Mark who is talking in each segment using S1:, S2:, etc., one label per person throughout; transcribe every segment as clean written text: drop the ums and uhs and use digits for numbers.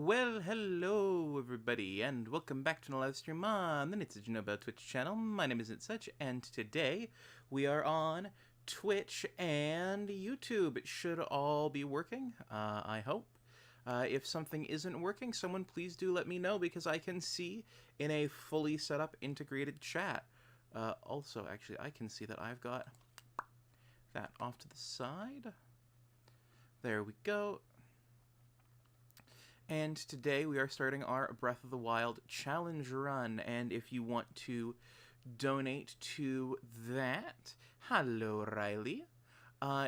S1: Well, hello everybody, and welcome back to the live stream on the It's About Twitch channel. My name is Such, and today we are on Twitch and YouTube. It should all be working, I hope. If something isn't working, someone please do let me know, because I can see in a fully set up integrated chat. Also, actually, I can see that I've got that off to the side. There we go. And today we are starting our Breath of the Wild challenge run, and if you want to donate to that, hello Riley,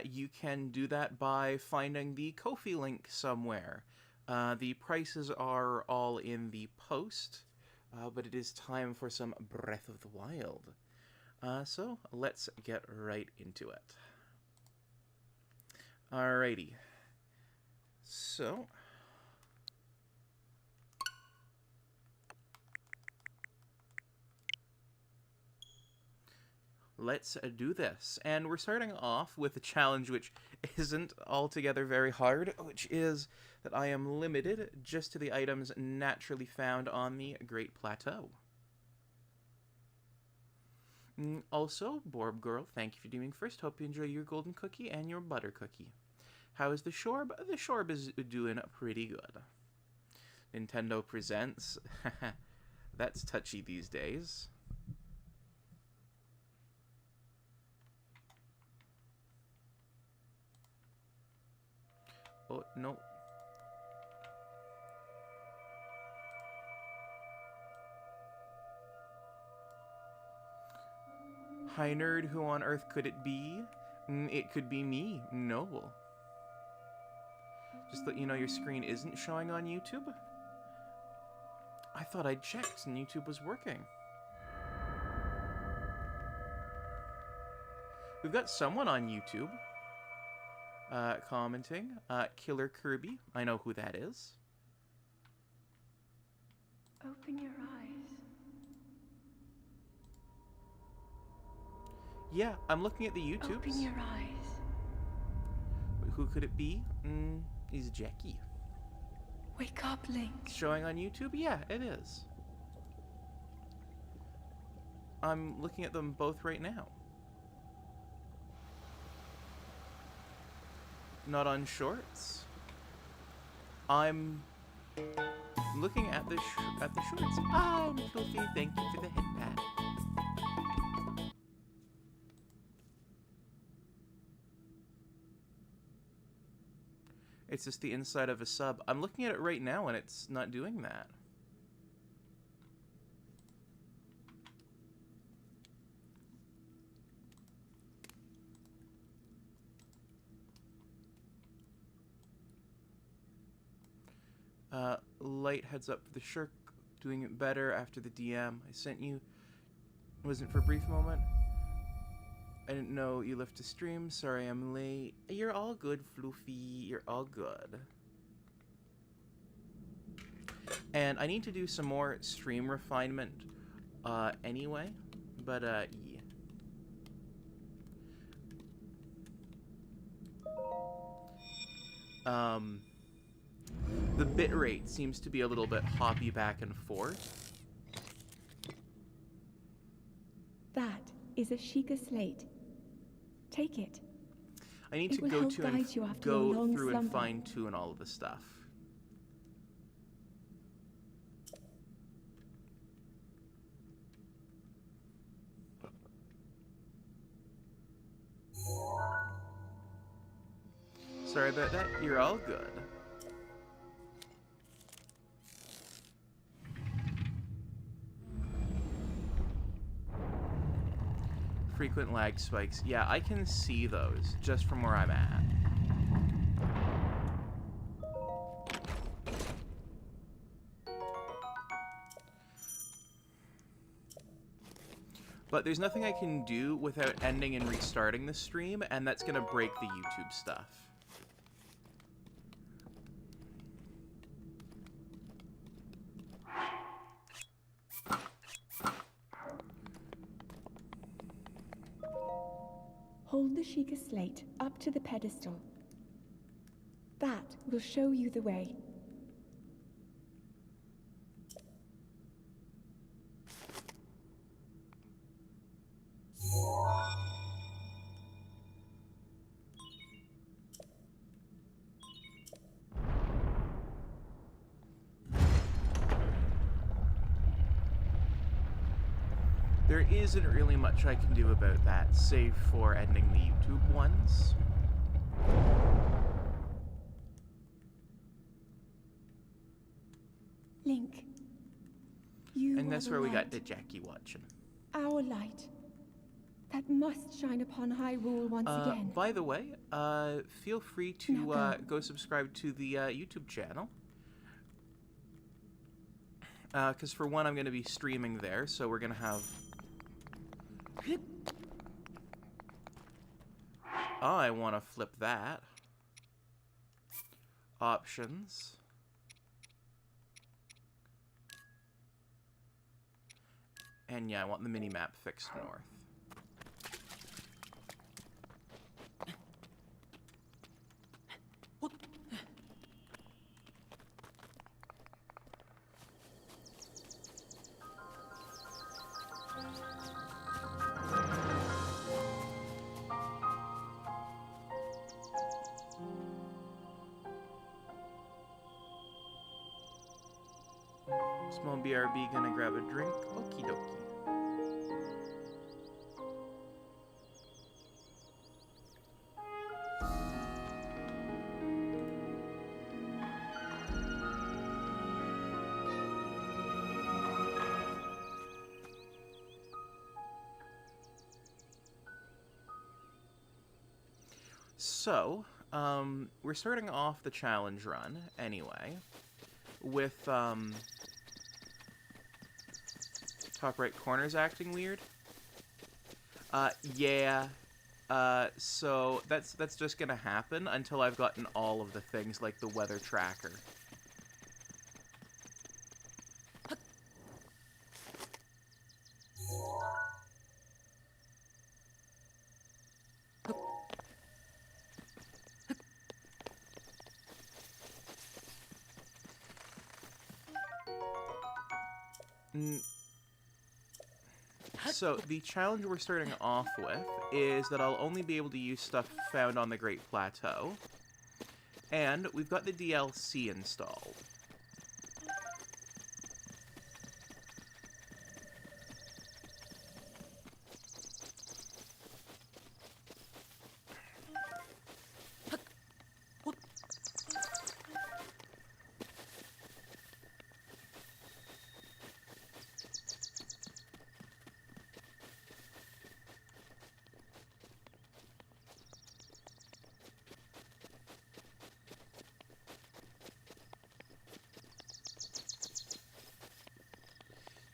S1: you can do that by finding the Ko-fi link somewhere. The prices are all in the post, but it is time for some Breath of the Wild. So let's get right into it. Alrighty. So let's do this. And we're starting off with a challenge which isn't altogether very hard, which is that I am limited just to the items naturally found on the Great Plateau. Also, Borb Girl, thank you for doing first. Hope you enjoy your golden cookie and your butter cookie. How is the Shorb? The Shorb is doing pretty good. Nintendo presents. That's touchy these days. Oh, no. Hi, nerd. Who on earth could it be? It could be me, Noble. Just let you know your screen isn't showing on YouTube. I thought I'd checked and YouTube was working. We've got someone on YouTube. Commenting. Killer Kirby. I know who that is.
S2: Open your eyes.
S1: Yeah, I'm looking at the YouTubes.
S2: Open your eyes.
S1: Who could it be? Is Jackie.
S2: Wake up, Link.
S1: It's showing on YouTube? Yeah, it is. I'm looking at them both right now. Not on shorts. I'm looking at the shorts. Fluffy, thank you for the head pat. It's just the inside of a sub. I'm looking at it right now and it's not doing that. Light heads up for the Shirk, doing it better after the DM I sent you. Wasn't for a brief moment. I didn't know you left to stream. Sorry I'm late. You're all good, Floofy. You're all good. And I need to do some more stream refinement anyway. But, yeah. The bitrate seems to be a little bit hoppy back and forth.
S2: That is a Sheikah slate. Take it.
S1: I need to go to and go through and fine tune all of the stuff. Sorry about that. You're all good. Frequent lag spikes. Yeah, I can see those just from where I'm at. But there's nothing I can do without ending and restarting the stream, and that's gonna break the YouTube stuff.
S2: Hold the Sheikah slate up to the pedestal. That will show you the way.
S1: there isn't really much I can do about that, save for ending the YouTube ones.
S2: Link, you
S1: And
S2: are
S1: that's
S2: the
S1: where we got
S2: light,
S1: the Jackie watching.
S2: our light, that must shine upon Hyrule once again.
S1: By the way, feel free to
S2: Now
S1: go subscribe to the YouTube channel. Because for one, I'm going to be streaming there, so we're going to have... I want to flip that. Options. And yeah, I want the mini-map fixed north. Small BRB gonna grab a drink. Okie dokie. So, we're starting off the challenge run, anyway, with, top right corner's acting weird. Yeah. So that's just gonna happen until I've gotten all of the things, like the weather tracker. So, the challenge we're starting off with is that I'll only be able to use stuff found on the Great Plateau. And we've got the DLC installed.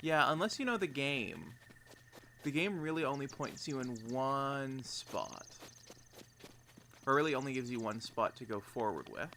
S1: Yeah, unless you know the game really only points you in one spot. Or really only gives you one spot to go forward with.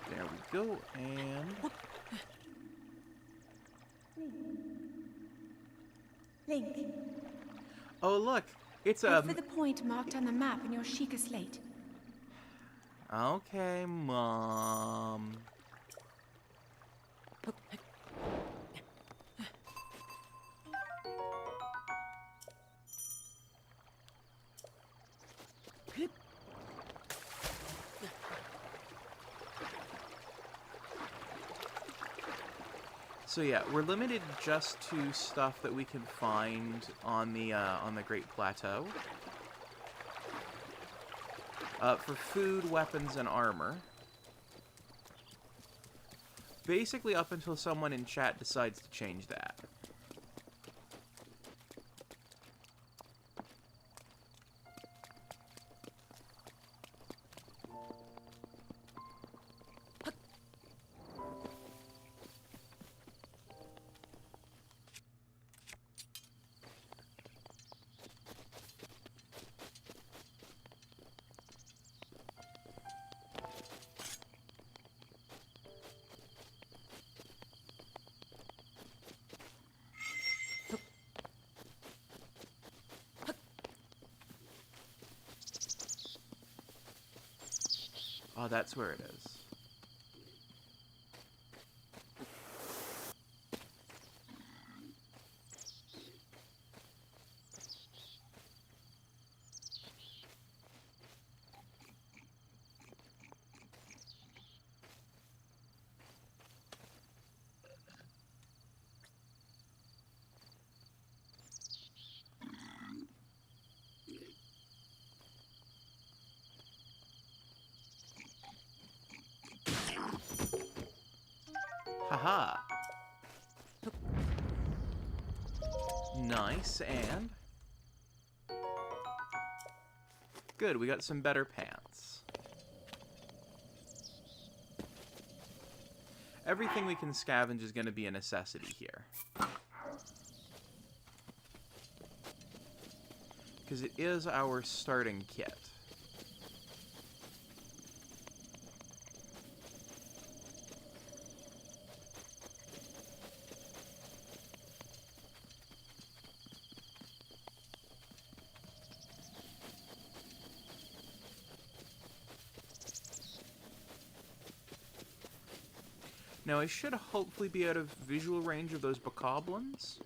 S1: There we go, and...
S2: Link,
S1: Oh, look! It's
S2: head for the point marked on the map in your Sheikah slate.
S1: Okay, Mom. So yeah, we're limited just to stuff that we can find on the Great Plateau. For food, weapons, and armor. Basically up until someone in chat decides to change that. Oh, that's where it is. Haha. Nice, and... Good, we got some better pants. Everything we can scavenge is going to be a necessity here. Because it is our starting kit. Now, I should hopefully be out of visual range of those bokoblins.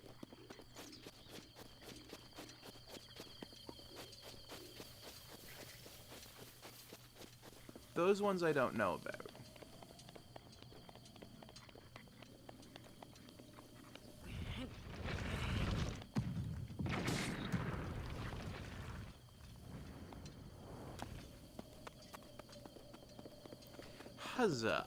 S1: Those ones I don't know about. Huzzah.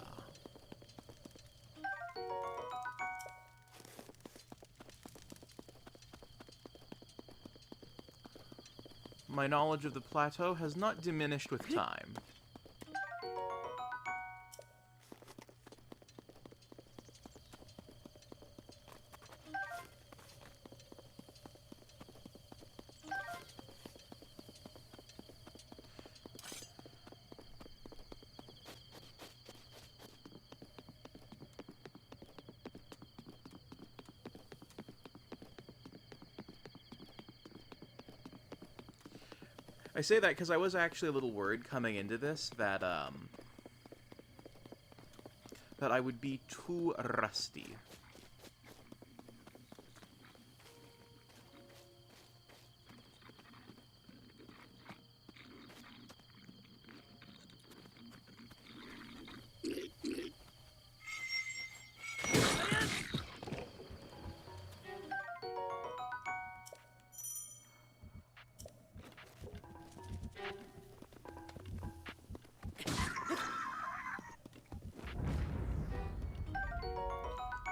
S1: My knowledge of the plateau has not diminished with time. I say that because I was actually a little worried coming into this that that I would be too rusty.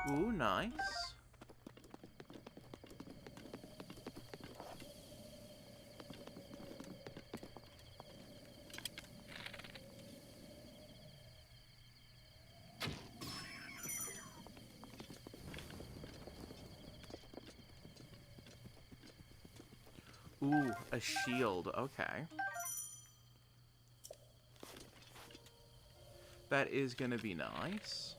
S1: Ooh, nice. Ooh, a shield. Okay. That is gonna be nice.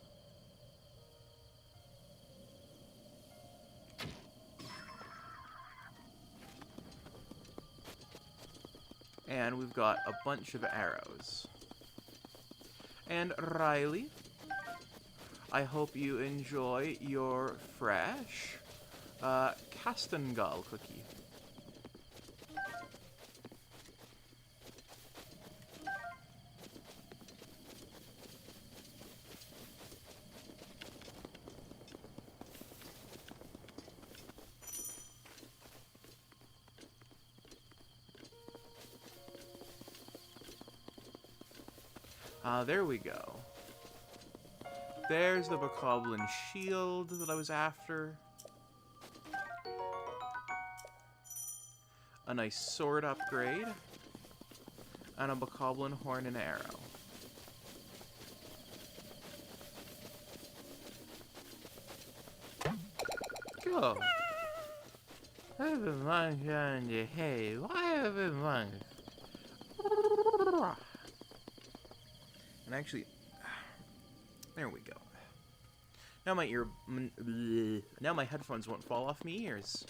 S1: And we've got a bunch of arrows. And Riley, I hope you enjoy your fresh Castangal cookie. There we go. There's the bokoblin shield that I was after. A nice sword upgrade. And a bokoblin horn and arrow. Go. I've been lying on your hay. Why have I been lying? And actually, there we go. Now now my headphones won't fall off my ears.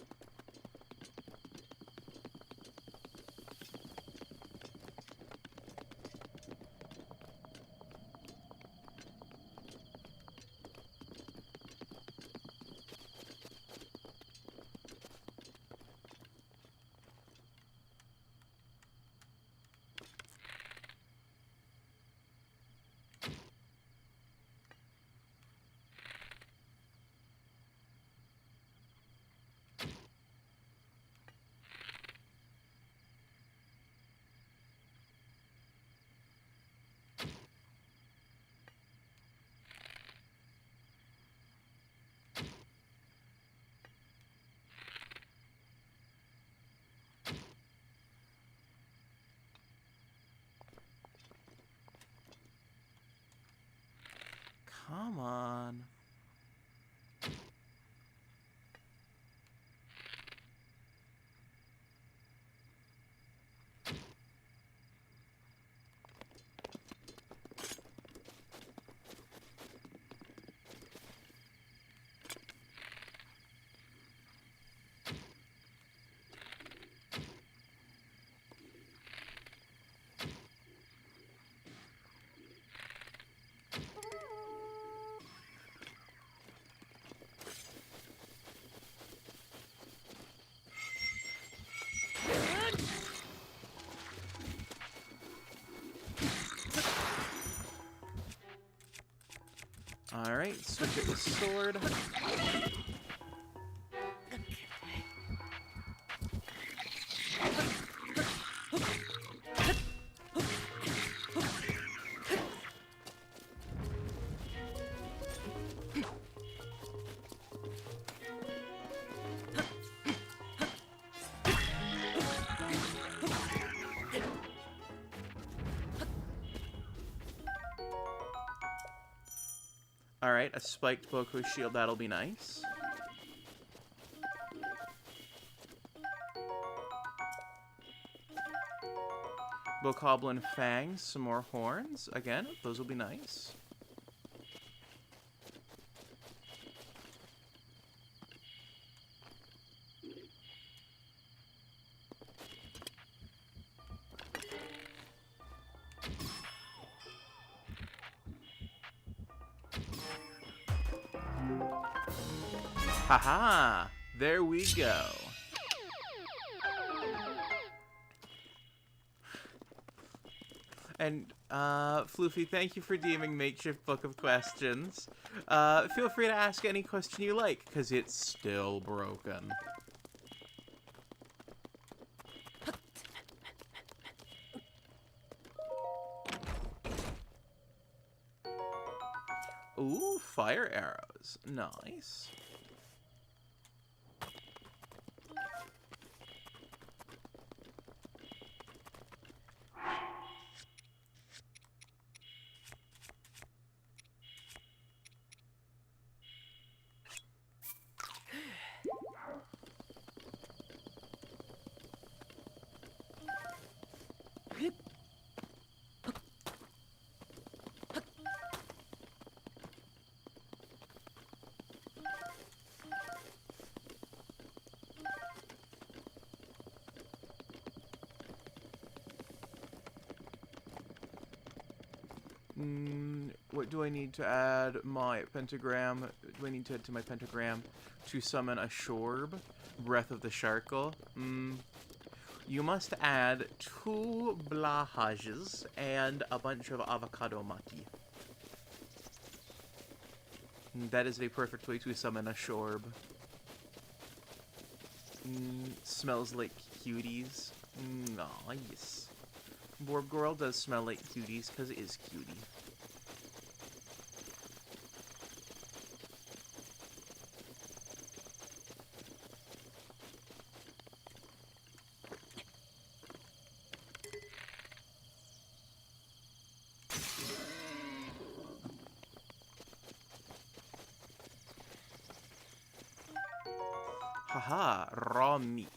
S1: Come on. Alright, switch it with sword. Alright, a spiked Boko shield, that'll be nice. Bokoblin fangs, some more horns. Again, those will be nice. Haha! There we go. And, Floofy, thank you for deeming Makeshift Book of Questions. Feel free to ask any question you like, because it's still broken. Ooh, fire arrows. Nice. What do I need to add my pentagram? Do I need to add to my pentagram to summon a Shorb? Breath of the Sharkle? You must add 2 Blahages and a bunch of avocado maki. That is a perfect way to summon a Shorb. Smells like Cuties. Nice. Borb Girl does smell like Cuties because it is cutie. Haha, raw meat.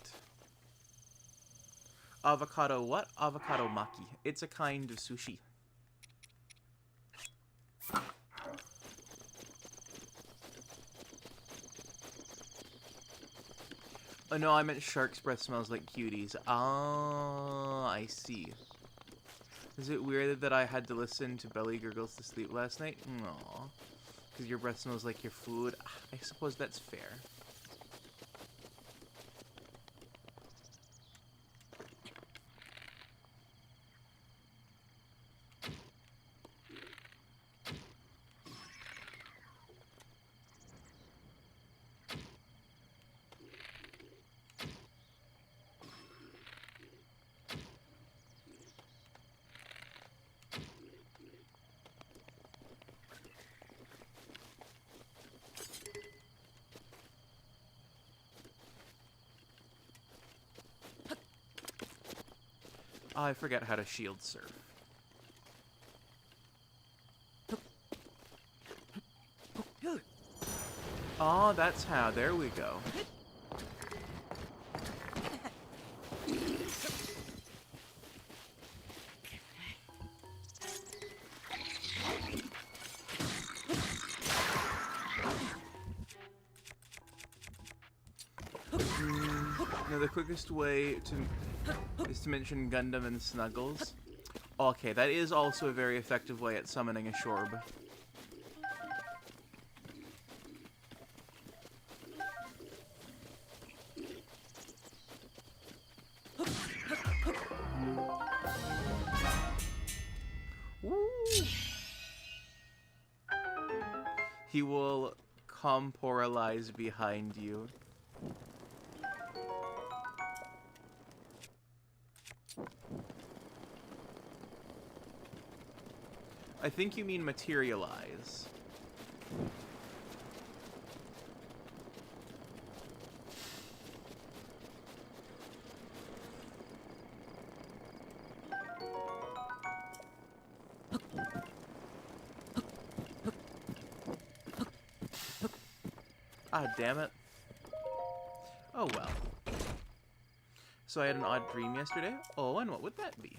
S1: Avocado what? Avocado maki. It's a kind of sushi. Oh no, I meant shark's breath smells like cuties. Ah, I see. Is it weird that I had to listen to Belly Gurgles to sleep last night? No. Because your breath smells like your food? I suppose that's fair. I forget how to shield surf. Oh, that's how. There we go. Now, the quickest way is to mention Gundam and Snuggles. Okay, that is also a very effective way at summoning a Shorb. Woo! He will corporalize behind you. I think you mean materialize. Ah, damn it. Oh well. So I had an odd dream yesterday. Oh, and what would that be?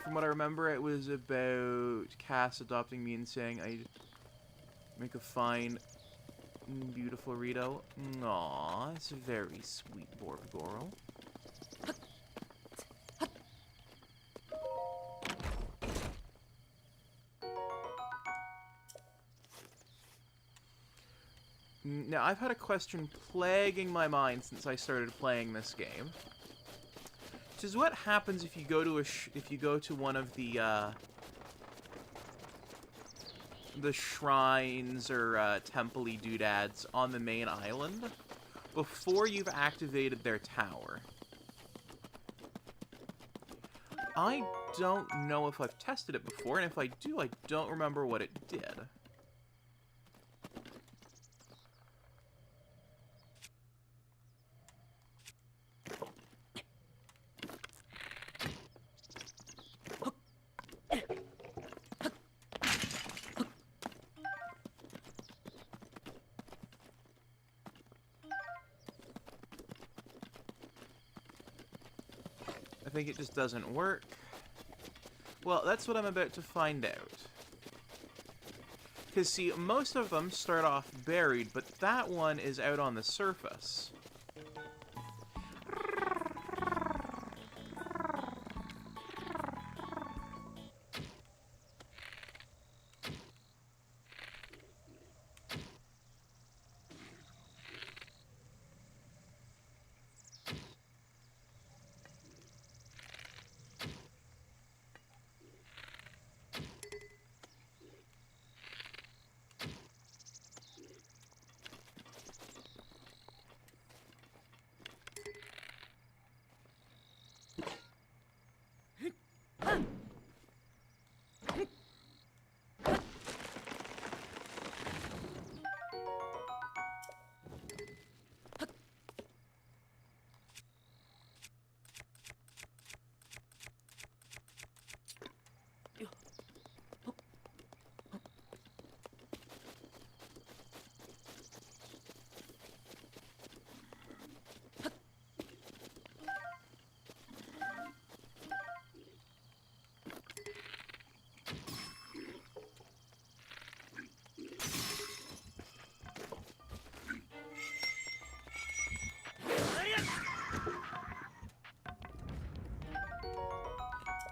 S1: From what I remember, it was about Cass adopting me and saying I'd make a fine, beautiful Rito. Aw, it's a very sweet Borgoro. Now, I've had a question plaguing my mind since I started playing this game. Which is what happens if you go to one of the shrines or temple-y doodads on the main island before you've activated their tower. I don't know if I've tested it before, and if I do, I don't remember what it did. I think it just doesn't work. Well, that's what I'm about to find out. Because, see, most of them start off buried, but that one is out on the surface.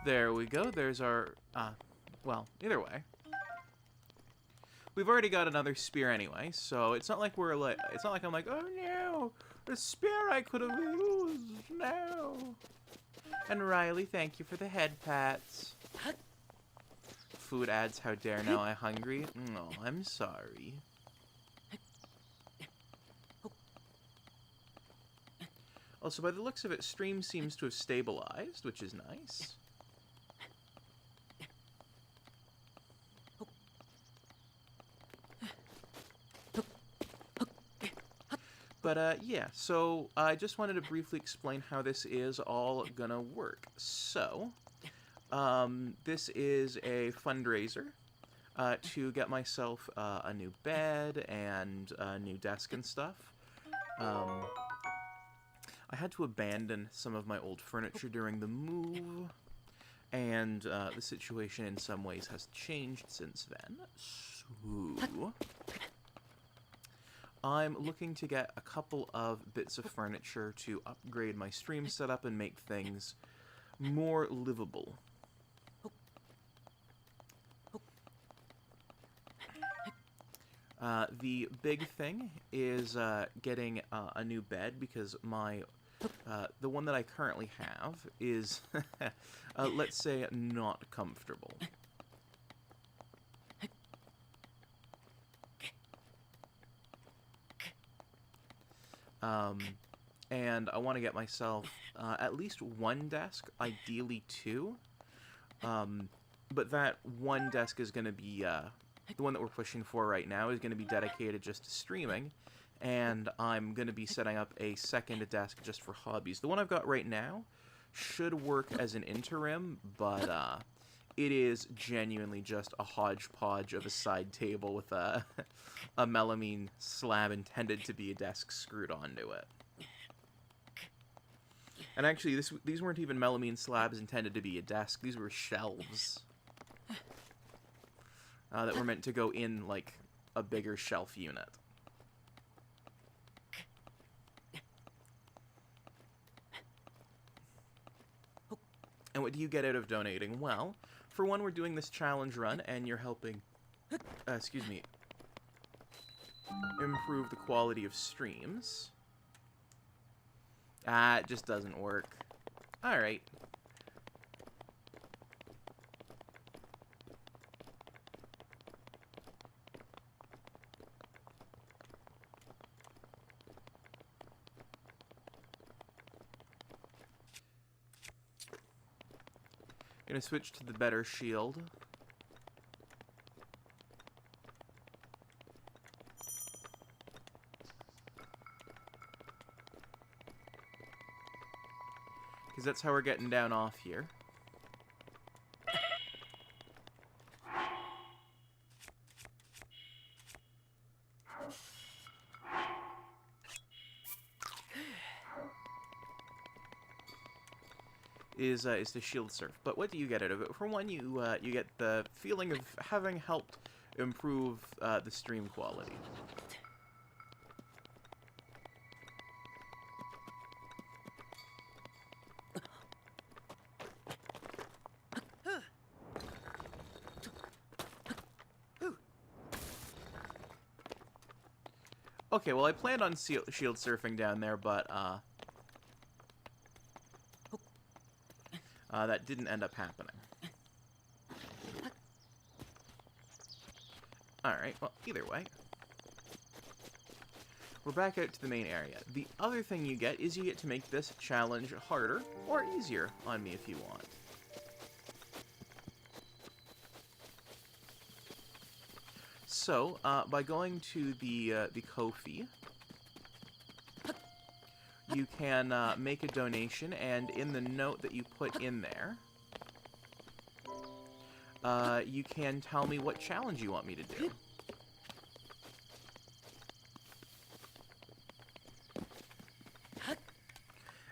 S1: There we go. There's our, well, either way. We've already got another spear anyway, so it's not like we're like, it's not like I'm like, oh no, the spear I could have used, no. And Riley, thank you for the head pats. Food ads, how dare now I hungry? No, I'm sorry. Also, by the looks of it, stream seems to have stabilized, which is nice. But, yeah, so I just wanted to briefly explain how this is all gonna work. So, This is a fundraiser to get myself a new bed and a new desk and stuff. I had to abandon some of my old furniture during the move, and the situation in some ways has changed since then. So, I'm looking to get a couple of bits of furniture to upgrade my stream setup and make things more livable. The big thing is getting a new bed, because the one that I currently have is, let's say, not comfortable. And I want to get myself at least one desk, ideally two. But that one desk is going to be, the one that we're pushing for right now is going to be dedicated just to streaming. And I'm going to be setting up a second desk just for hobbies. The one I've got right now should work as an interim, but it is genuinely just a hodgepodge of a side table with a melamine slab intended to be a desk screwed onto it. And actually, these weren't even melamine slabs intended to be a desk. These were shelves that were meant to go in, like, a bigger shelf unit. And what do you get out of donating? Well, for one, we're doing this challenge run, and you're helping, improve the quality of streams. Ah, it just doesn't work. Alright. Gonna switch to the better shield. Because that's how we're getting down off here. Is the shield surf. But what do you get out of it? For one, you get the feeling of having helped improve the stream quality. Okay, well, I planned on shield surfing down there, but that didn't end up happening. Alright, well, either way. We're back out to the main area. The other thing you get is you get to make this challenge harder or easier on me if you want. So, by going to the Ko-fi, you can make a donation, and in the note that you put in there, you can tell me what challenge you want me to do.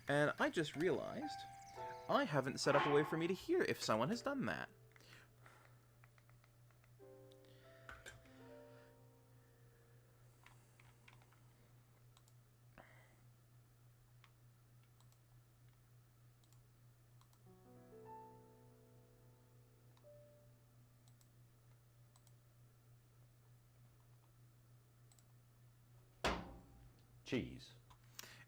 S1: And I just realized I haven't set up a way for me to hear if someone has done that.
S3: Cheese.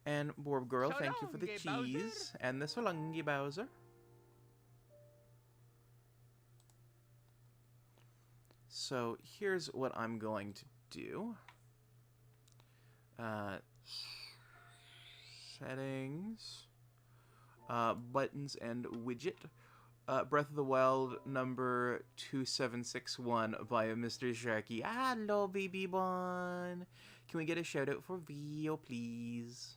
S1: And Borb Girl,
S4: So
S1: thank you for the
S4: long,
S1: cheese.
S4: Bowser.
S1: And the so long, Bowser. So here's what I'm going to do. Settings. Buttons and widget. Breath of the Wild number 2761 by Mr. Sharky. Hello, baby bun. Can we get a shout out for Vio, please?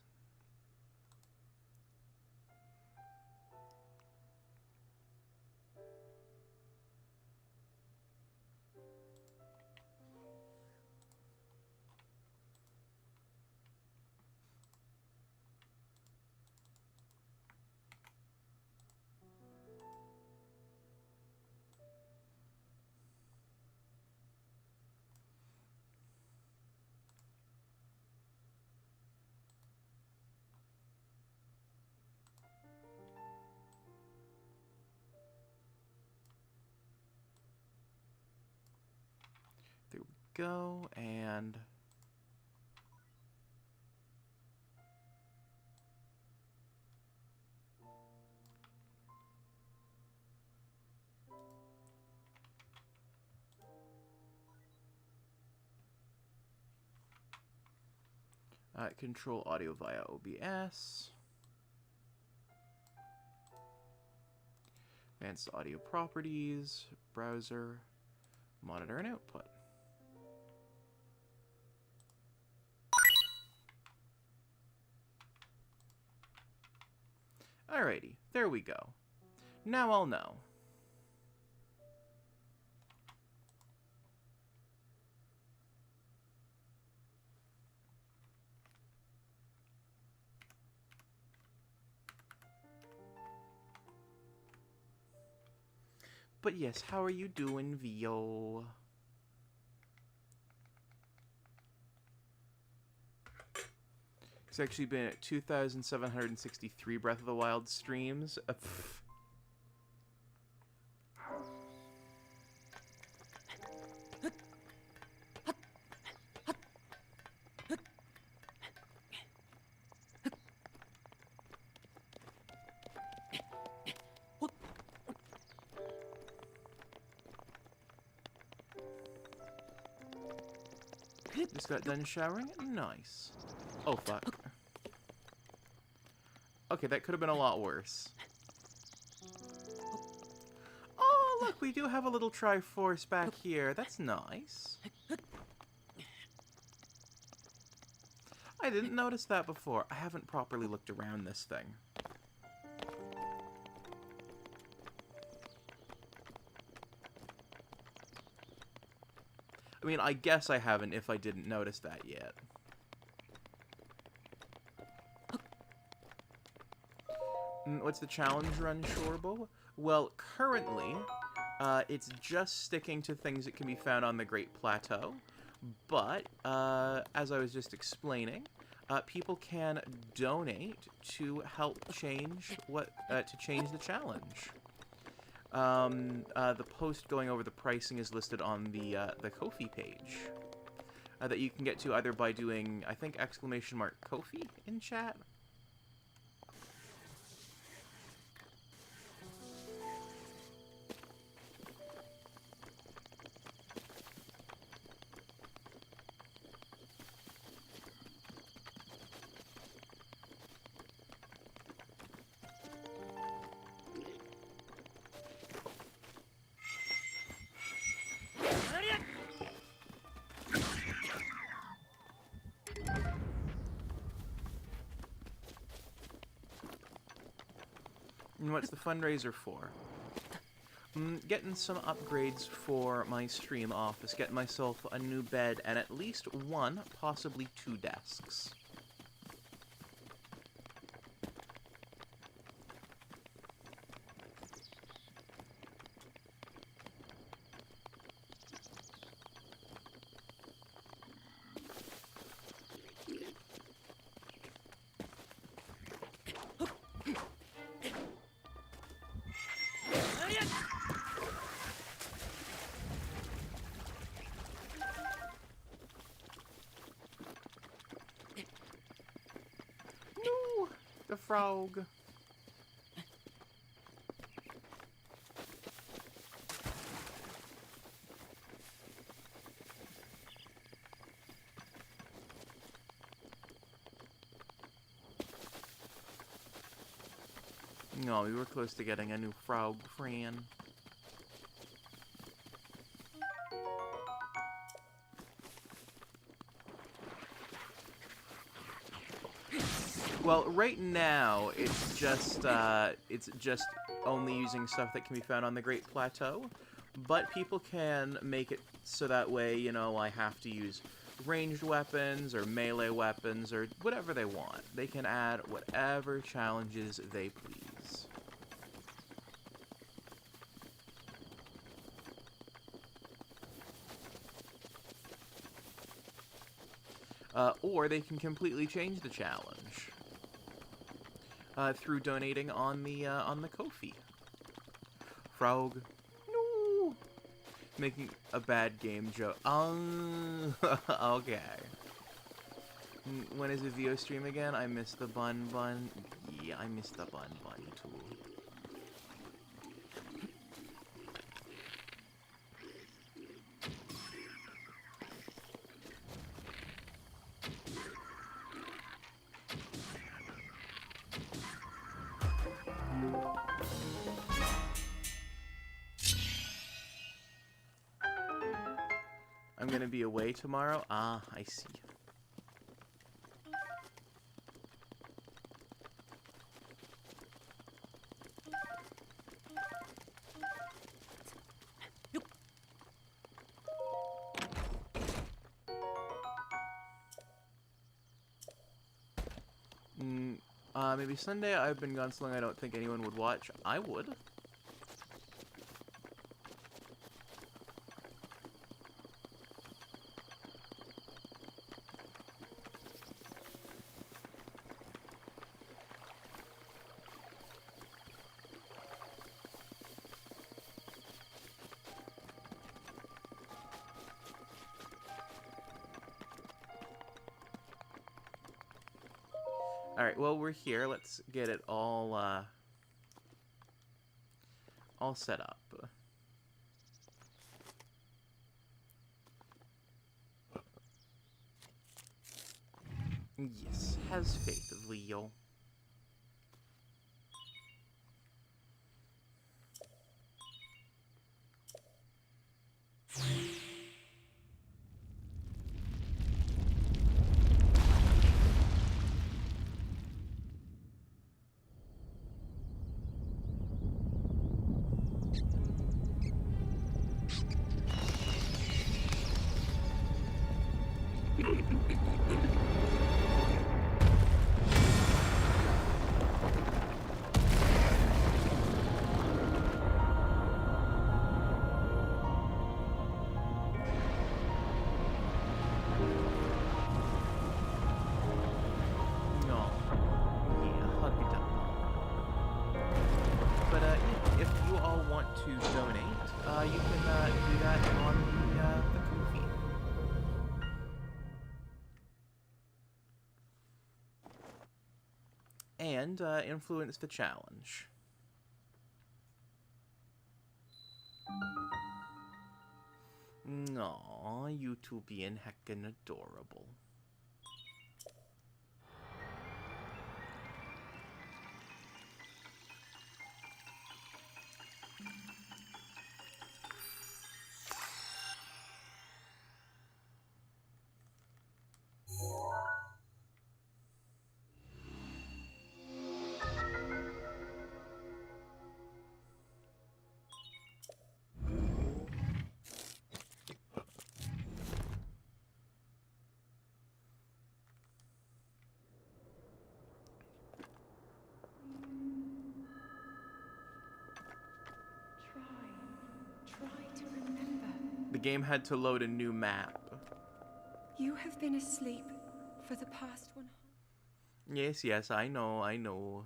S1: go, and... control audio via OBS. Advanced audio properties, browser, monitor and output. Alrighty, there we go. Now I'll know. But yes, how are you doing, Vio? It's actually been at 2,763 Breath of the Wild streams. Just got done showering? Nice. Oh, fuck. Okay, that could have been a lot worse. Oh, look, we do have a little Triforce back here. That's nice. I didn't notice that before. I haven't properly looked around this thing. I mean, I guess I haven't if I didn't notice that yet. What's the challenge run, Shorbo? Well, currently, it's just sticking to things that can be found on the Great Plateau. But, as I was just explaining, people can donate to help change to change the challenge. The post going over the pricing is listed on the Ko-fi page that you can get to either by doing, I think, !Ko-fi in chat. And what's the fundraiser for? Getting some upgrades for my stream office, getting myself a new bed, and at least one, possibly 2 desks. The frog. No, we were close to getting a new frog friend. Well, right now, it's just only using stuff that can be found on the Great Plateau, but people can make it so that way, you know, I have to use ranged weapons or melee weapons or whatever they want. They can add whatever challenges they please. Or they can completely change the challenge. Through donating on the Ko-fi. Frog. No. Making a bad game joke. Okay. When is the VO stream again? I miss the bun. Yeah, I miss the bun too. I'm gonna be away tomorrow. Ah, I see. Maybe Sunday. I've been gone so long I don't think anyone would watch. I would. Alright, well, we're here. Let's get it all set up. Yes, has faith, Leo. To donate, you can do that on the Ko-fi. And influence the challenge. Aw, you two being heckin' adorable. The game had to load a new map.
S2: You have been asleep for the past 100.
S1: Yes, I know.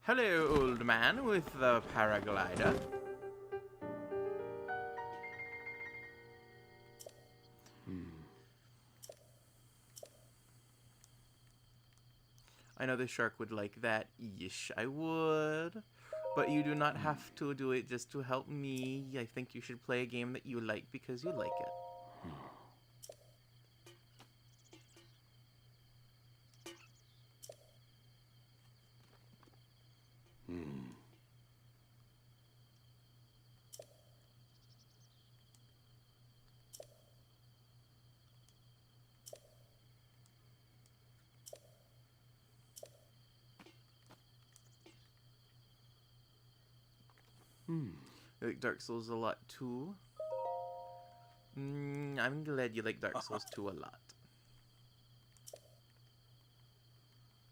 S1: Hello, old man with the paraglider. I know the shark would like that. Yes, I would. But you do not have to do it just to help me. I think you should play a game that you like because you like it. I like Dark Souls a lot too. I'm glad you like Dark Souls 2 a lot.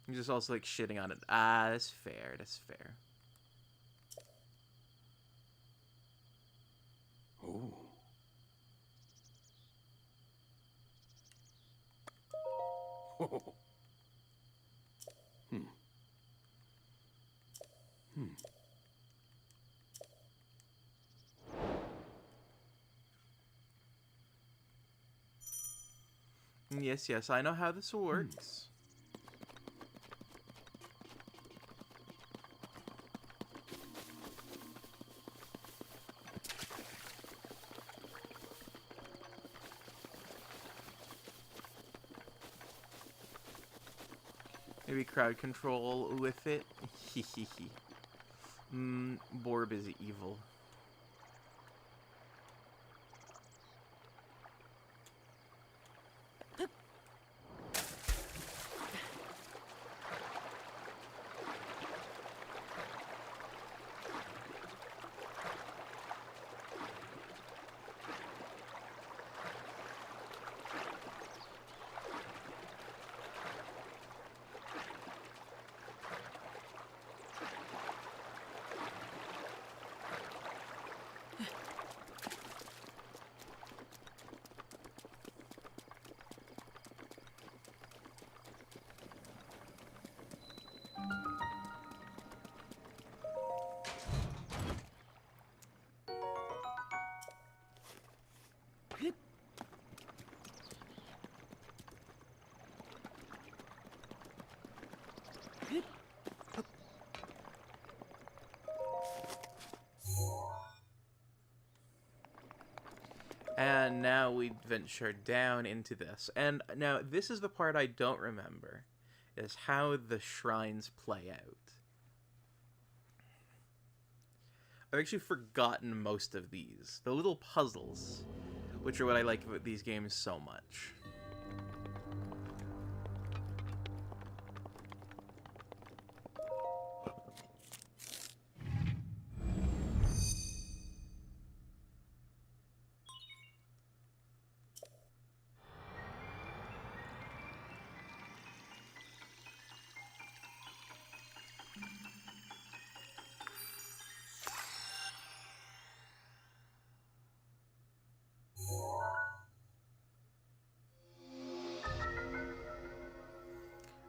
S1: You're just also like shitting on it. Ah, that's fair. That's fair.
S3: Oh. Hmm. Hmm.
S1: Yes, yes, I know how this works. Maybe crowd control with it. Hehehe. Borb is evil. And now we venture down into this. And now this is the part I don't remember, is how the shrines play out. I've actually forgotten most of these. The little puzzles, which are what I like about these games so much.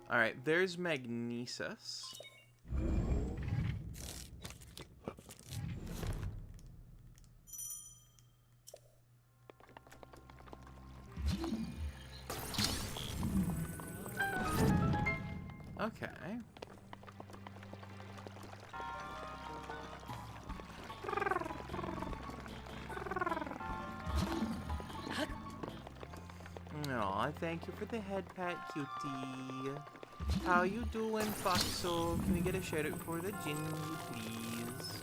S1: Alright, there's Magnesis. Okay. Aw, thank you for the head pat, cutie. How you doing, Foxo? Can we get a shout out for the Gingy, please?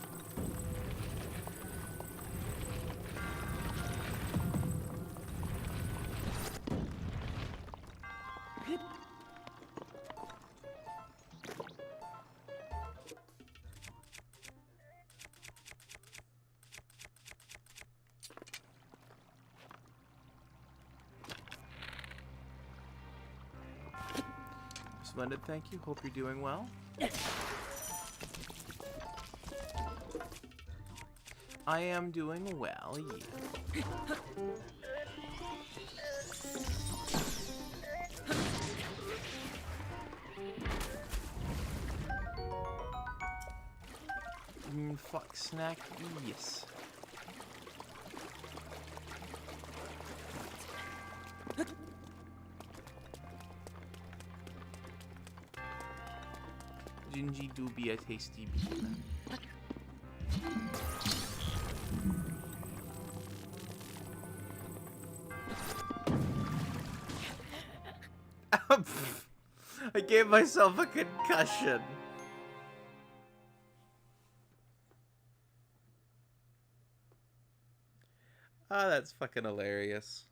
S1: Splendid, thank you. Hope you're doing well. I am doing well, yeah. Fuck snack, yes. Gingy do be a tasty bean. I gave myself a concussion. Ah, that's fucking hilarious.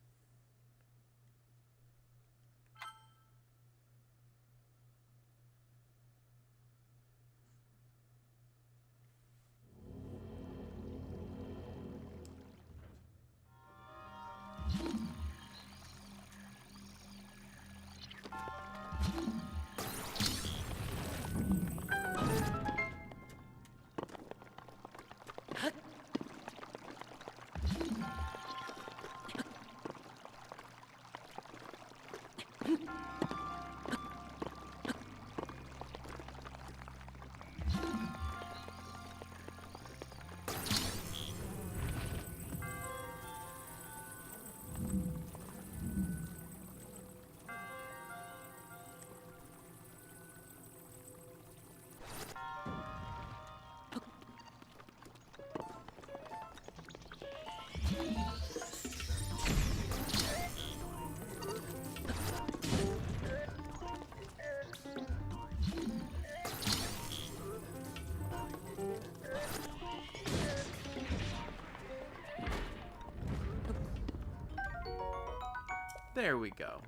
S1: There we go.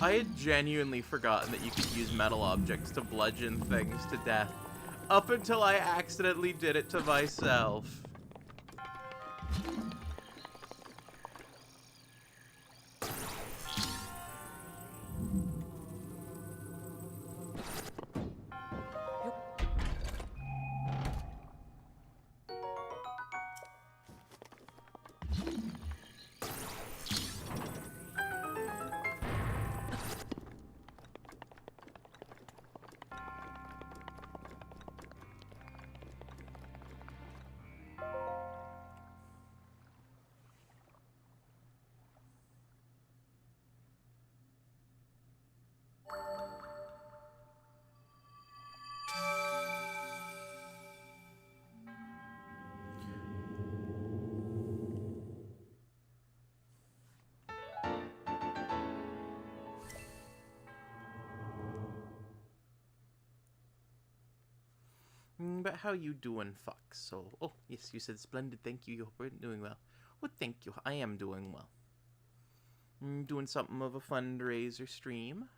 S1: I had genuinely forgotten that you could use metal objects to bludgeon things to death, up until I accidentally did it to myself. But how you doing, Fox? So, oh, yes, you said splendid, thank you, you're doing well. Well, thank you, I am doing well. Doing something of a fundraiser stream.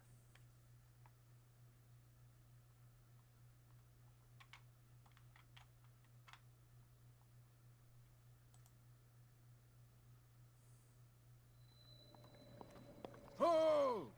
S3: Oh!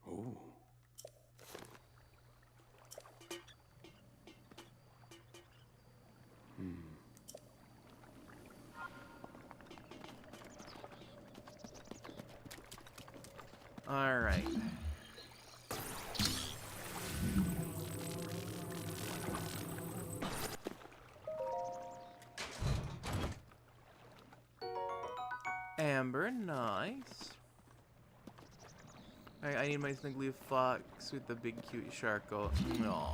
S3: Oh.
S1: All right. Amber, nice. Alright, I need my sniggly fox with the big cute shark. Oh, aww.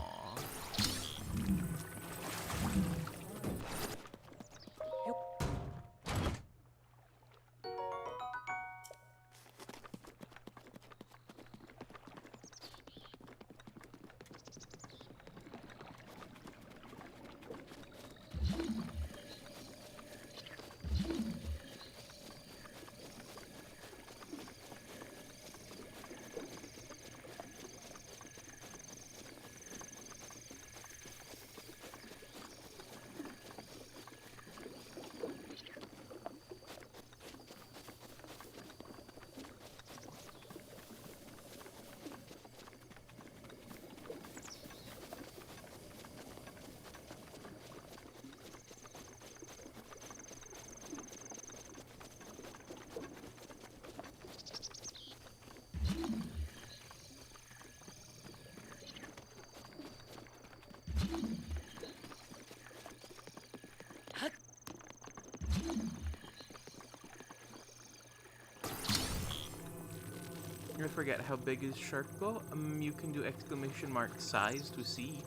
S1: I forget how big is shark go. You can do exclamation mark size to see.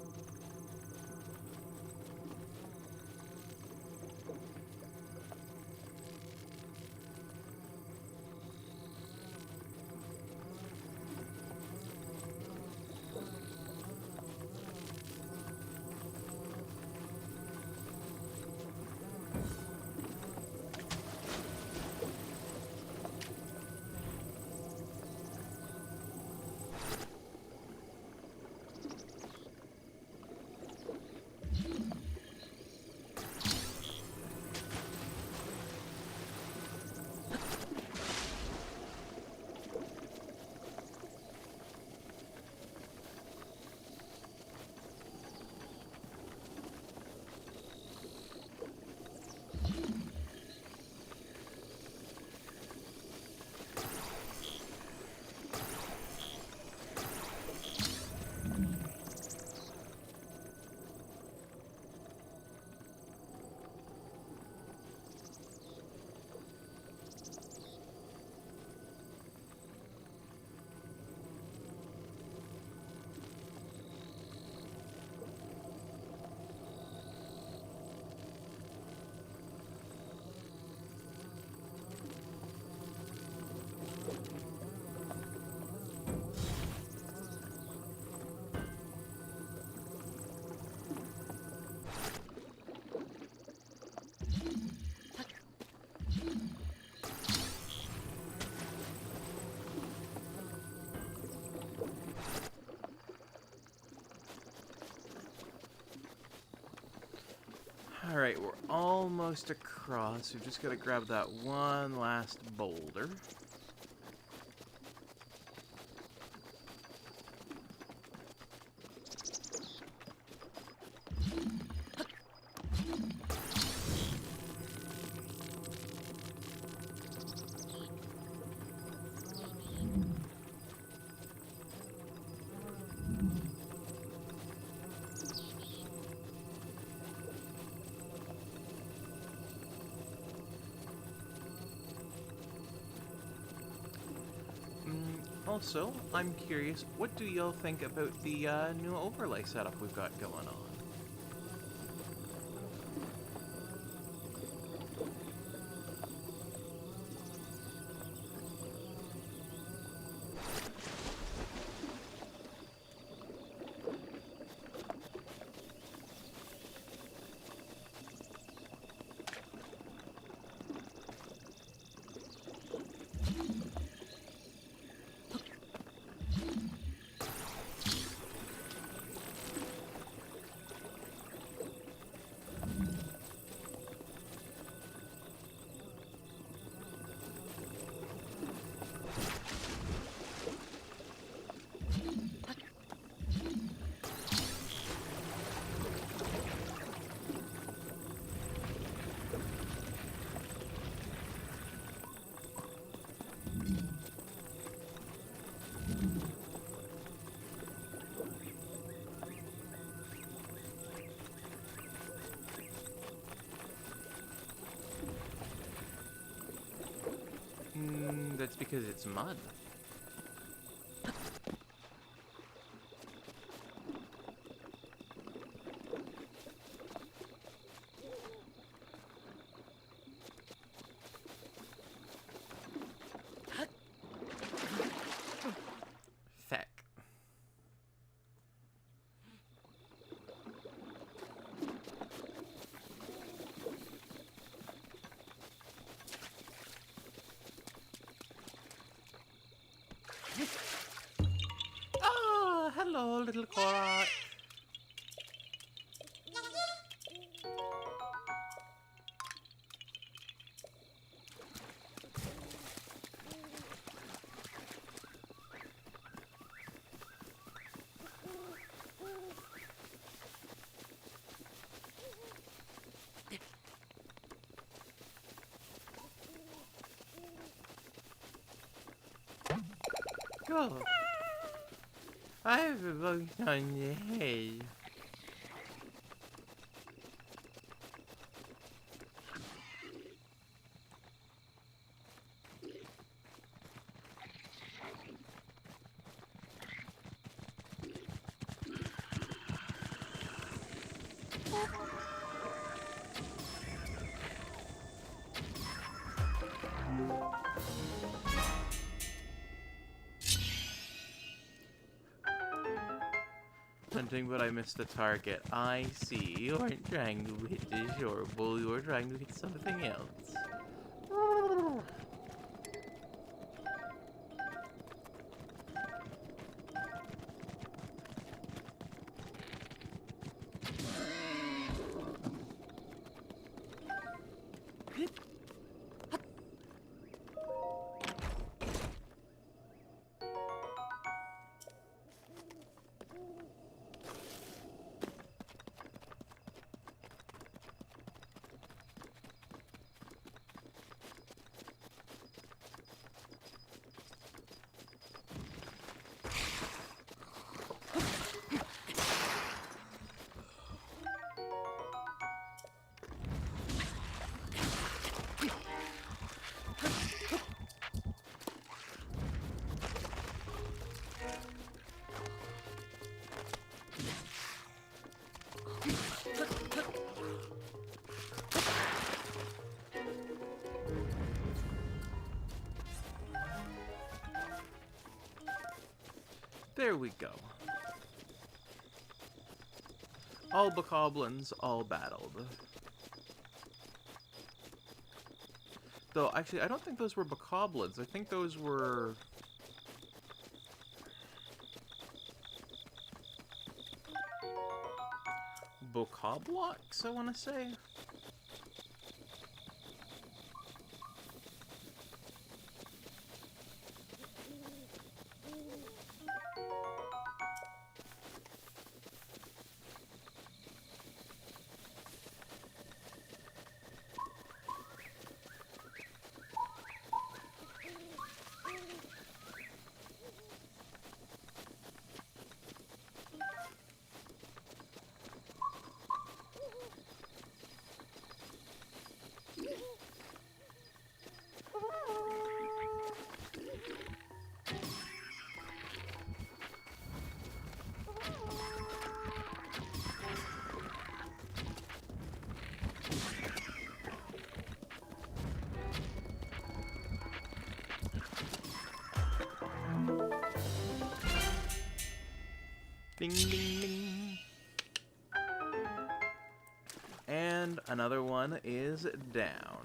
S1: Alright, we're almost across. We've just got to grab that one last boulder. Also, I'm curious, what do y'all think about the new overlay setup we've got going on? That's because it's mud. Feck. Oh, hello, little Korok. Oh, I have a bug on your head. Hunting, but I missed the target. I see. You aren't trying to hit the shore bull, you're trying to hit something else. There we go. All bokoblins, all battled. Though, actually, I don't think those were bokoblins. I think those were... bokoblocks, I want to say? Ding, ding, ding. And another one is down.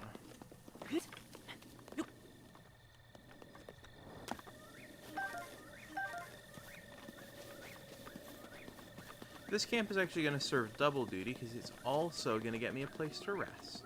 S1: This camp is actually going to serve double duty because it's also going to get me a place to rest.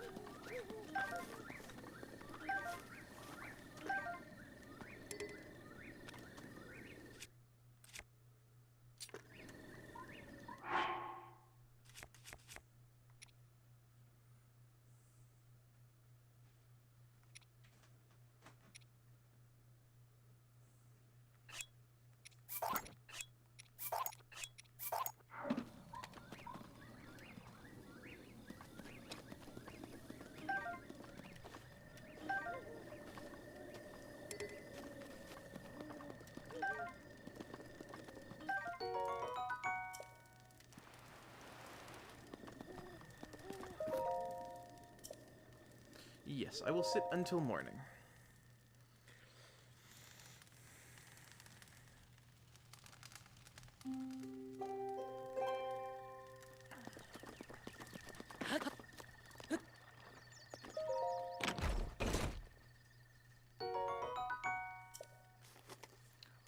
S1: Yes, I will sit until morning.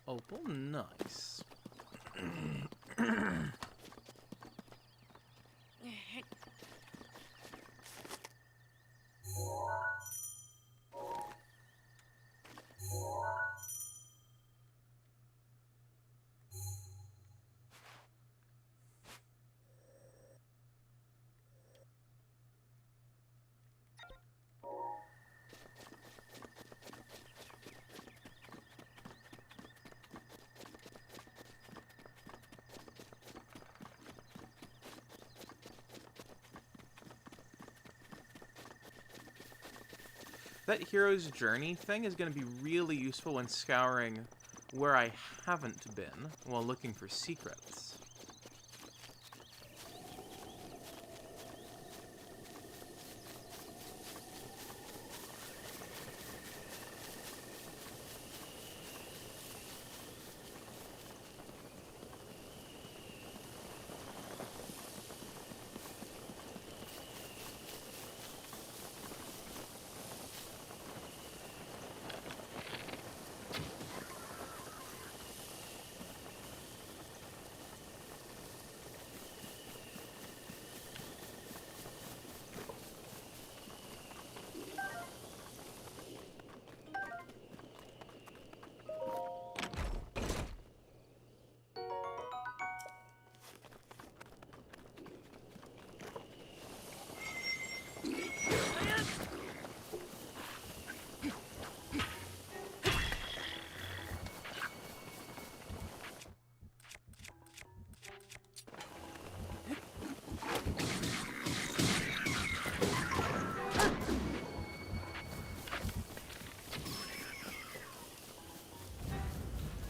S1: Opal, nice. That hero's journey thing is going to be really useful when scouring where I haven't been while looking for secrets.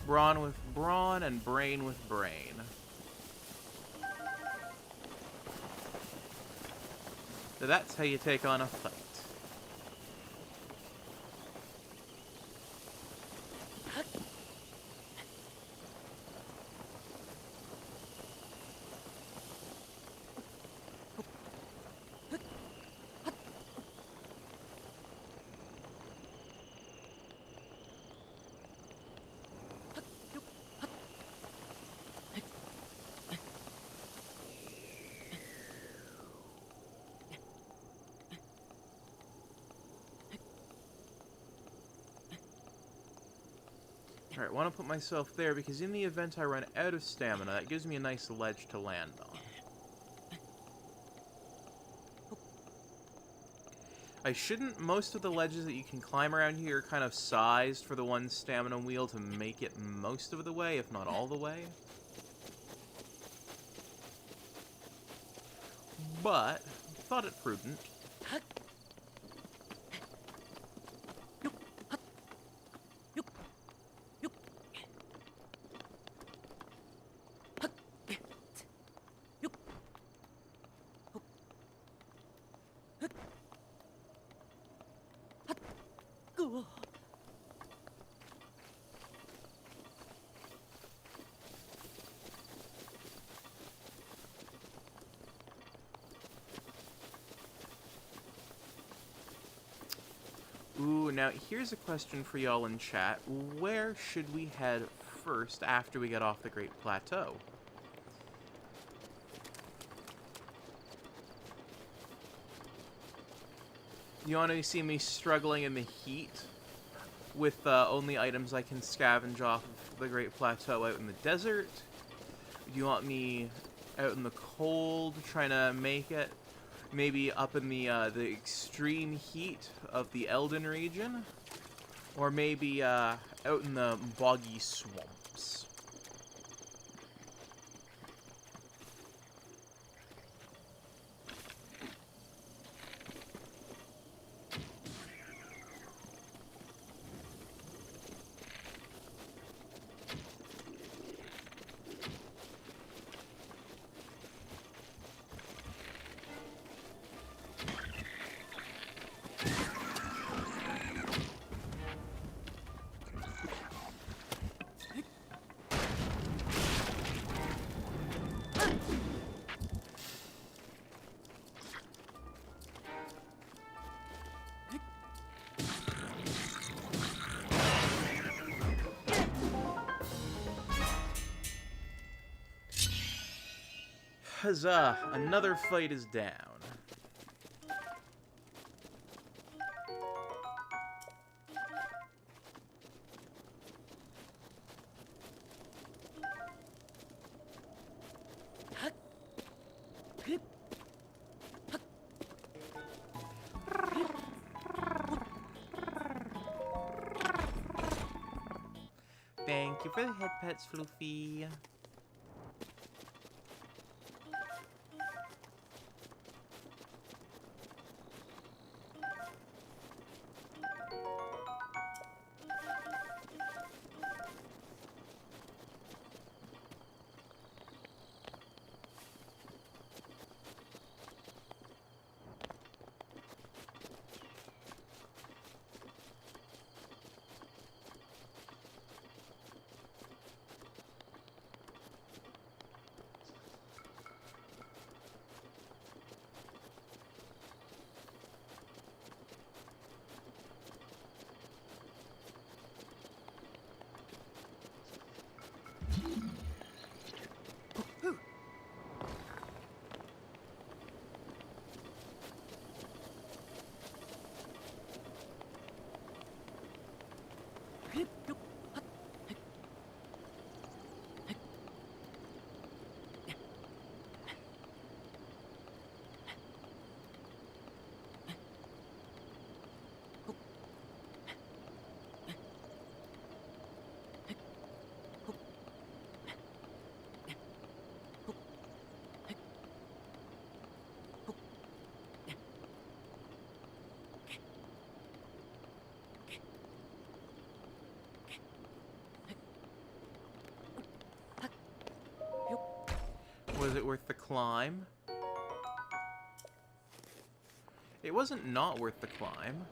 S1: Brawn with brawn and brain with brain. So that's how you take on a fight. Alright, want to put myself there because in the event I run out of stamina, that gives me a nice ledge to land on. I shouldn't. Most of the ledges that you can climb around here are kind of sized for the one stamina wheel to make it most of the way, if not all the way. But, thought it prudent. now here's a question for y'all in chat. Where should we head first after we get off the Great Plateau? You want to see me struggling in the heat with only items I can scavenge off of the Great Plateau out in the desert? Do you want me out in the cold trying to make it? Maybe up in the extreme heat of the Elden region? Or maybe out in the boggy swamps? Huzzah! Another fight is down. Thank you for the head pets, Floofy. Was it worth the climb? It wasn't not worth the climb.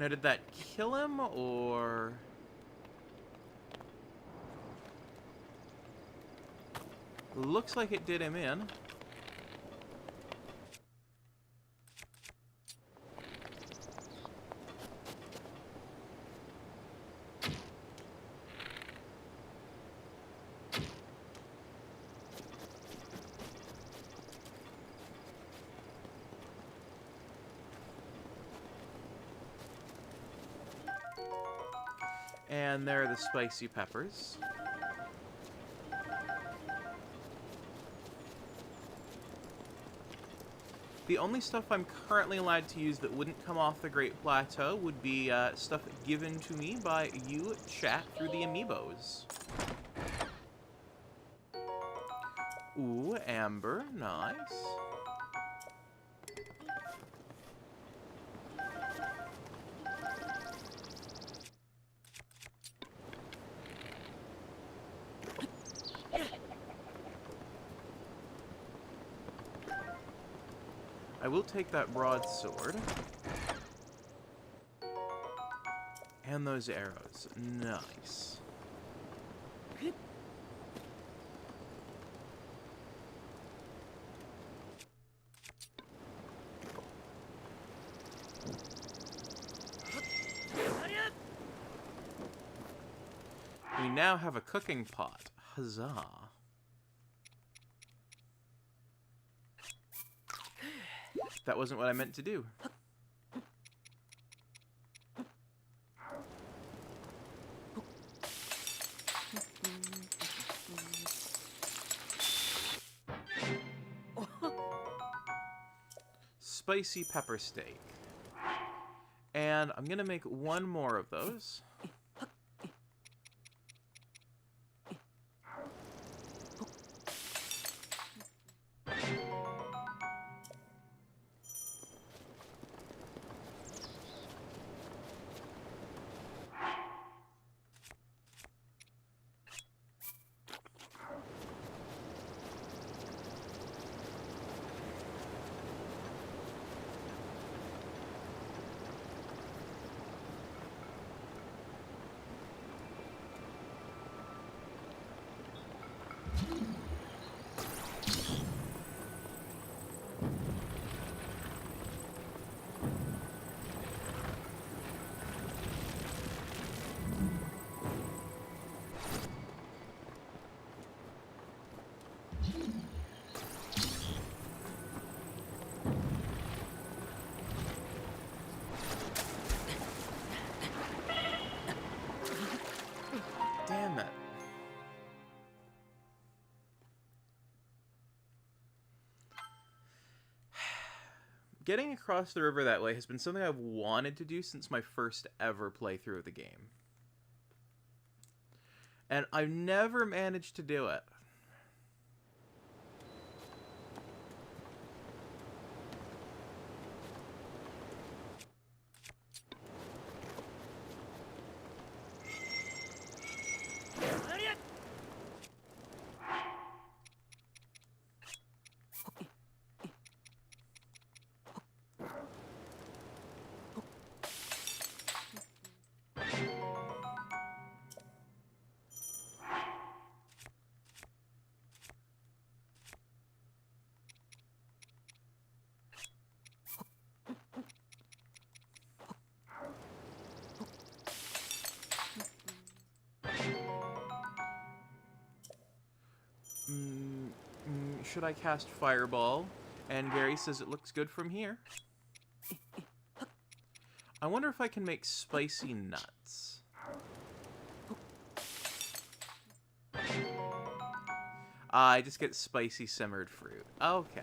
S1: Now, did that kill him, or... Looks like it did him in. And there are the spicy peppers. The only stuff I'm currently allowed to use that wouldn't come off the Great Plateau would be stuff given to me by you, chat, through the amiibos. Ooh, amber, nice. I will take that broadsword. And those arrows. Nice. We now have a cooking pot. Huzzah. That wasn't what I meant to do. Spicy pepper steak. And I'm gonna make one more of those. Damn it. Getting across the river that way has been something I've wanted to do since my first ever playthrough of the game. And I've never managed to do it. Should I cast Fireball? And Gary says it looks good from here. I wonder if I can make spicy nuts. I just get spicy simmered fruit. Okay.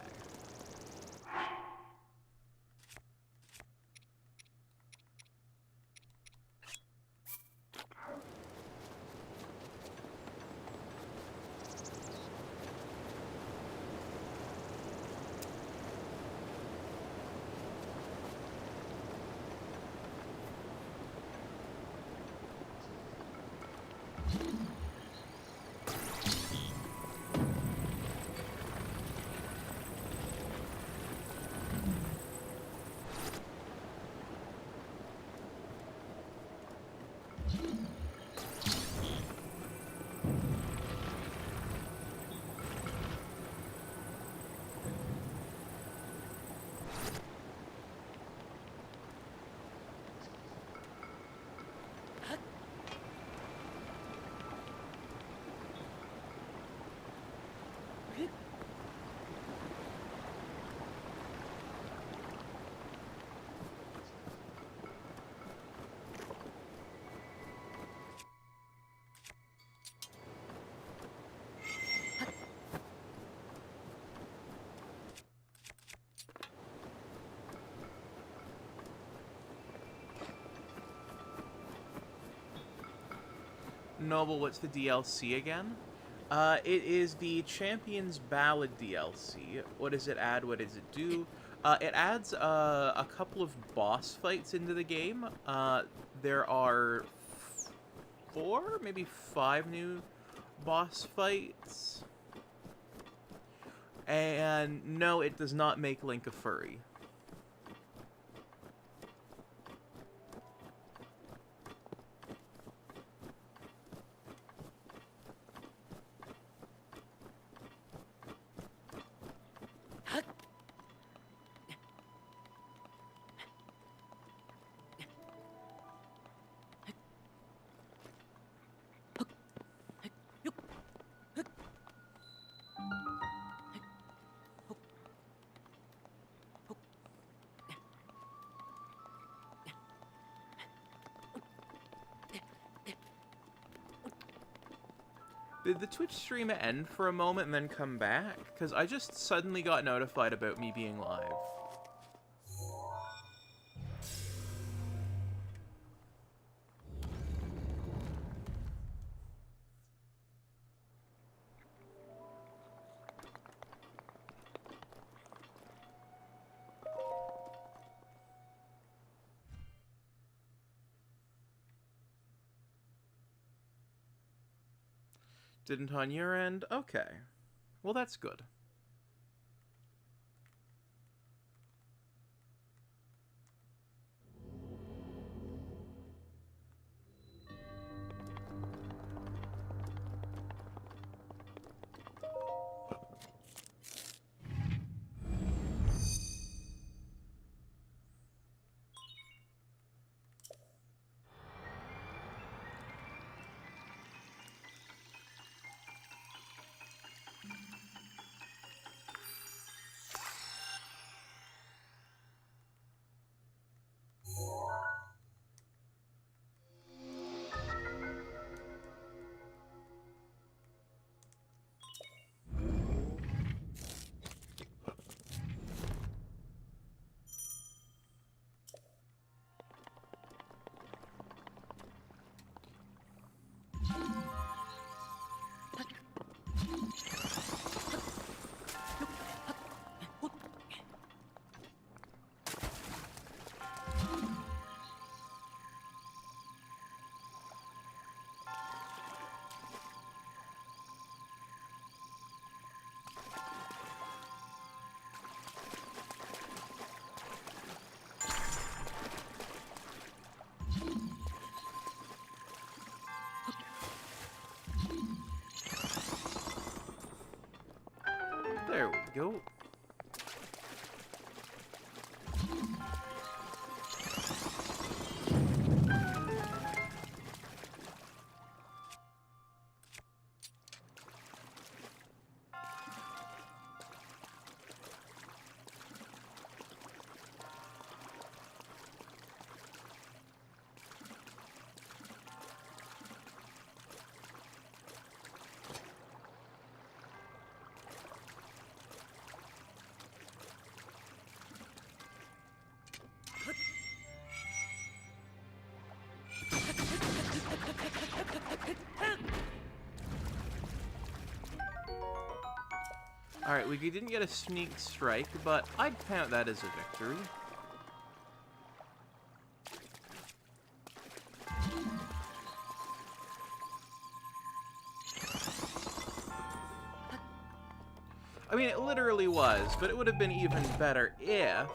S1: Noble, what's the DLC again? It is the Champions Ballad DLC. What does it add? What does it do? It adds a couple of boss fights into the game. There are 4, maybe 5 new boss fights. And no, it does not make Link a furry. Did the Twitch stream end for a moment and then come back? Because I just suddenly got notified about me being live. Didn't on your end? Okay. Well, that's good. There we go. Alright, we didn't get a sneak strike, but I'd count that as a victory. I mean, it literally was, but it would have been even better if...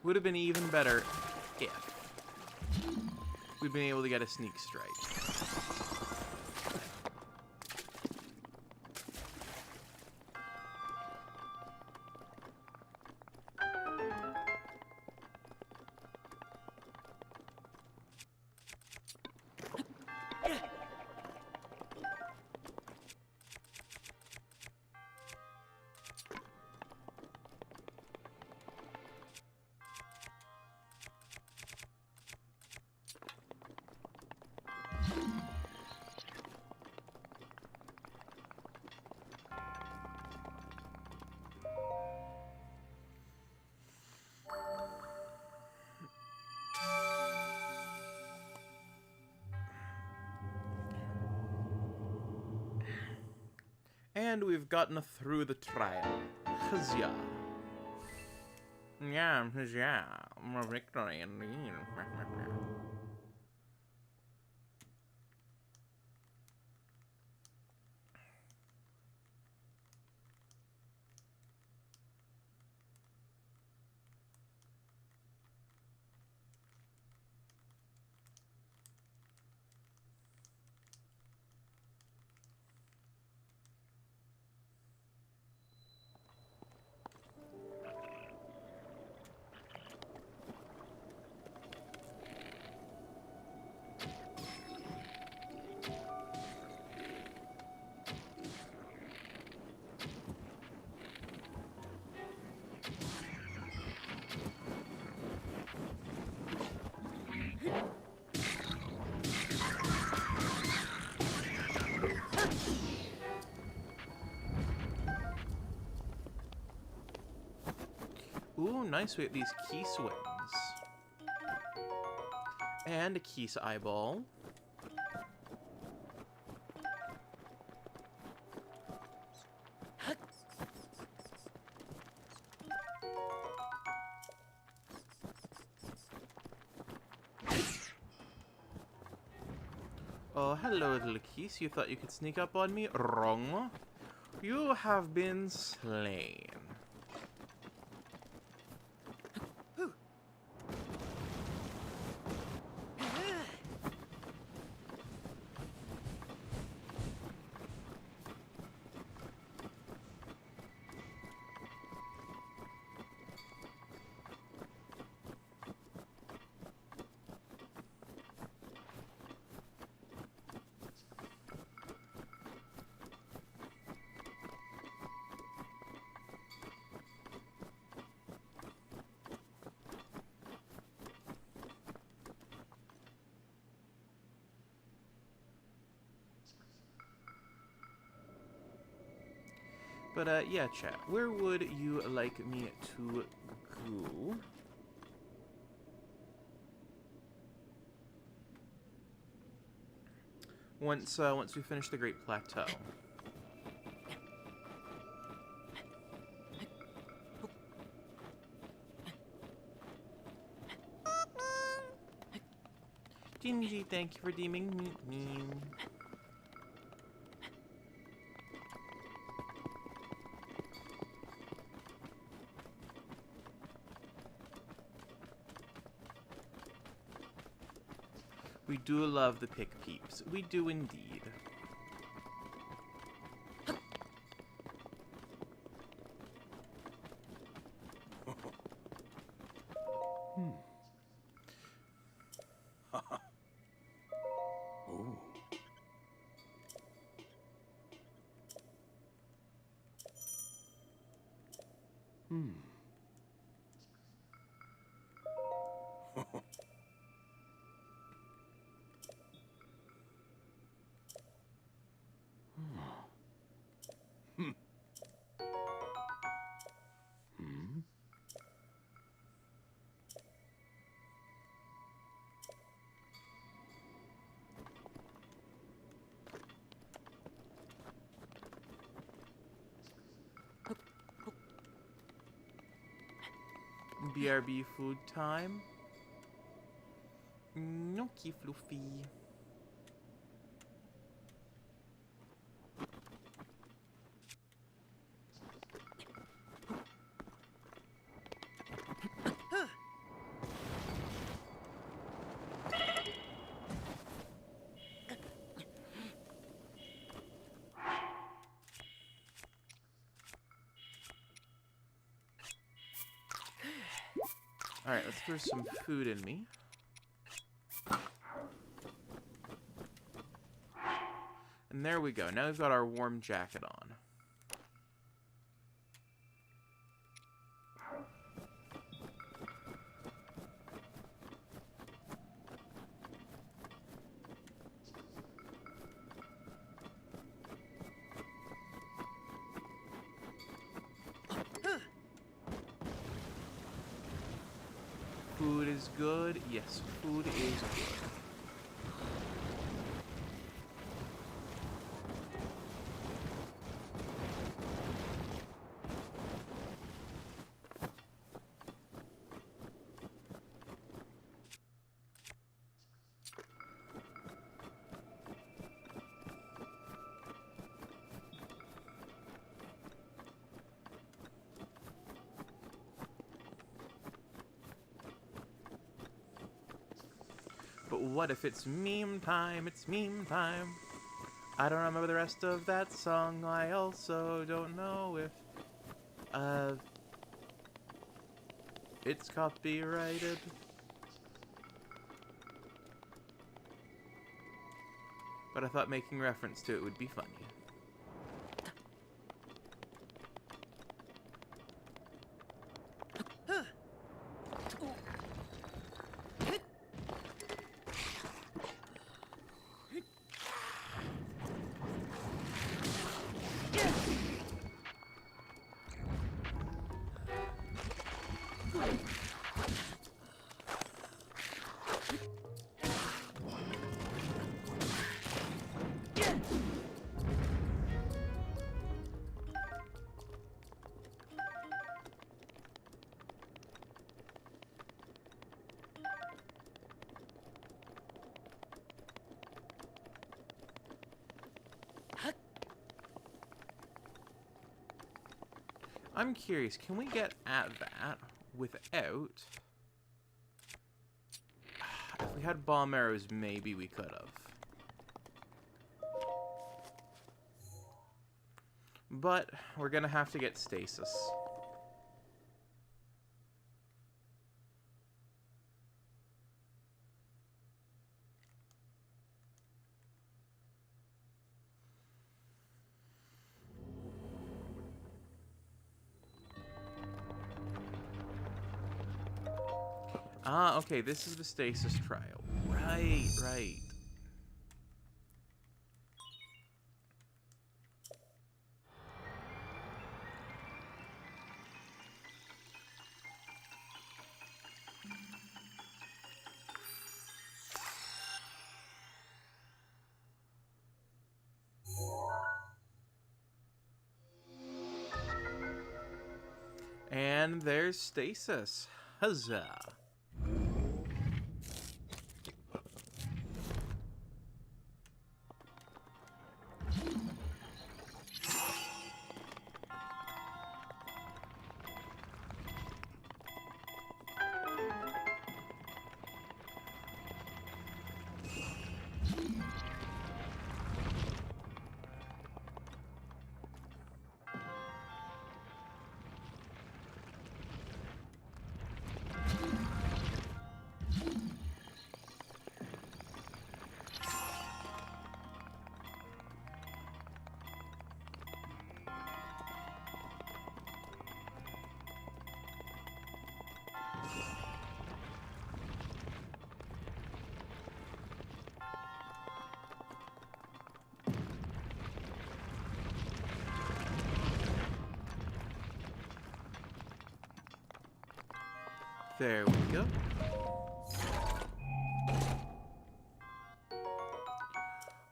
S1: Would have been even better if we'd been able to get a sneak strike. And we've gotten through the trial. Huzzah. Yeah, huzzah. More victory indeed. Ooh, nice. We have these Keese wings. And a Keese eyeball. Oh, hello, little Keese. You thought you could sneak up on me? Wrong. You have been slain. But, yeah, chat. Where would you like me to go? Once we finish the Great Plateau. Gingy, thank you for deeming me. We do love the pick peeps. We do indeed.
S3: Oh.
S1: BRB food time. Gnocchi fluffy. Alright, let's throw some food in me. And there we go. Now we've got our warm jacket on. Food is good. Yes, food is good. what if it's meme time? It's meme time. I don't remember the rest of that song. I also don't know if it's copyrighted. But I thought making reference to it would be funny. I'm curious, can we get at that without... If we had bomb arrows, maybe we could have. But we're gonna have to get stasis. Ah, okay, this is the stasis trial. Right, right. And there's stasis. Huzzah. There we go.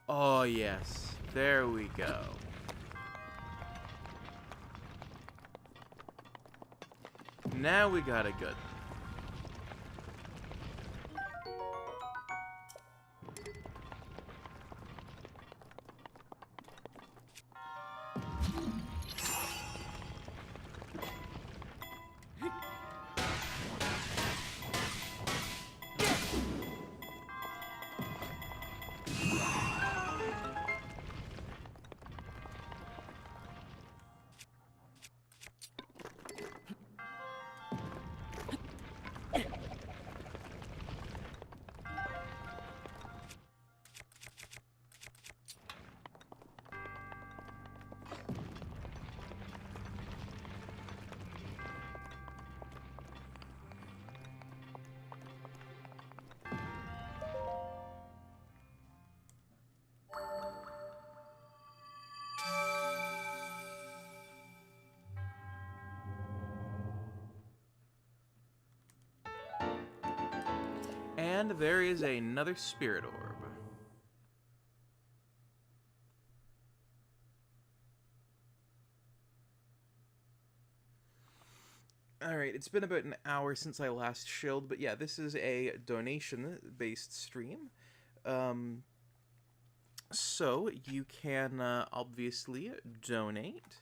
S1: Oh, yes. There we go. Now we got a good. And there is another spirit orb. Alright, it's been about an hour since I last shilled, but yeah, this is a donation-based stream. So you can obviously donate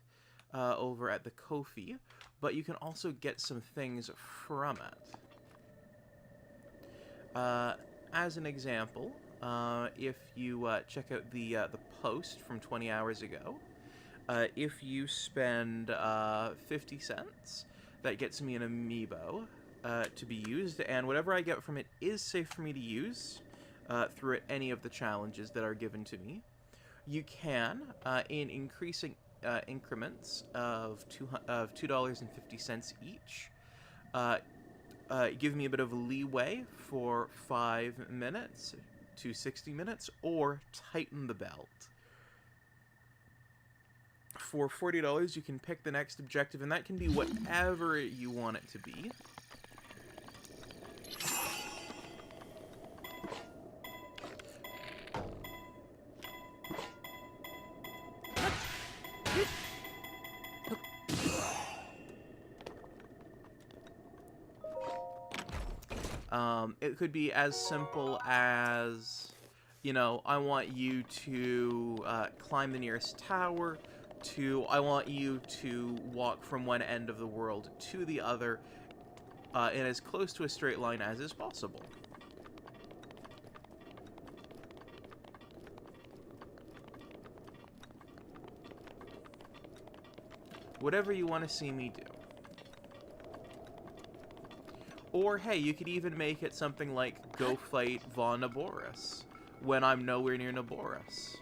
S1: over at the Ko-fi, but you can also get some things from it. as an example, if you check out the post from 20 hours ago, if you spend 50 cents, that gets me an amiibo to be used, and whatever I get from it is safe for me to use through any of the challenges that are given to me. You can, in increasing increments of $2.50 each, give me a bit of leeway for 5 minutes to 60 minutes, or tighten the belt. For $40, you can pick the next objective, and that can be whatever you want it to be. It could be as simple as, you know, I want you to climb the nearest tower, to I want you to walk from one end of the world to the other in as close to a straight line as is possible. Whatever you want to see me do. Or, hey, you could even make it something like, go fight Von Naboris, when I'm nowhere near Naboris.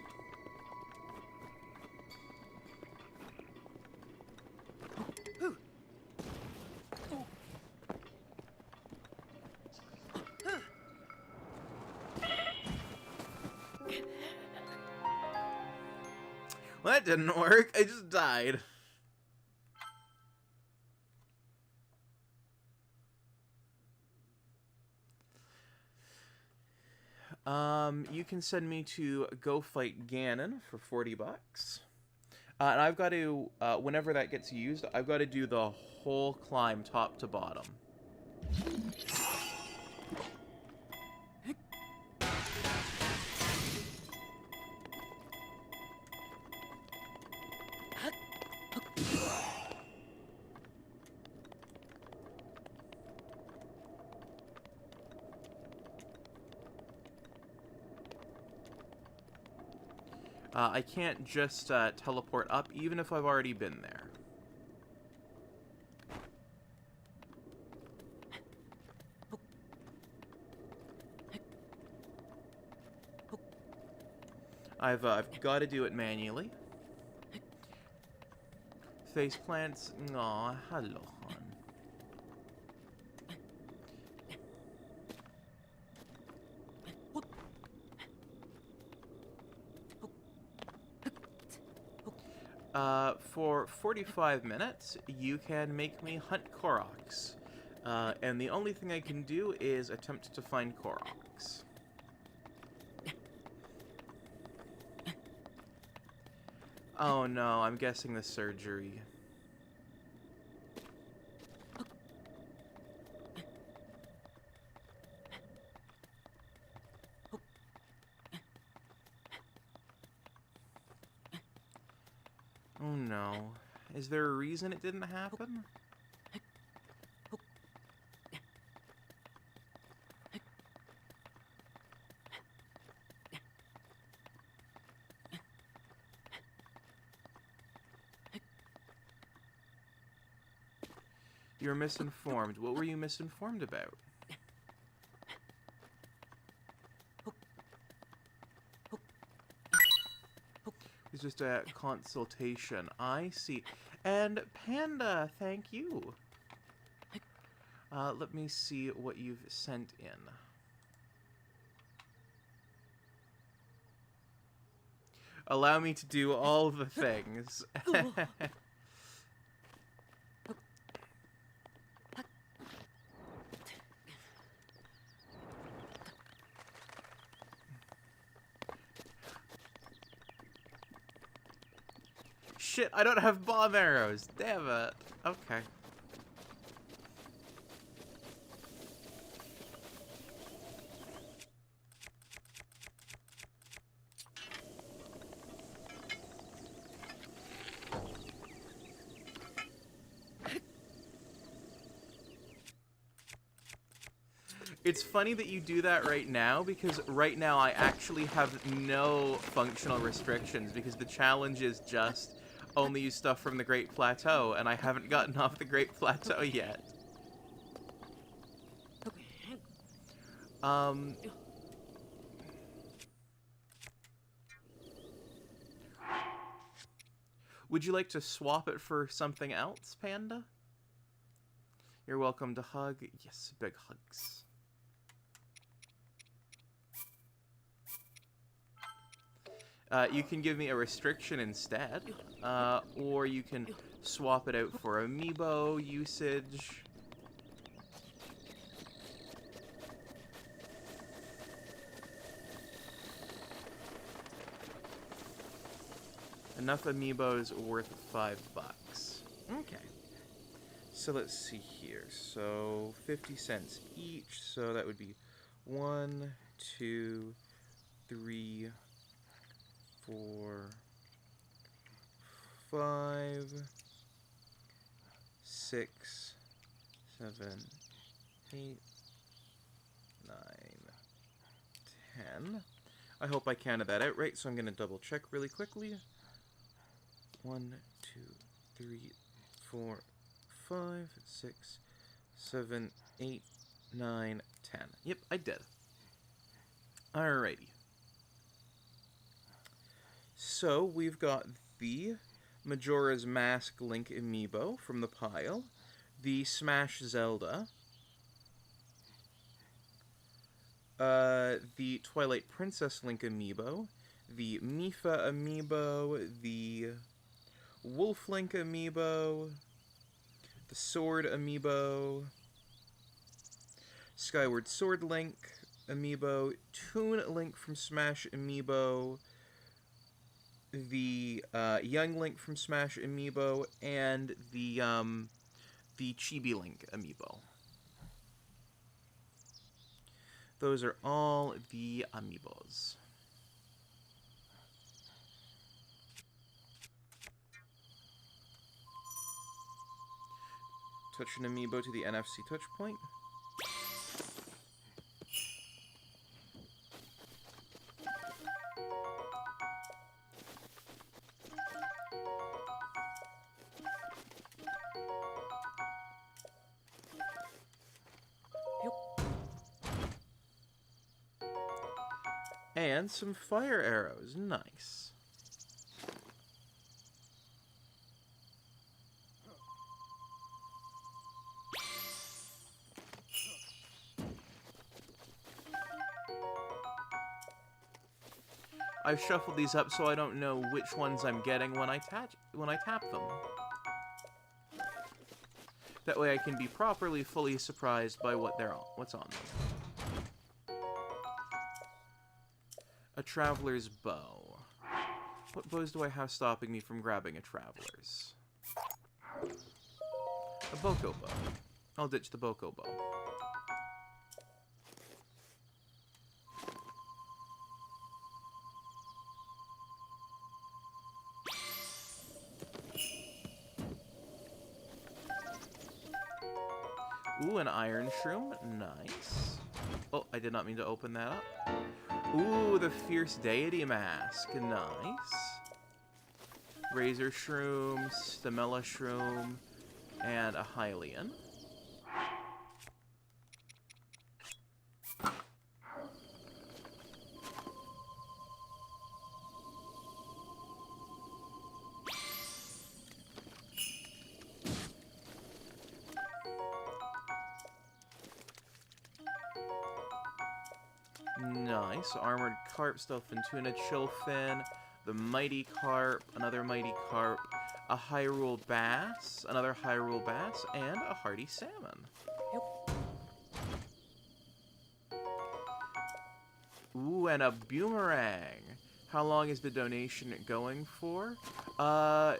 S1: Well, that didn't work. I just died. You can send me to go fight Ganon for 40 bucks. And I've got to, whenever that gets used, I've got to do the whole climb top to bottom. I can't just teleport up, even if I've already been there. I've got to do it manually. Face plants. Aw, hello, hon. For 45 minutes, you can make me hunt Koroks. And the only thing I can do is attempt to find Koroks. Oh no, I'm guessing the surgery. Oh no. Is there a reason it didn't happen? You're misinformed. What were you misinformed about? It's just a consultation. I see. And Panda, thank you. Let me see what you've sent in. Allow me to do all the things. Shit, I don't have bomb arrows. Damn it. Okay. It's funny that you do that right now, because right now I actually have no functional restrictions, because the challenge is just only use stuff from the Great Plateau, and I haven't gotten off the Great Plateau yet. Would you like to swap it for something else, Panda? You're welcome to hug. Yes, big hugs. You can give me a restriction instead, or you can swap it out for amiibo usage. Enough amiibos worth $5. Okay. So let's see here. So 50 cents each. So that would be 1, 2, 3, 4, 5, 6, 7, 8, 9, 10. I hope I counted that out right, so I'm going to double check really quickly. 1, 2, 3, 4, 5, 6, 7, 8, 9, 10. Yep, I did. Alrighty. So, we've got the Majora's Mask Link amiibo from the pile, the Smash Zelda, the Twilight Princess Link amiibo, the Mifa amiibo, the Wolf Link amiibo, the Sword amiibo, Skyward Sword Link amiibo, Toon Link from Smash amiibo, the Young Link from Smash amiibo, and the Chibi Link amiibo. Those are all the amiibos. Touch an amiibo to the NFC touch point. And some fire arrows. Nice. I've shuffled these up so I don't know which ones I'm getting when I tap them. That way I can be properly, fully surprised by what's on them. A Traveler's Bow. What bows do I have stopping me from grabbing a Traveler's? A Boko Bow. I'll ditch the Boko Bow. Ooh, an Iron Shroom. Nice. Oh, I did not mean to open that up. Ooh, the Fierce Deity Mask. Nice. Razor Shroom, Stamella Shroom, and a Hylian. Nice. Armored Carp, Stealth and Tuna, Chillfin, the Mighty Carp, another Mighty Carp, a Hyrule Bass, another Hyrule Bass, and a Hardy Salmon. Ooh, and a Boomerang. How long is the donation going for? The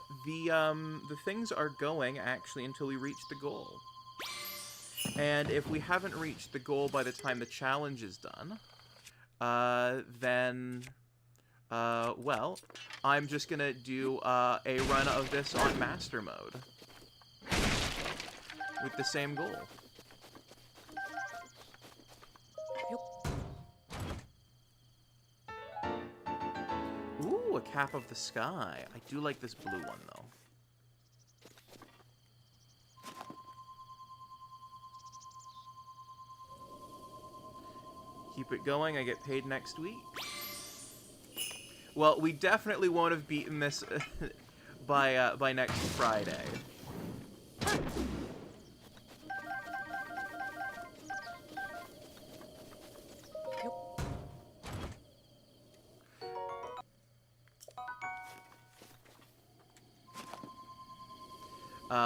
S1: things are going, actually, until we reach the goal. And if we haven't reached the goal by the time the challenge is done, then, well, I'm just gonna do, a run of this on Master Mode. With the same goal. Cap of the Sky. I do like this blue one, though. Keep it going. I get paid next week. Well, we definitely won't have beaten this by next Friday.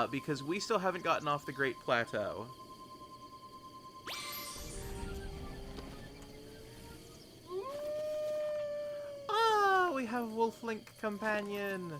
S1: Because we still haven't gotten off the Great Plateau. Ah, we have Wolflink Companion.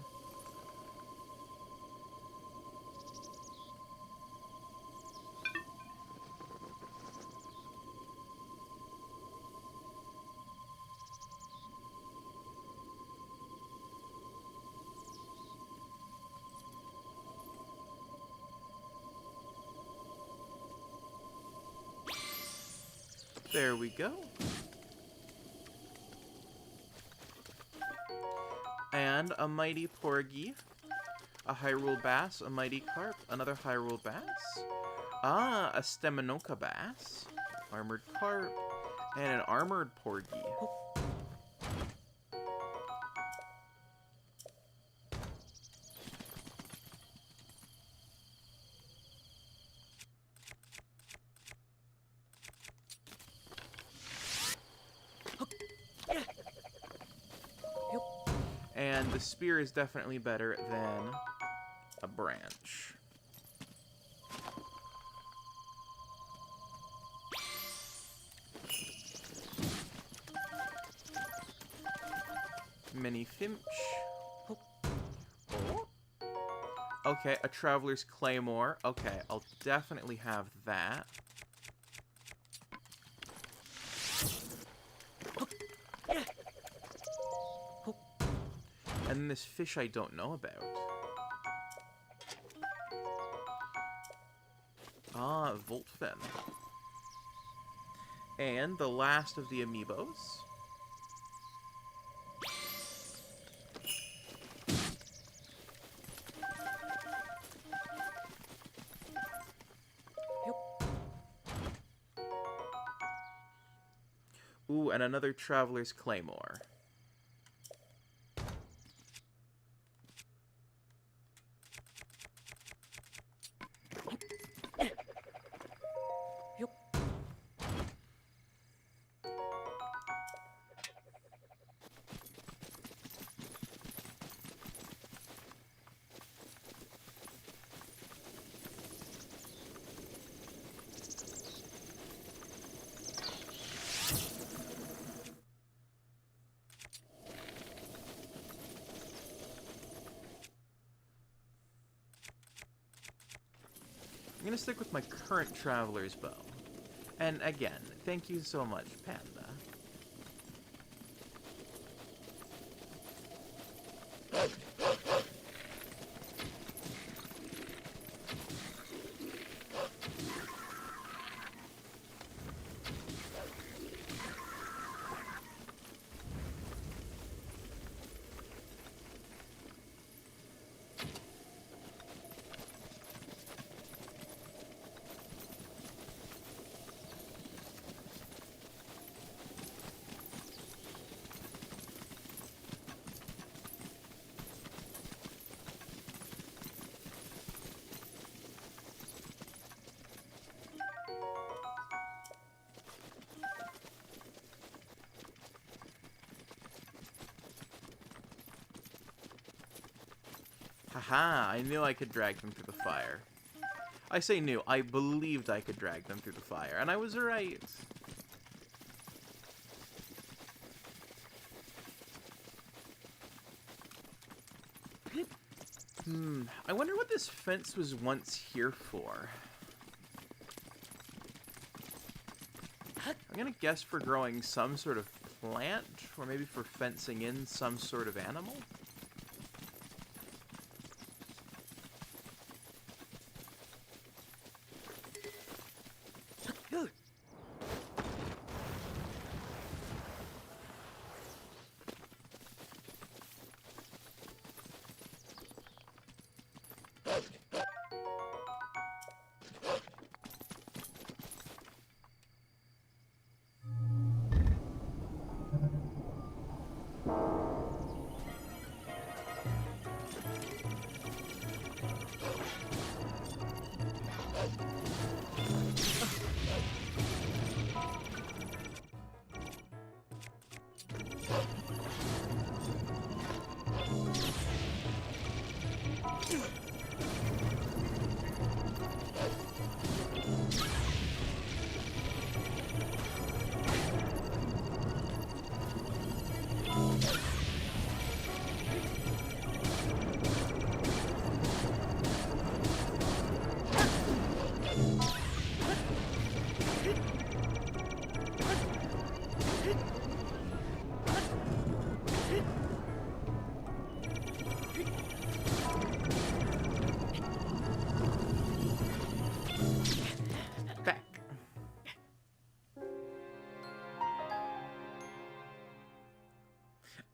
S1: There we go. And a mighty porgy, a Hyrule bass, a mighty carp, another Hyrule bass. Ah, a Stemanoka bass, armored carp, and an armored porgy. And the spear is definitely better than a branch. Mini Finch. Oh. Okay, a Traveler's Claymore. Okay, I'll definitely have that. And this fish I don't know about. Ah, Voltfen. And the last of the amiibos. Ooh, and another Traveler's Claymore. I'm gonna stick with my current Traveler's Bow. And again, thank you so much, Panda. Haha, I knew I could drag them through the fire. I say knew, I believed I could drag them through the fire, and I was right. I wonder what this fence was once here for. I'm gonna guess for growing some sort of plant, or maybe for fencing in some sort of animal?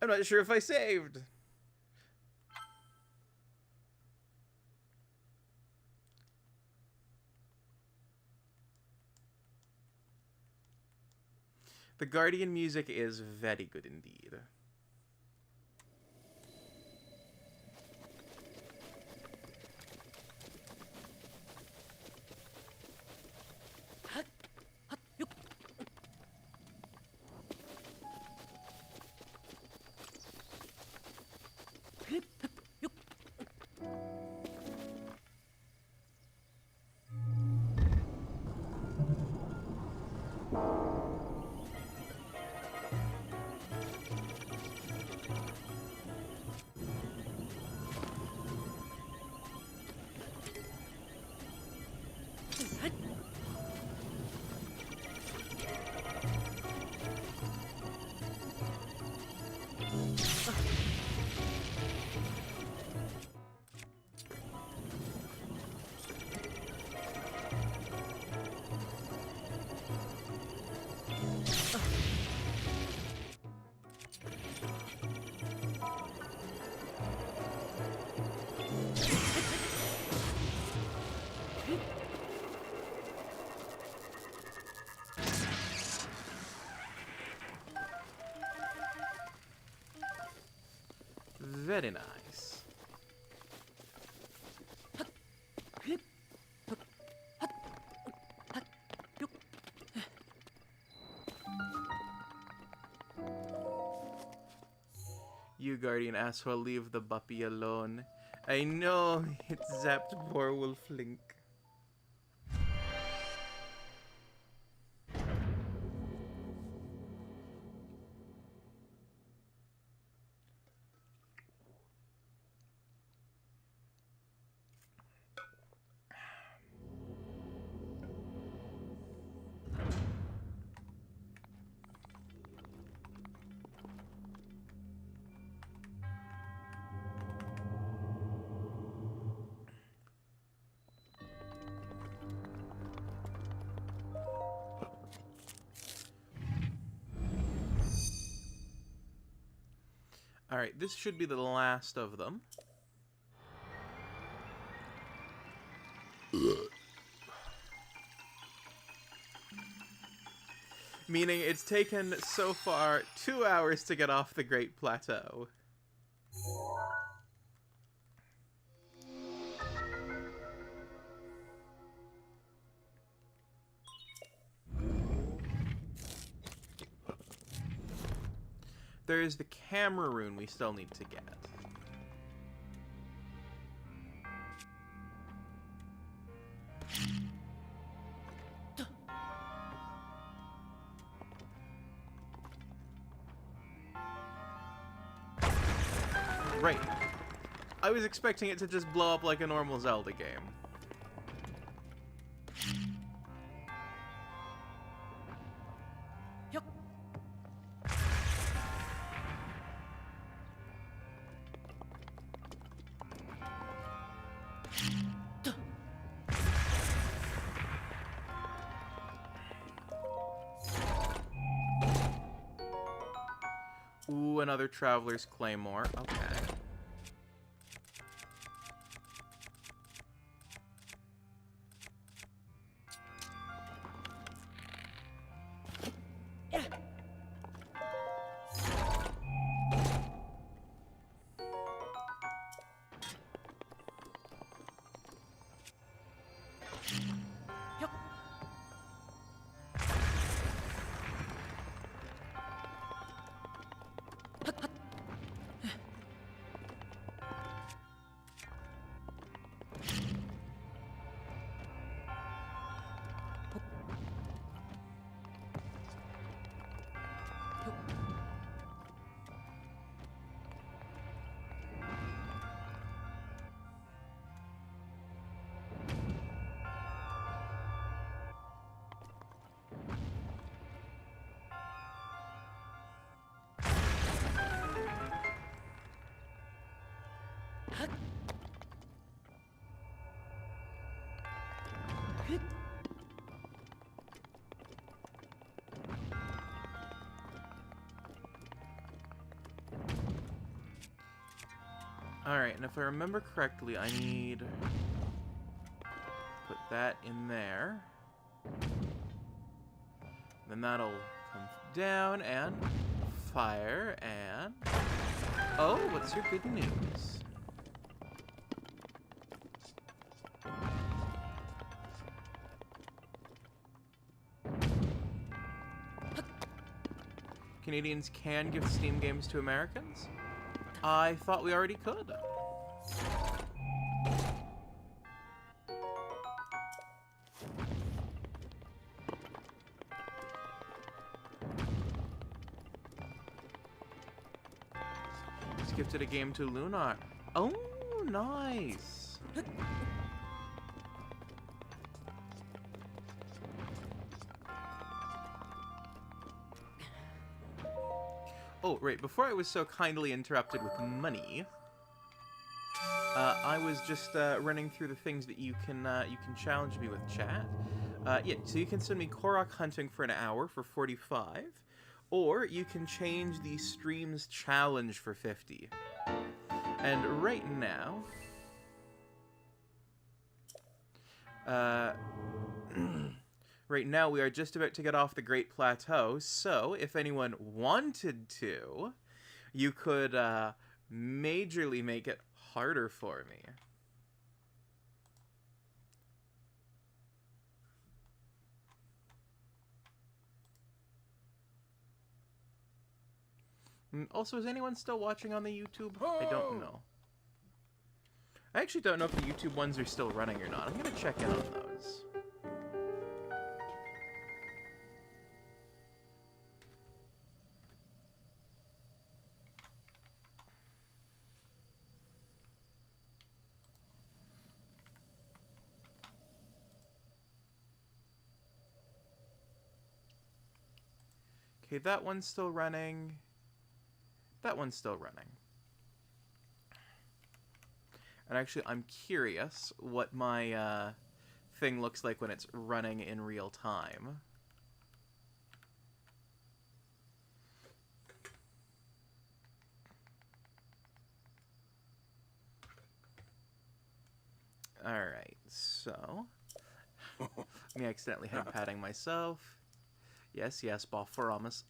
S1: I'm not sure if I saved. The Guardian music is very good indeed. Very nice. You Guardian asshole, leave the puppy alone. I know, it zapped poor Wolflink. Alright, this should be the last of them. Meaning it's taken, so far, 2 hours to get off the Great Plateau. There is the camera rune we still need to get. Right. I was expecting it to just blow up like a normal Zelda game. Ooh, another Traveler's Claymore. Okay. Alright, and if I remember correctly, I need... put that in there. Then that'll come down and fire and... Oh, what's your good news? Canadians can give Steam games to Americans? I thought we already could. Just gifted a game to Lunar. Oh, nice. Oh, right, before I was so kindly interrupted with money, I was just running through the things that you can challenge me with, chat. Yeah, so you can send me Korok hunting for an hour for 45, or you can change the stream's challenge for 50. And right now... right now, we are just about to get off the Great Plateau, so if anyone wanted to, you could majorly make it harder for me. Also, is anyone still watching on the YouTube? I don't know. I actually don't know if the YouTube ones are still running or not. I'm going to check in on those. Okay, that one's still running. That one's still running. And actually, I'm curious what my thing looks like when it's running in real time. Alright, so... me accidentally head-patting myself. Yes, yes, Bosphorus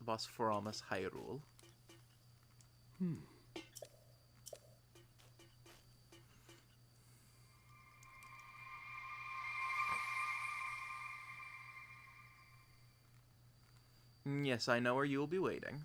S1: Hyrule. Yes, I know where you will be waiting.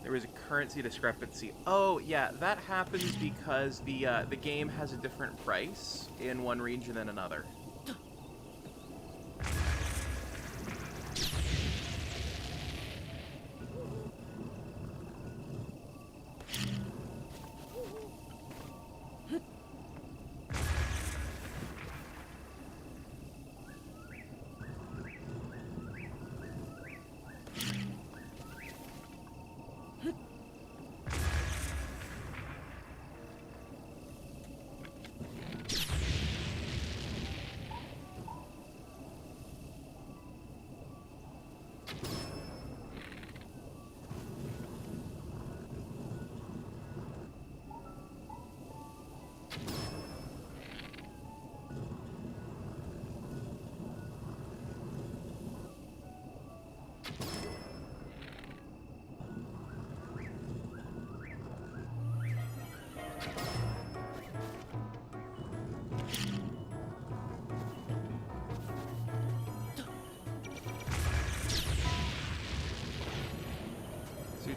S1: There was a currency discrepancy. Oh, yeah, that happens because the game has a different price in one region than another.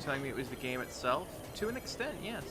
S1: telling me it was the game itself? To an extent, yes.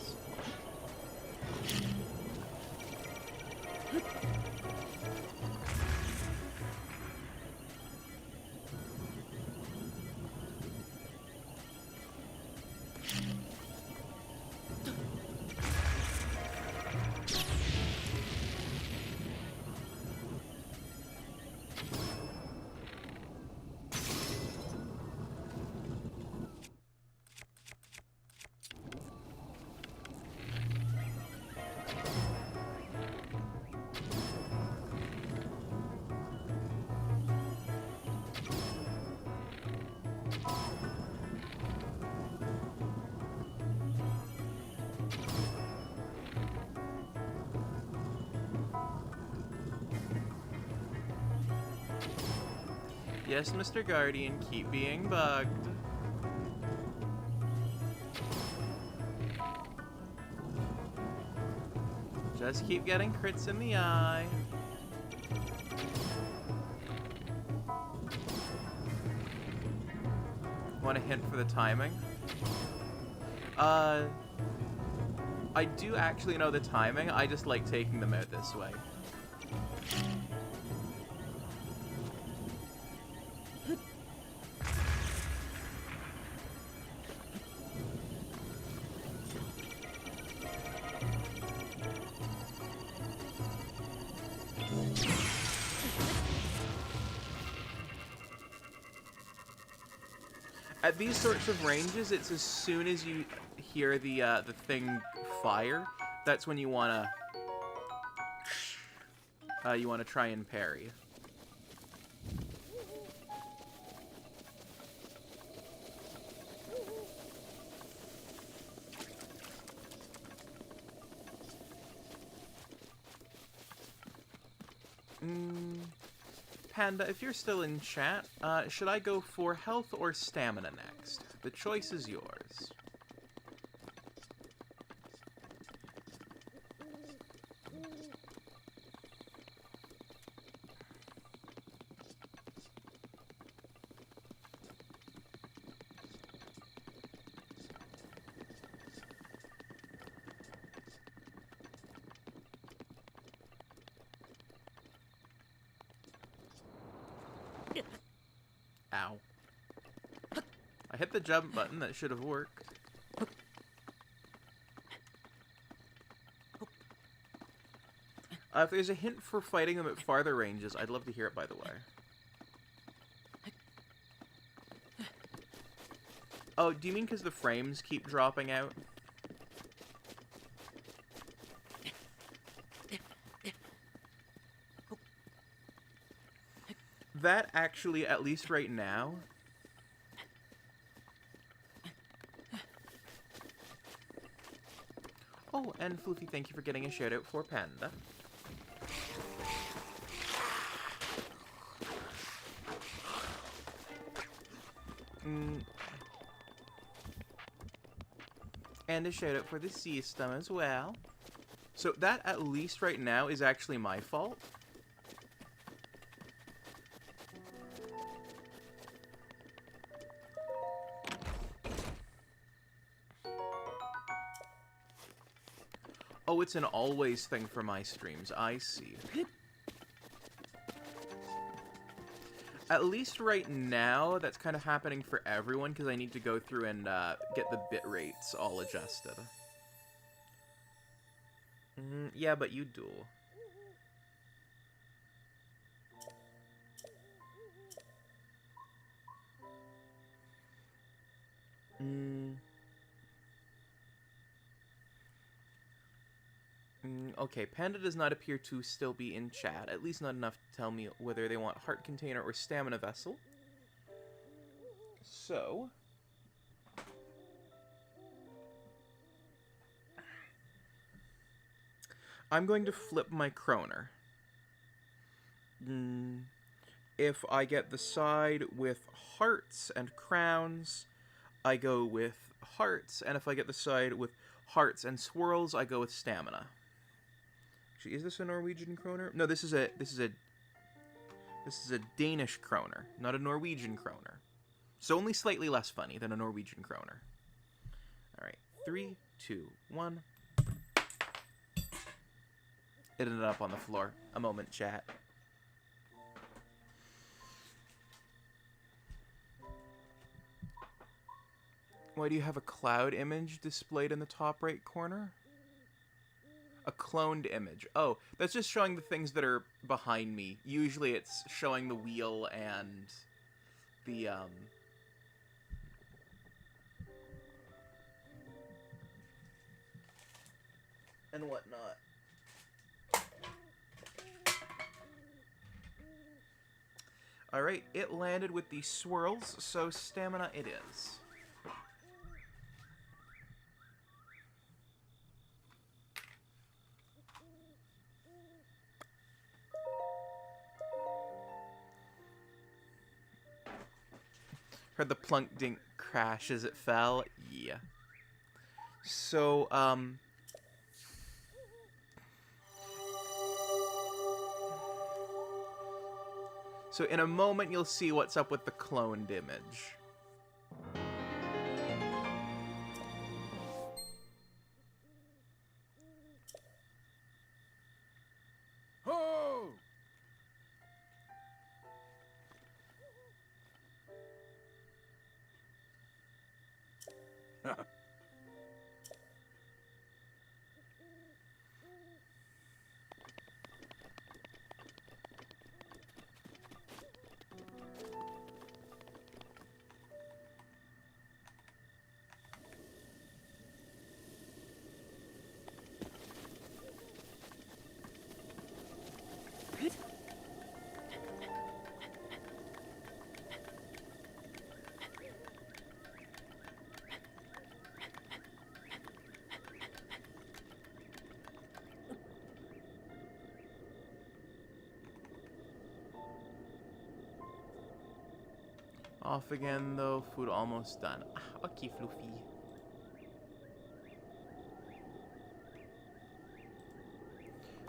S1: Yes, Mr. Guardian, keep being bugged. Just keep getting crits in the eye. Want a hint for the timing? I do actually know the timing, I just like taking them out this way. At these sorts of ranges, it's as soon as you hear the thing fire, that's when you wanna try and parry. Panda, if you're still in chat, should I go for health or stamina next? The choice is yours. Ow. I hit the jump button, that should have worked. If there's a hint for fighting them at farther ranges, I'd love to hear it, by the way. Oh, do you mean because the frames keep dropping out? That actually, at least right now... Oh, and Floofy, thank you for getting a shout-out for Panda. And a shout-out for the system as well. So that, at least right now, is actually my fault. Oh, it's an always thing for my streams. I see. At least right now, that's kind of happening for everyone, because I need to go through and get the bit rates all adjusted. Yeah, but you duel. Okay, Panda does not appear to still be in chat, at least not enough to tell me whether they want Heart Container or Stamina Vessel. So... I'm going to flip my Kroner. If I get the side with hearts and crowns, I go with hearts, and if I get the side with hearts and swirls, I go with stamina. Actually, is this a Norwegian kroner? No, this is a Danish kroner, not a Norwegian kroner. So only slightly less funny than a Norwegian kroner. All right, 3, 2, 1. It ended up on the floor. A moment, chat. Why do you have a cloud image displayed in the top right corner? A cloned image. Oh, that's just showing the things that are behind me. Usually it's showing the wheel and the, and whatnot. Alright, it landed with the swirls, so stamina it is. Heard the plunk dink crash as it fell. Yeah. So, So in a moment, you'll see what's up with the cloned image.
S4: Ho!
S1: Off again, though. Food almost done. Okay, Fluffy.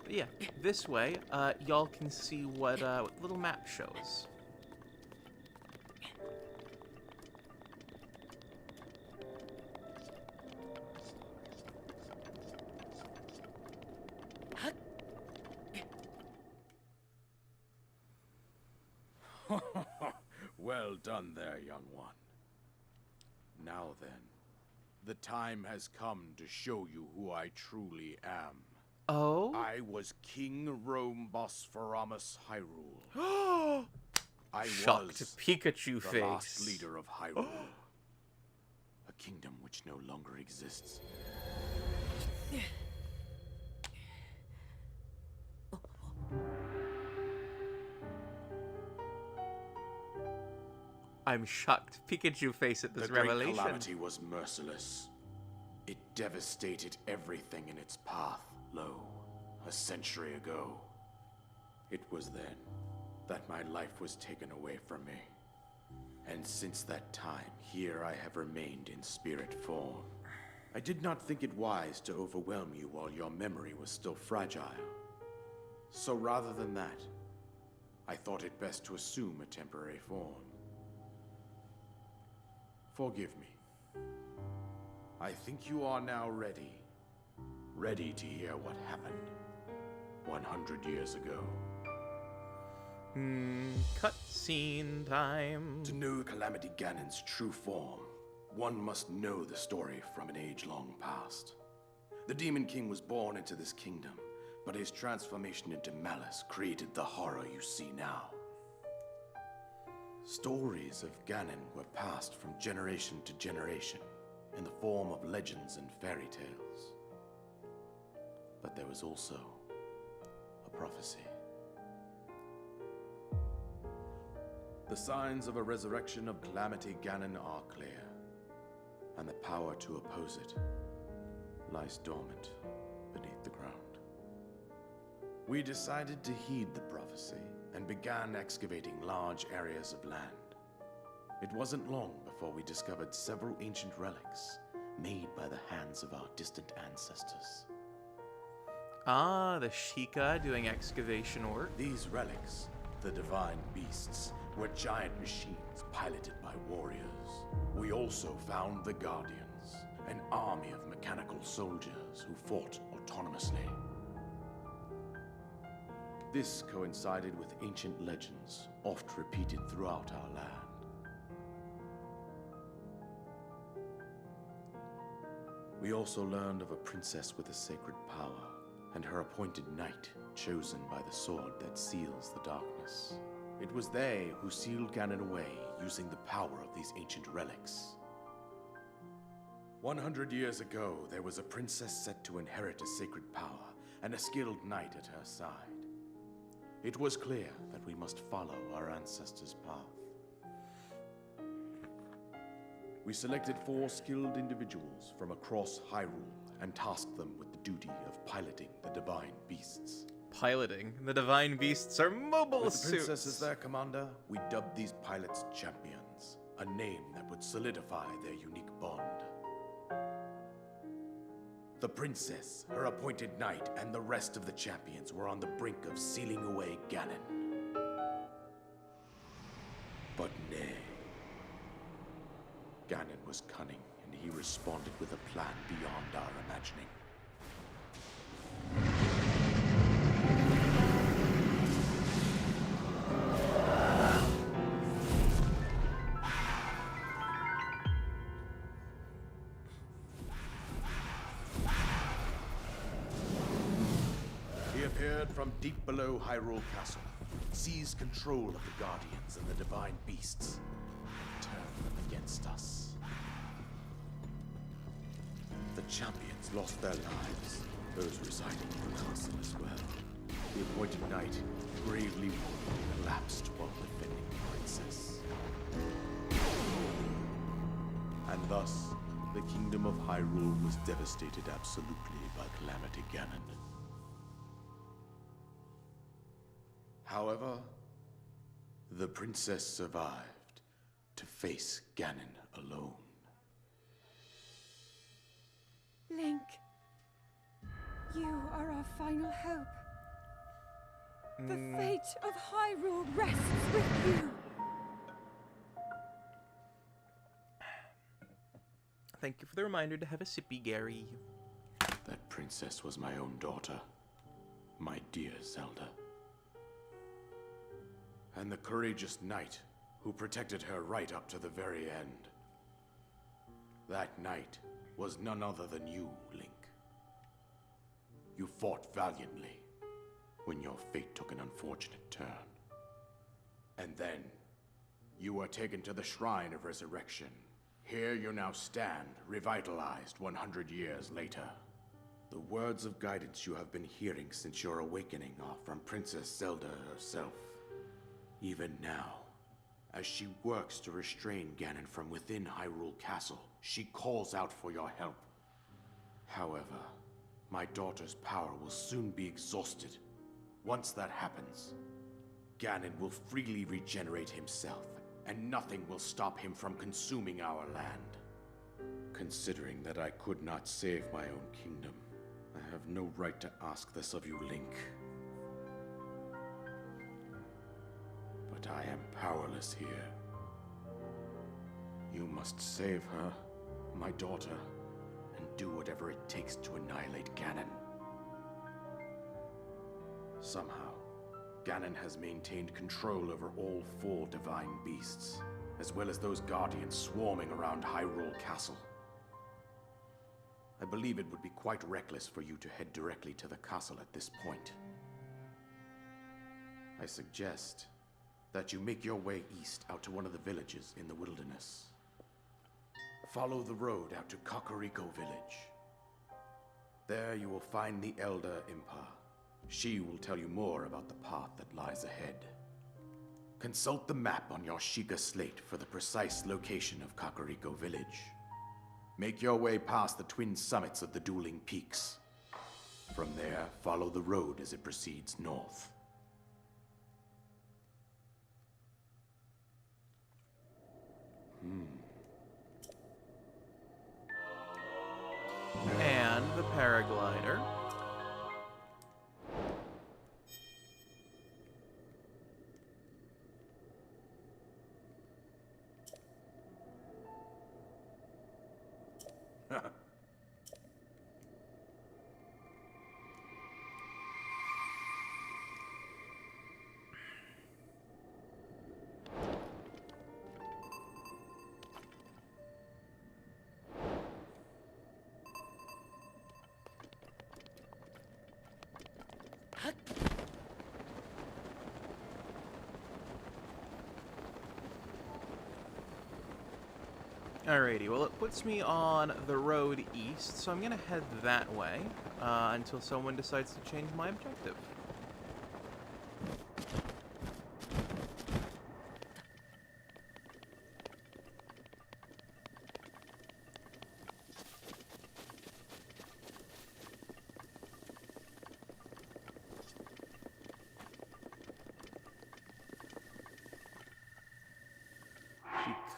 S1: But yeah, this way, y'all can see what the little map shows.
S4: Well done there, young one. Now then, the time has come to show you who I truly am.
S1: Oh?
S4: I was King Rome Bosphorus Hyrule. I
S1: Shocked
S4: was
S1: Pikachu
S4: the
S1: face.
S4: last leader of Hyrule. A kingdom which no longer exists.
S1: I'm shocked Pikachu face at this
S4: The great
S1: revelation.
S4: calamity was merciless. It devastated everything in its path. Lo, a century ago. It was then that my life was taken away from me. And since that time, here I have remained in spirit form. I did not think it wise to overwhelm you while your memory was still fragile. So rather than that, I thought it best to assume a temporary form. Forgive me. I think you are now ready. Ready to hear what happened 100 years ago.
S1: Cutscene time.
S4: To know Calamity Ganon's true form, one must know the story from an age long past. The Demon King was born into this kingdom, but his transformation into malice created the horror you see now. Stories of Ganon were passed from generation to generation in the form of legends and fairy tales. But there was also a prophecy. The signs of a resurrection of Calamity Ganon are clear, and the power to oppose it lies dormant beneath the ground. We decided to heed the prophecy and began excavating large areas of land. It wasn't long before we discovered several ancient relics made by the hands of our distant ancestors.
S1: Ah, the Sheikah doing excavation work.
S4: These relics, the divine beasts, were giant machines piloted by warriors. We also found the Guardians, an army of mechanical soldiers who fought autonomously. This coincided with ancient legends, oft repeated throughout our land. We also learned of a princess with a sacred power, and her appointed knight, chosen by the sword that seals the darkness. It was they who sealed Ganon away using the power of these ancient relics. 100 years ago, there was a princess set to inherit a sacred power, and a skilled knight at her side. It was clear that we must follow our ancestors' path. We selected 4 skilled individuals from across Hyrule and tasked them with the duty of piloting the divine beasts.
S1: Piloting. The divine beasts are mobile
S4: With the
S1: suits.
S4: princess as their commander, we dubbed these pilots champions, a name that would solidify their unique bond. The princess, her appointed knight, and the rest of the champions were on the brink of sealing away Ganon. But nay. Ganon was cunning, and he responded with a plan beyond our imagining. He appeared from deep below Hyrule Castle, seized control of the Guardians and the divine beasts, and turned them against us. The champions lost their lives, those residing in the castle as well. The appointed knight, gravely wounded, collapsed while defending the princess. And thus, the kingdom of Hyrule was devastated absolutely by Calamity Ganon. However, the princess survived to face Ganon alone.
S2: Link, you are our final hope. The fate of Hyrule rests with you.
S1: Thank you for the reminder to have a sippy, Gary.
S4: That princess was my own daughter, my dear Zelda. And the courageous knight who protected her right up to the very end. That knight was none other than you, Link. You fought valiantly when your fate took an unfortunate turn. And then, you were taken to the Shrine of Resurrection. Here you now stand, revitalized 100 years later. The words of guidance you have been hearing since your awakening are from Princess Zelda herself. Even now, as she works to restrain Ganon from within Hyrule Castle, she calls out for your help. However, my daughter's power will soon be exhausted. Once that happens, Ganon will freely regenerate himself, and nothing will stop him from consuming our land. Considering that I could not save my own kingdom, I have no right to ask this of you, Link. But I am powerless here. You must save her, my daughter, and do whatever it takes to annihilate Ganon. Somehow, Ganon has maintained control over all 4 divine beasts, as well as those guardians swarming around Hyrule Castle. I believe it would be quite reckless for you to head directly to the castle at this point. I suggest that you make your way east out to one of the villages in the wilderness. Follow the road out to Kakariko Village. There you will find the Elder Impa. She will tell you more about the path that lies ahead. Consult the map on your Sheikah slate for the precise location of Kakariko Village. Make your way past the twin summits of the dueling peaks. From there, follow the road as it proceeds north.
S1: And the paraglider. Alrighty, well it puts me on the road east, so I'm gonna head that way until someone decides to change my objective.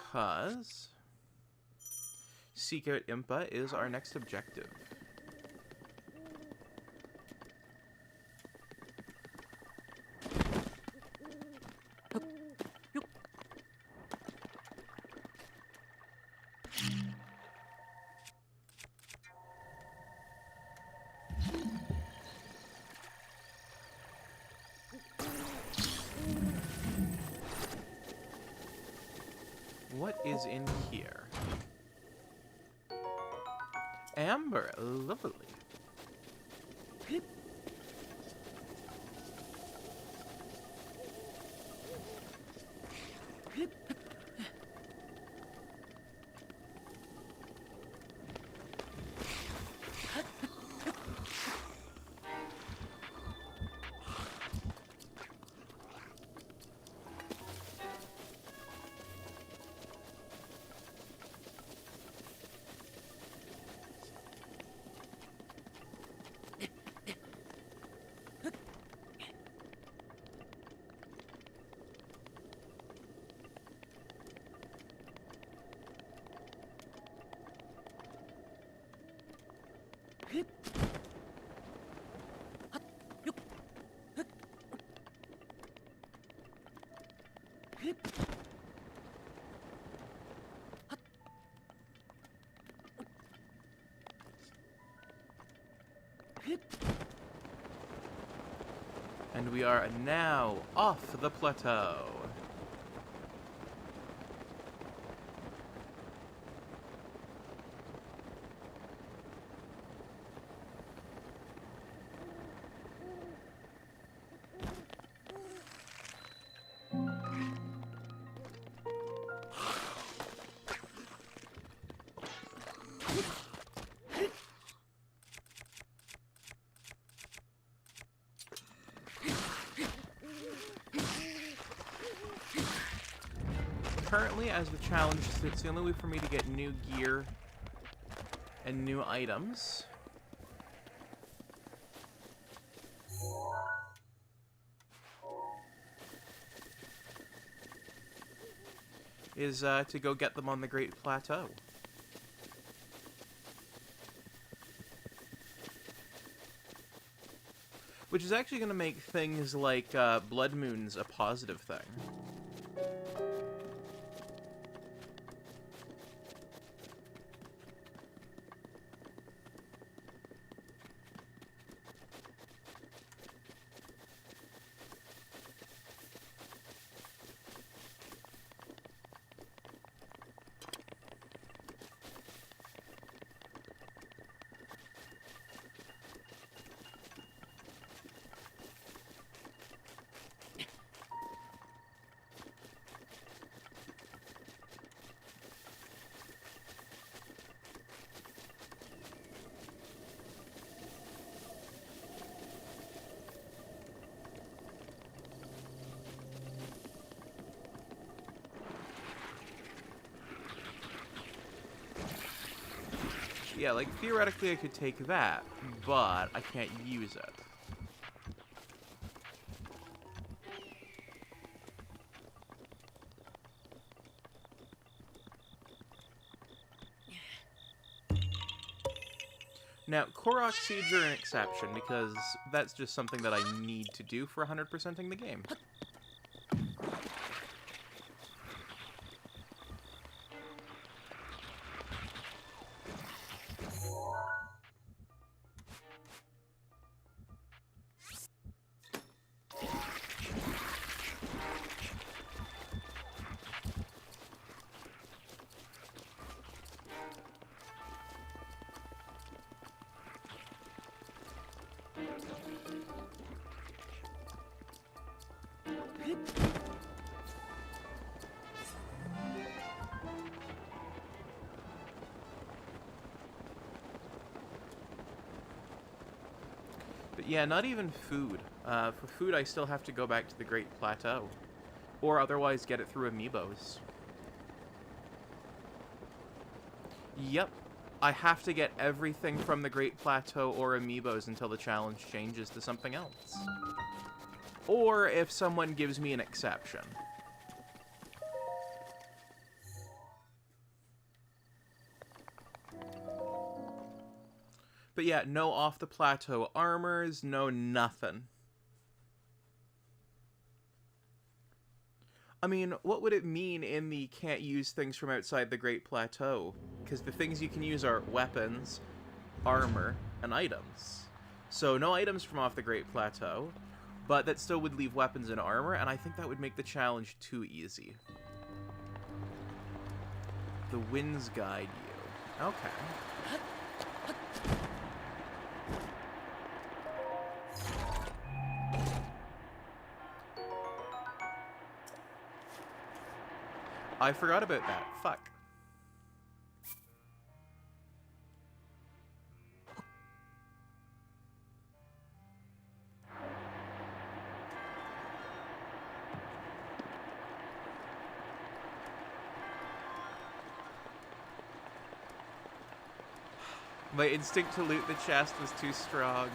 S1: Because Secret Impa is our next objective. What is in here? Amber, lovely. And we are now off the plateau. Currently, as the challenge sits, the only way for me to get new gear and new items is to go get them on the Great Plateau. Which is actually going to make things like Blood Moons a positive thing. Yeah, like, theoretically I could take that, but I can't use it. Now, Korok seeds are an exception, because that's just something that I need to do for 100%ing the game. But yeah, not even food. For food, I still have to go back to the Great Plateau. Or otherwise get it through amiibos. Yep. I have to get everything from the Great Plateau or amiibos until the challenge changes to something else. Or if someone gives me an exception. But yeah, no off the plateau armors, no nothing. I mean, what would it mean in the can't use things from outside the Great Plateau? Because the things you can use are weapons, armor, and items. So no items from off the Great Plateau, but that still would leave weapons and armor, and I think that would make the challenge too easy. The winds guide you. Okay. I forgot about that. Fuck. My instinct to loot the chest was too strong.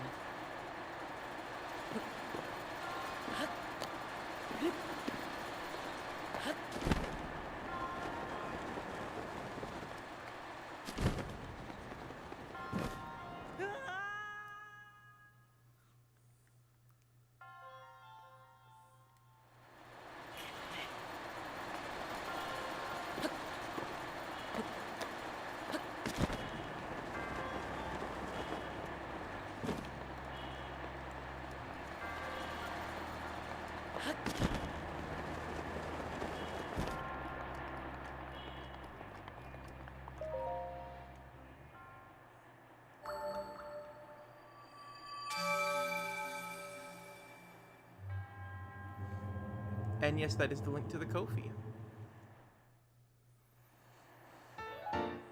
S1: And yes, that is the link to the Ko-fi.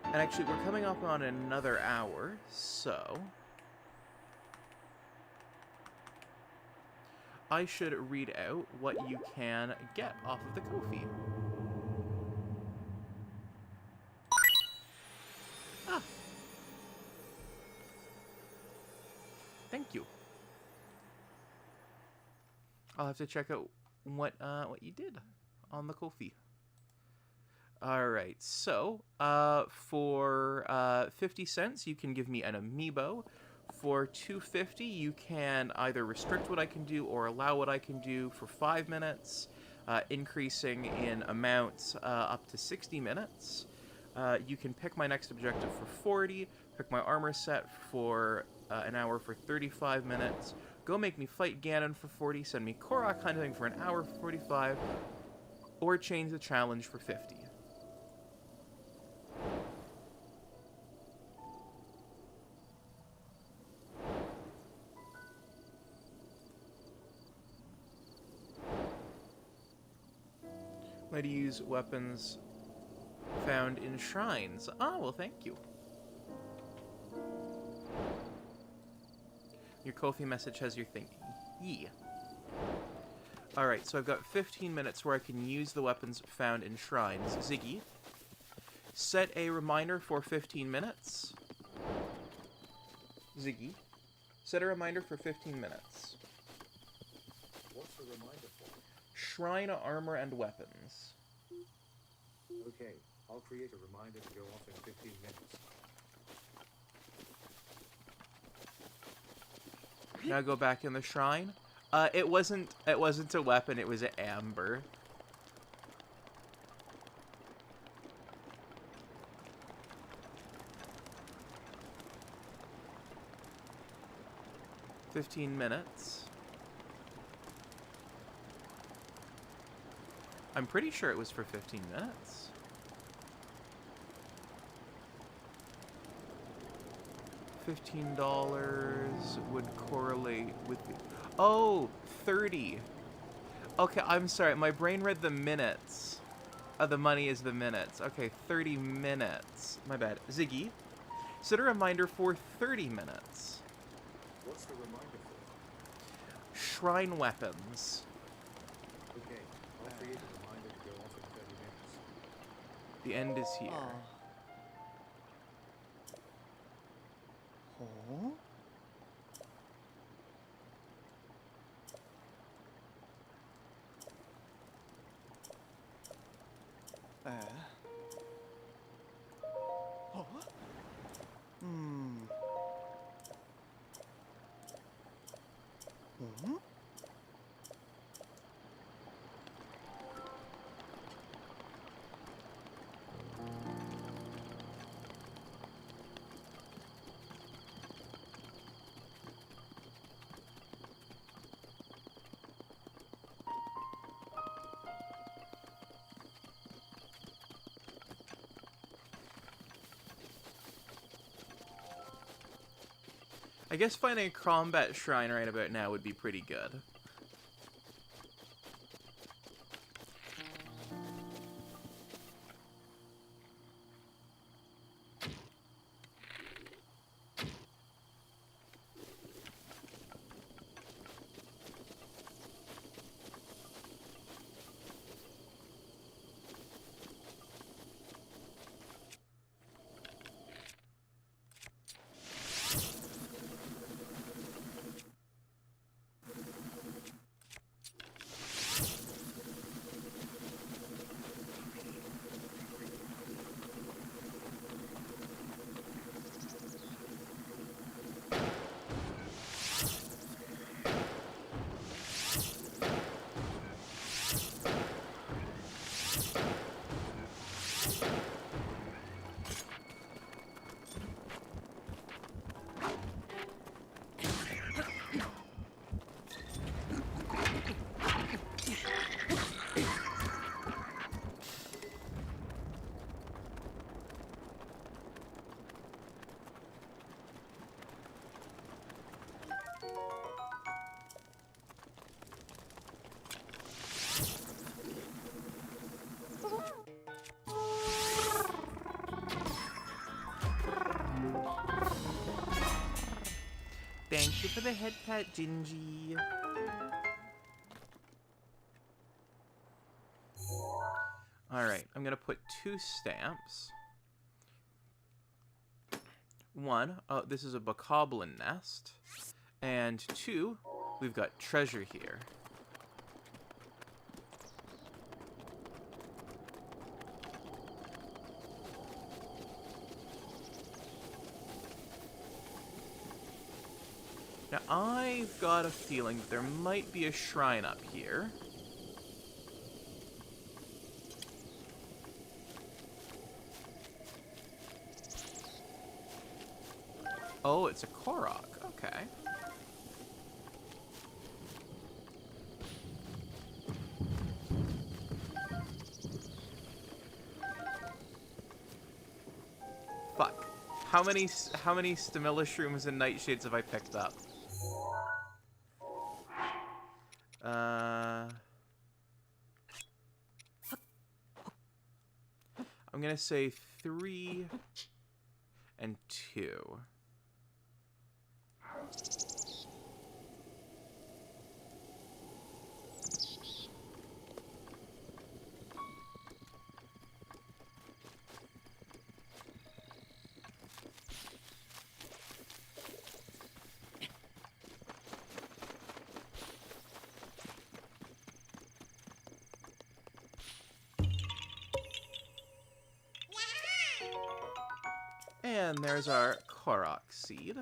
S1: And actually, we're coming up on another hour, so I should read out what you can get off of the Ko-fi. Ah. Thank you. I'll have to check out what you did on the Ko-fi. Alright, so for 50 cents you can give me an amiibo. For $2.50 you can either restrict what I can do or allow what I can do for 5 minutes, increasing in amounts up to 60 minutes. You can pick my next objective for 40, pick my armor set for an hour for 35 minutes, go make me fight Ganon for 40, send me Korok hunting for an hour for 45, or change the challenge for 50. Might use weapons found in shrines. Ah, well, thank you. Your Ko-fi message has your thinking. Yeah. Alright, so I've got 15 minutes where I can use the weapons found in shrines. Ziggy, set a reminder for 15 minutes. Ziggy, set a reminder for 15 minutes.
S3: What's the reminder for?
S1: Shrine armor and weapons.
S3: Okay, I'll create a reminder to go off in 15 minutes.
S1: Now go back in the shrine. It wasn't a weapon, it was an amber. $15 minutes. I'm pretty sure it was for 15 minutes. $15 would correlate with the... Oh, 30. Okay, I'm sorry. My brain read the minutes. The money is the minutes. Okay, 30 minutes. My bad. Ziggy, set a reminder for 30 minutes.
S3: What's the reminder for?
S1: Shrine weapons.
S3: Okay, I'll create a reminder to go off in 30 minutes.
S1: The end is here.
S5: Oh. Oh. Hmm. Hmm.
S1: I guess finding a combat shrine right about now would be pretty good. Thank you for the head pat, Gingy. Alright, I'm gonna put 2 stamps. One, oh, this is a bokoblin nest. And 2, we've got treasure here. Now, I've got a feeling that there might be a shrine up here. Oh, it's a Korok. Okay. Fuck. How many Stamilla shrooms and nightshades have I picked up? I'm gonna say 3 and 2. And there's our Korok seed.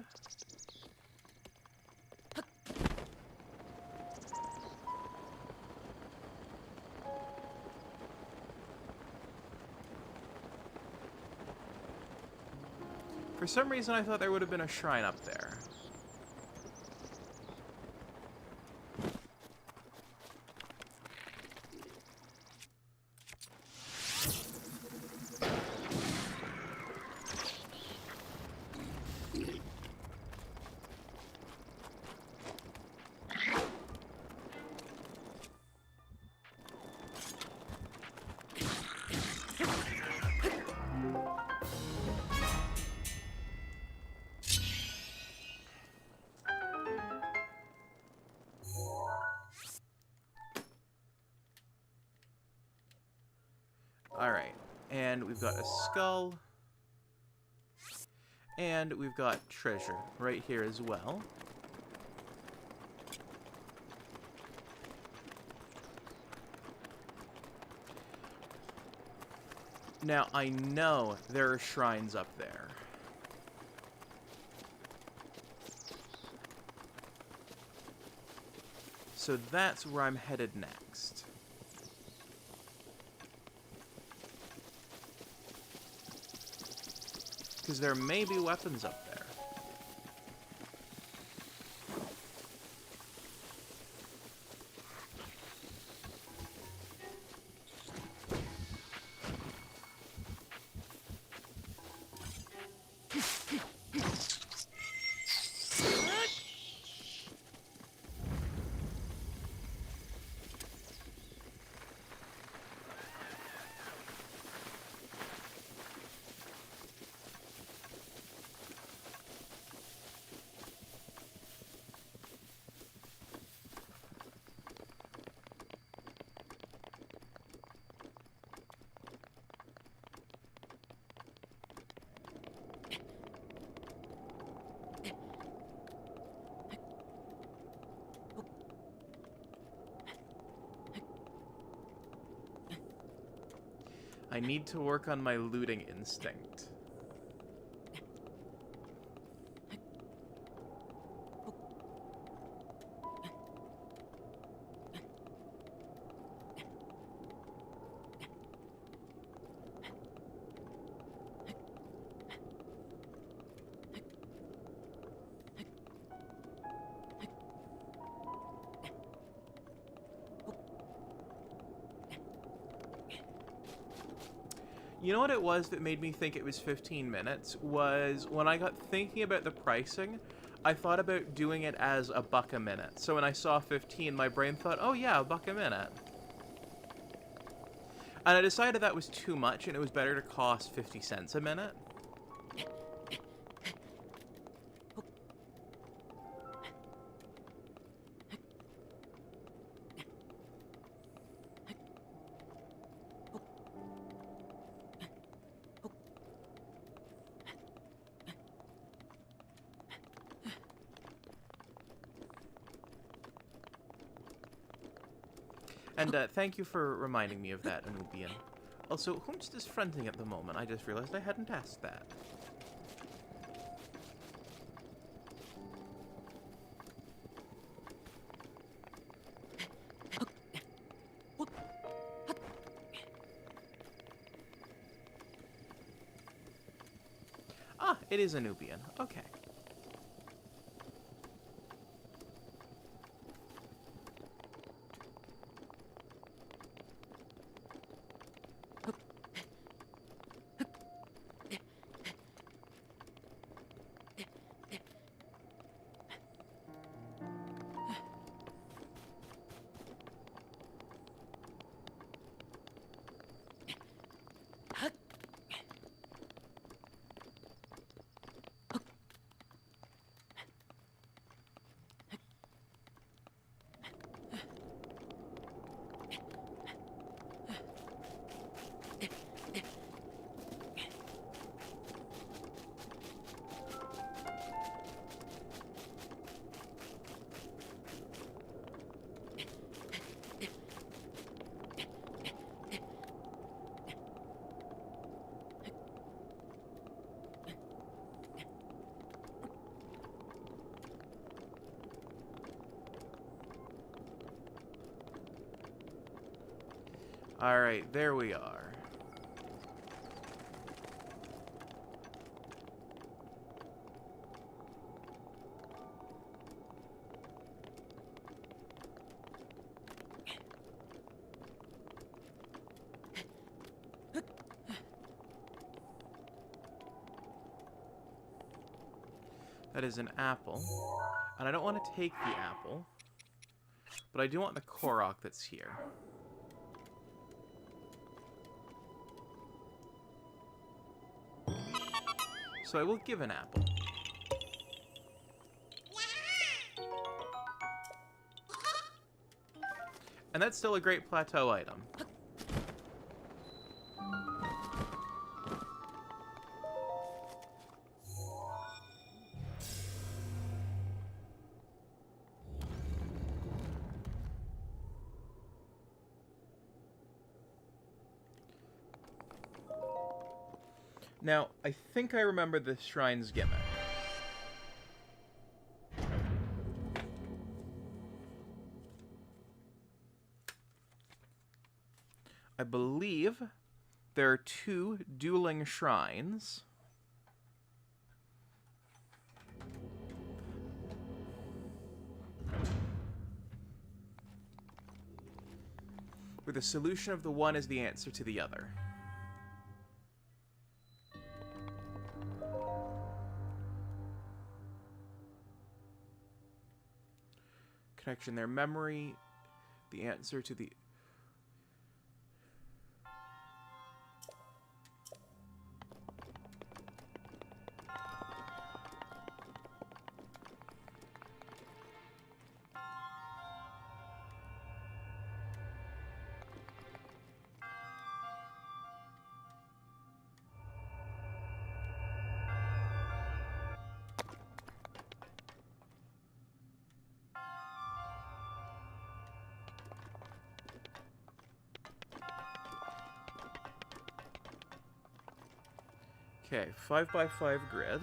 S1: For some reason, I thought there would have been a shrine up there. Alright. And we've got a skull. And we've got treasure right here as well. Now, I know there are shrines up there. So that's where I'm headed next. Because there may be weapons up there. I need to work on my looting instinct. You know what it was that made me think it was 15 minutes? Was when I got thinking about the pricing, I thought about doing it as $1 a minute. So when I saw 15, my brain thought, oh yeah, $1 a minute. And I decided that was too much and it was better to cost 50 cents a minute. And thank you for reminding me of that, Anubian. Also, whom's this fronting at the moment? I just realized I hadn't asked that. Ah, it is Anubian. Okay. Alright, there we are. That is an apple. And I don't want to take the apple, but I do want the Korok that's here. So I will give an apple. And that's still a great plateau item. Now, I think I remember the shrine's gimmick. I believe there are 2 dueling shrines. Where the solution of the one is the answer to the other. Connection their memory, the answer to the... Okay, 5x5 grid.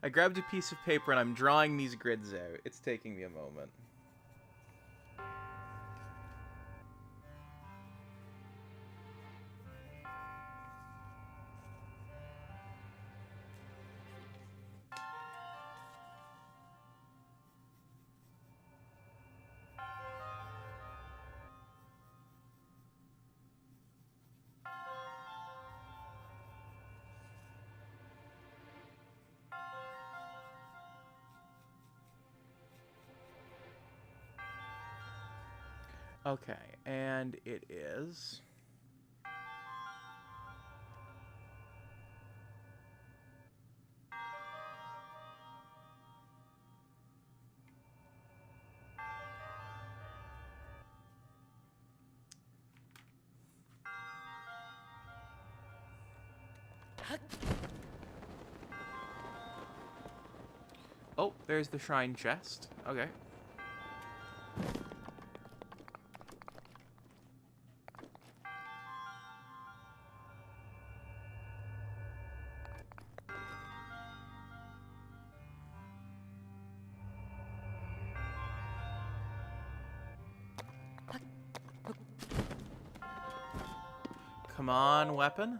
S1: I grabbed a piece of paper and I'm drawing these grids out. It's taking me a moment. Okay, and it is... Oh, there's the shrine chest. Okay. Come on, weapon.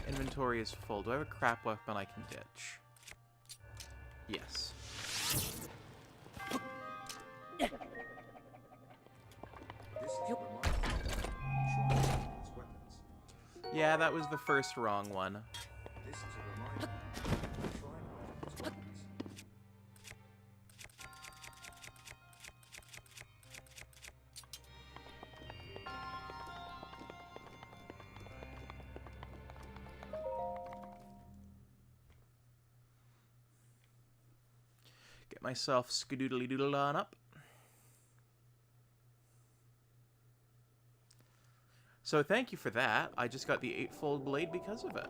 S1: Inventory is full. Do I have a crap weapon I can ditch? Yes.
S3: This is a reminder. Shrine its weapons.
S1: Yeah, that was the first wrong one.
S3: This is a reminder. Shrine its weapons.
S1: Get myself skadoodly-doodled on up. So thank you for that. I just got the 8-fold blade because of it.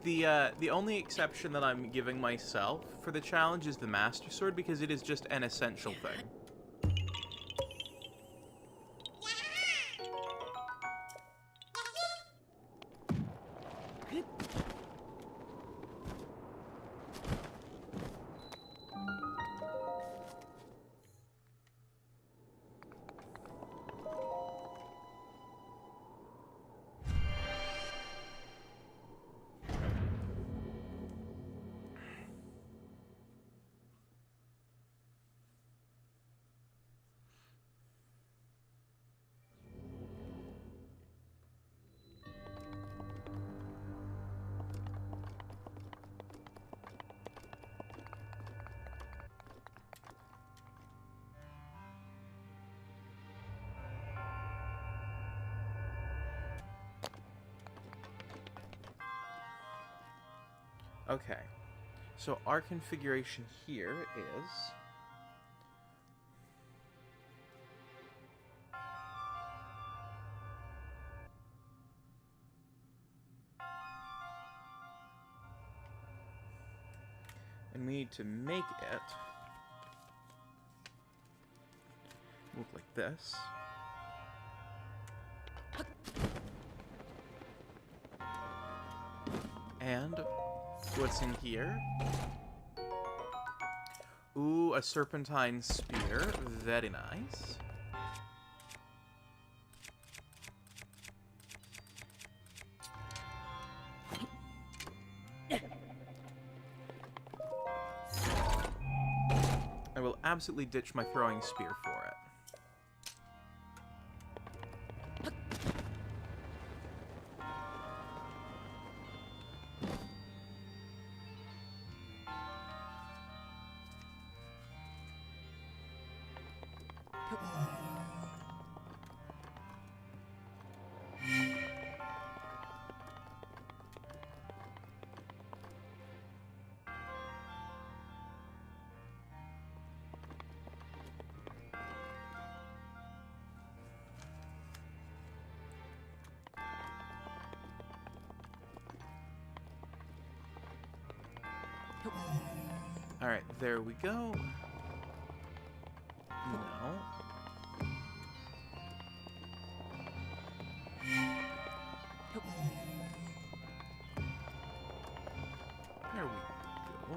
S1: The only exception that I'm giving myself for the challenge is the Master Sword, because it is just an essential thing. Okay, so our configuration here is... and we need to make it look like this. And what's in here? Ooh, a serpentine spear. Very nice. I will absolutely ditch my throwing spear for it. Alright, there we go. No. There we go.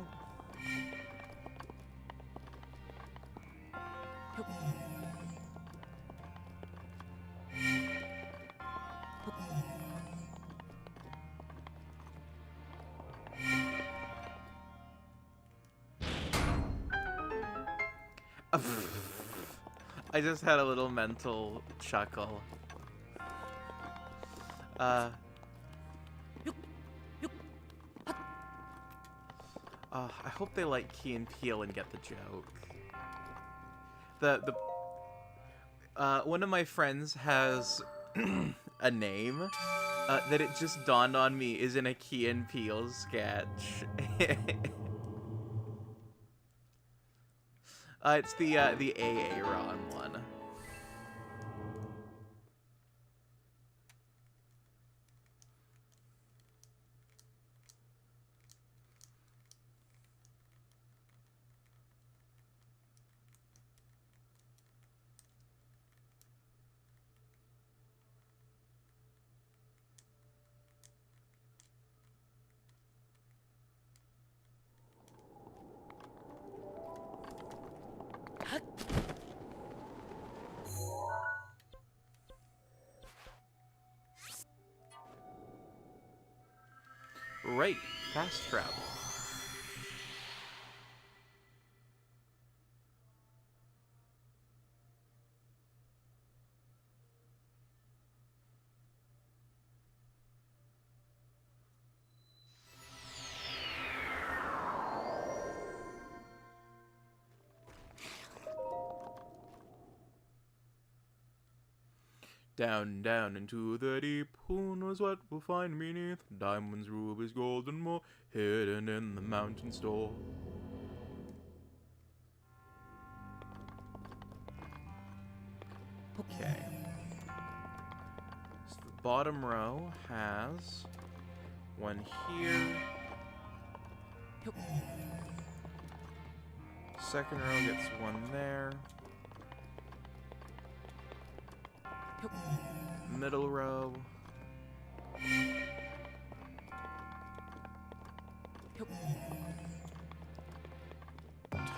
S1: I just had a little mental chuckle. I hope they like Key and Peele and get the joke. One of my friends has a name that it just dawned on me is in a Key and Peele sketch. It's the Aaron one. Right, fast travel. Down, down into the deep, who knows what we'll find beneath? Diamonds, rubies, gold, and more, hidden in the mountain store. Okay. So the bottom row has One here. Second row gets one there. Middle row.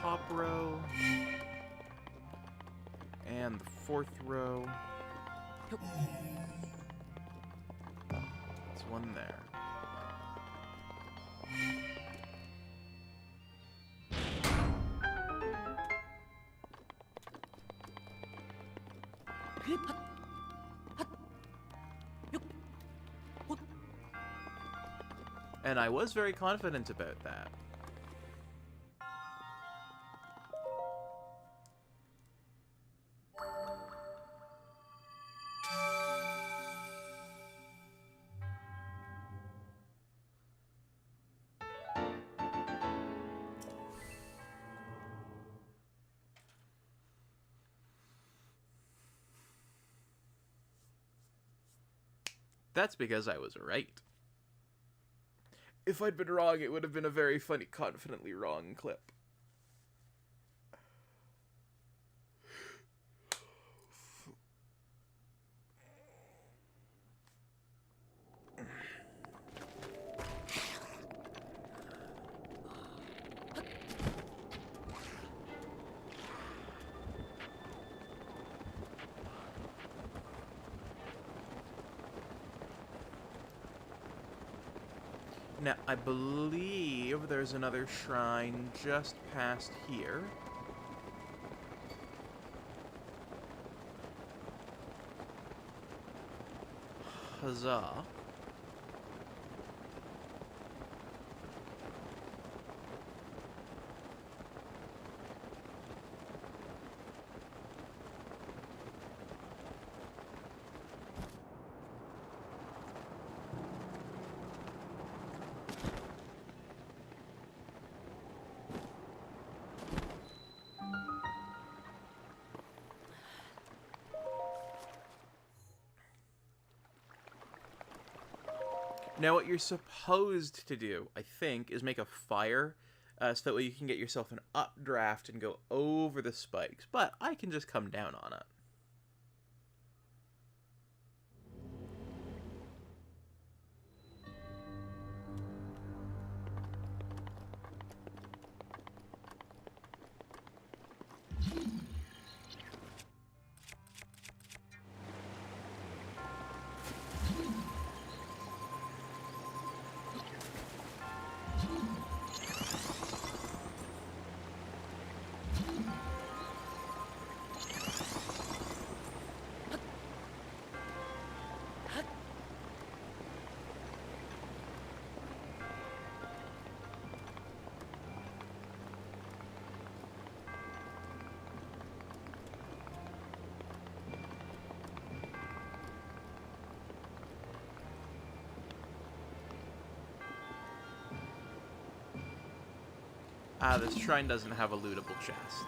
S1: Top row. And the fourth row. It's one there. And I was very confident about that. That's because I was right. If I'd been wrong, it would have been a very funny, confidently wrong clip. Now, I believe there's another shrine just past here. Huzzah. Now, what you're supposed to do, I think, is make a fire, so that way you can get yourself an updraft and go over the spikes. But I can just come down on it. Ah, this shrine doesn't have a lootable chest.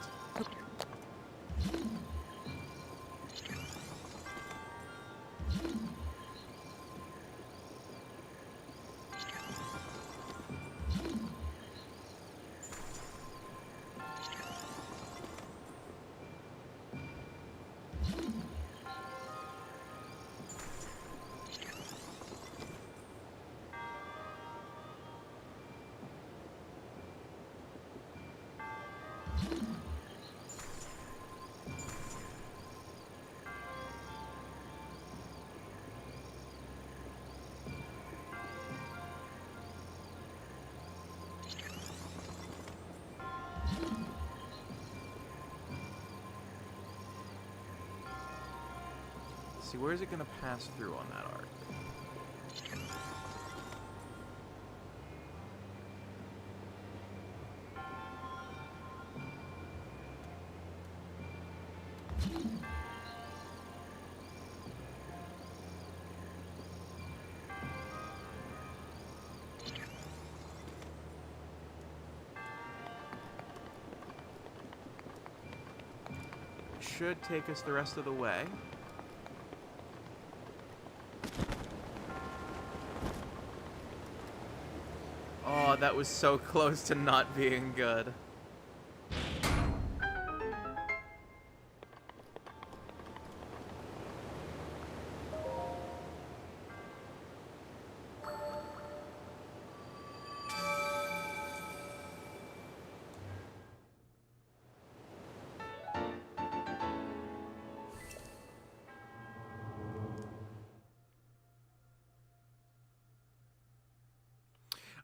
S1: See, where is it going to pass through on that arc? Should take us the rest of the way. that was so close to not being good.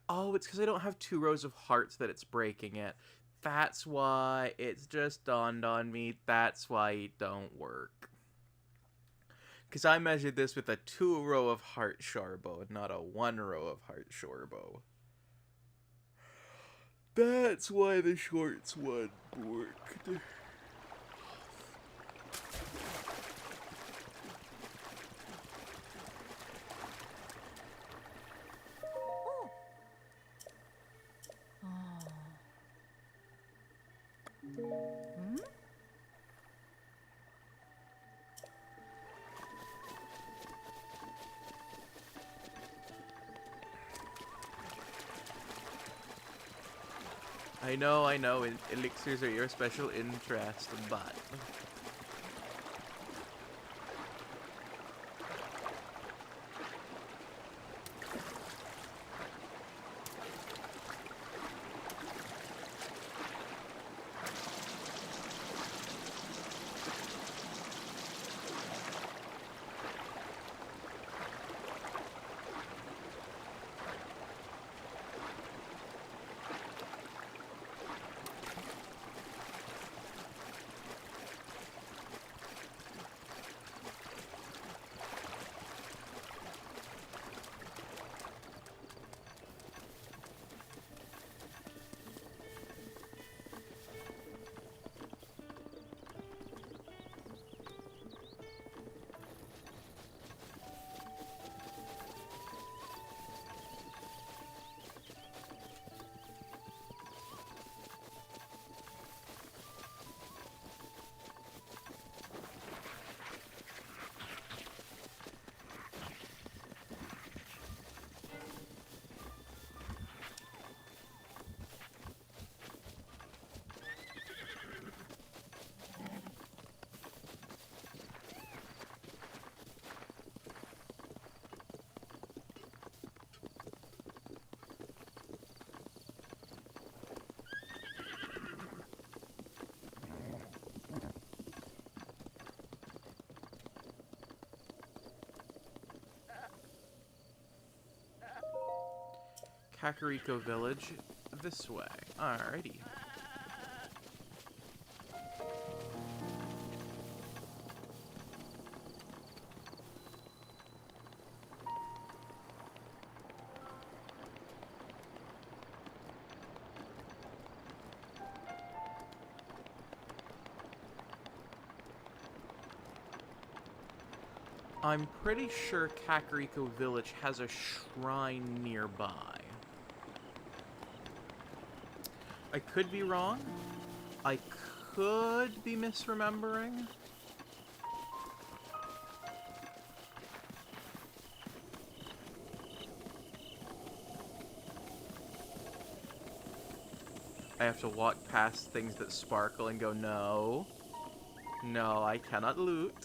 S1: Oh, it's because I don't have 2 rows of hearts that it's breaking it. That's why it's just dawned on me. That's why it don't work. Because I measured this with a 2-row of heart Sharbo, not a 1-row of heart Sharbo. That's why the shorts one worked. I know, elixirs are your special interest, but... Kakariko Village, this way. Alrighty. I'm pretty sure Kakariko Village has a shrine nearby. I could be wrong. I could be misremembering. I have to walk past things that sparkle and go, no. No, I cannot loot.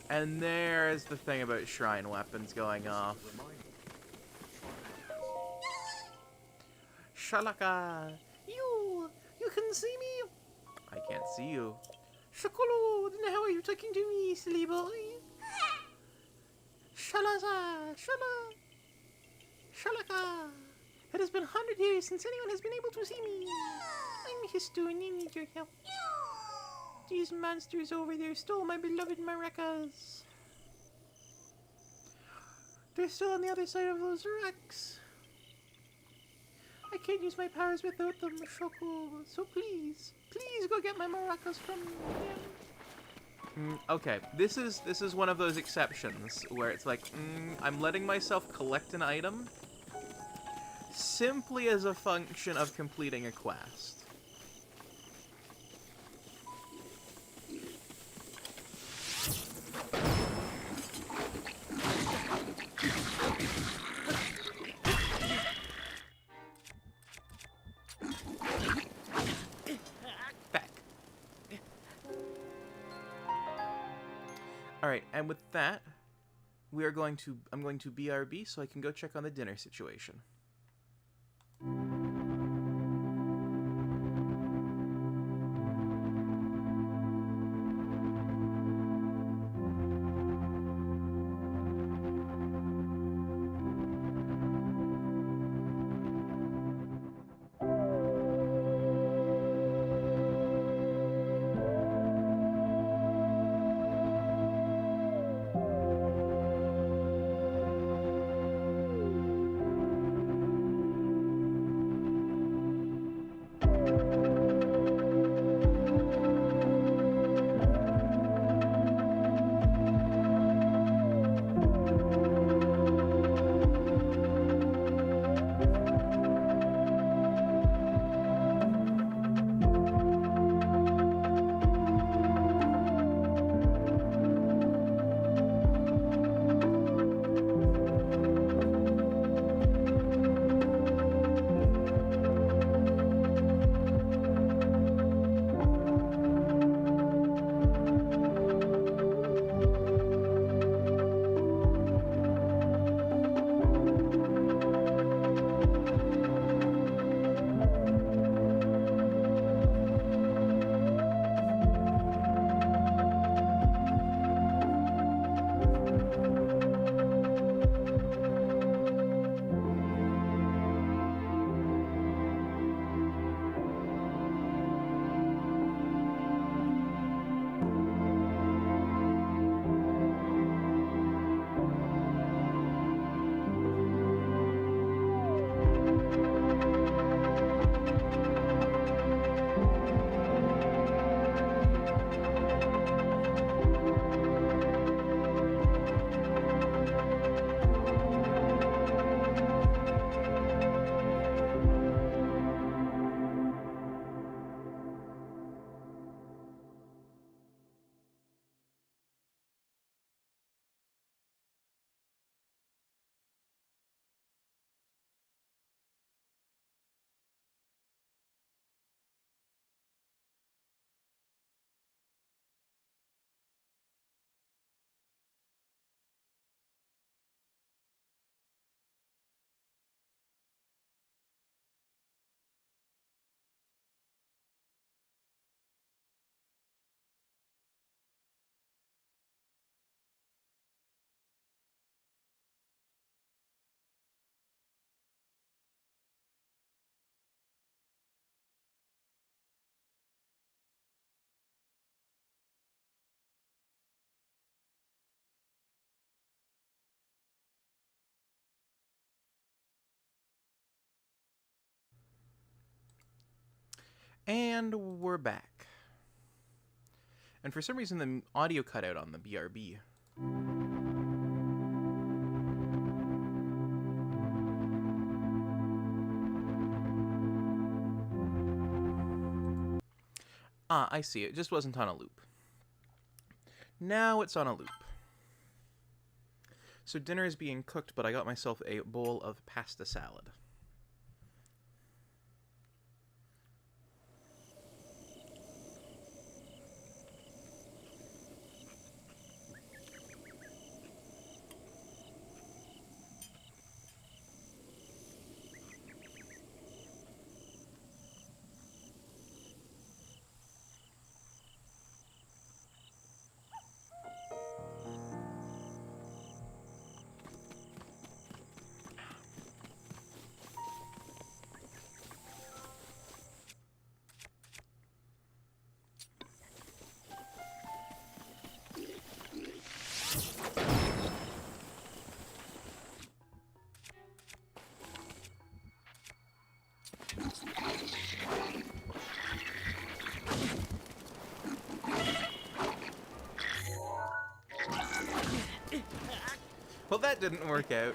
S1: And there's the thing about shrine weapons going off. Shalaka! You can see me? I can't see you. Shakolo! Then how are you talking to me, silly boy? Shalaza! Shalaka! It has been 100 years since anyone has been able to see me. I'm Histu and I need your help. These monsters over there stole my beloved maracas. They're still on the other side of those rocks. I can't use my powers without them, Shoko. So please go get my maracas from them. Okay, this is one of those exceptions where it's like, I'm letting myself collect an item simply as a function of completing a quest. Back. Alright, and with that, I'm going to BRB so I can go check on the dinner situation. And we're back. And for some reason, the audio cut out on the BRB. Ah, I see. It just wasn't on a loop. Now it's on a loop. So dinner is being cooked, but I got myself a bowl of pasta salad. Well, that didn't work out.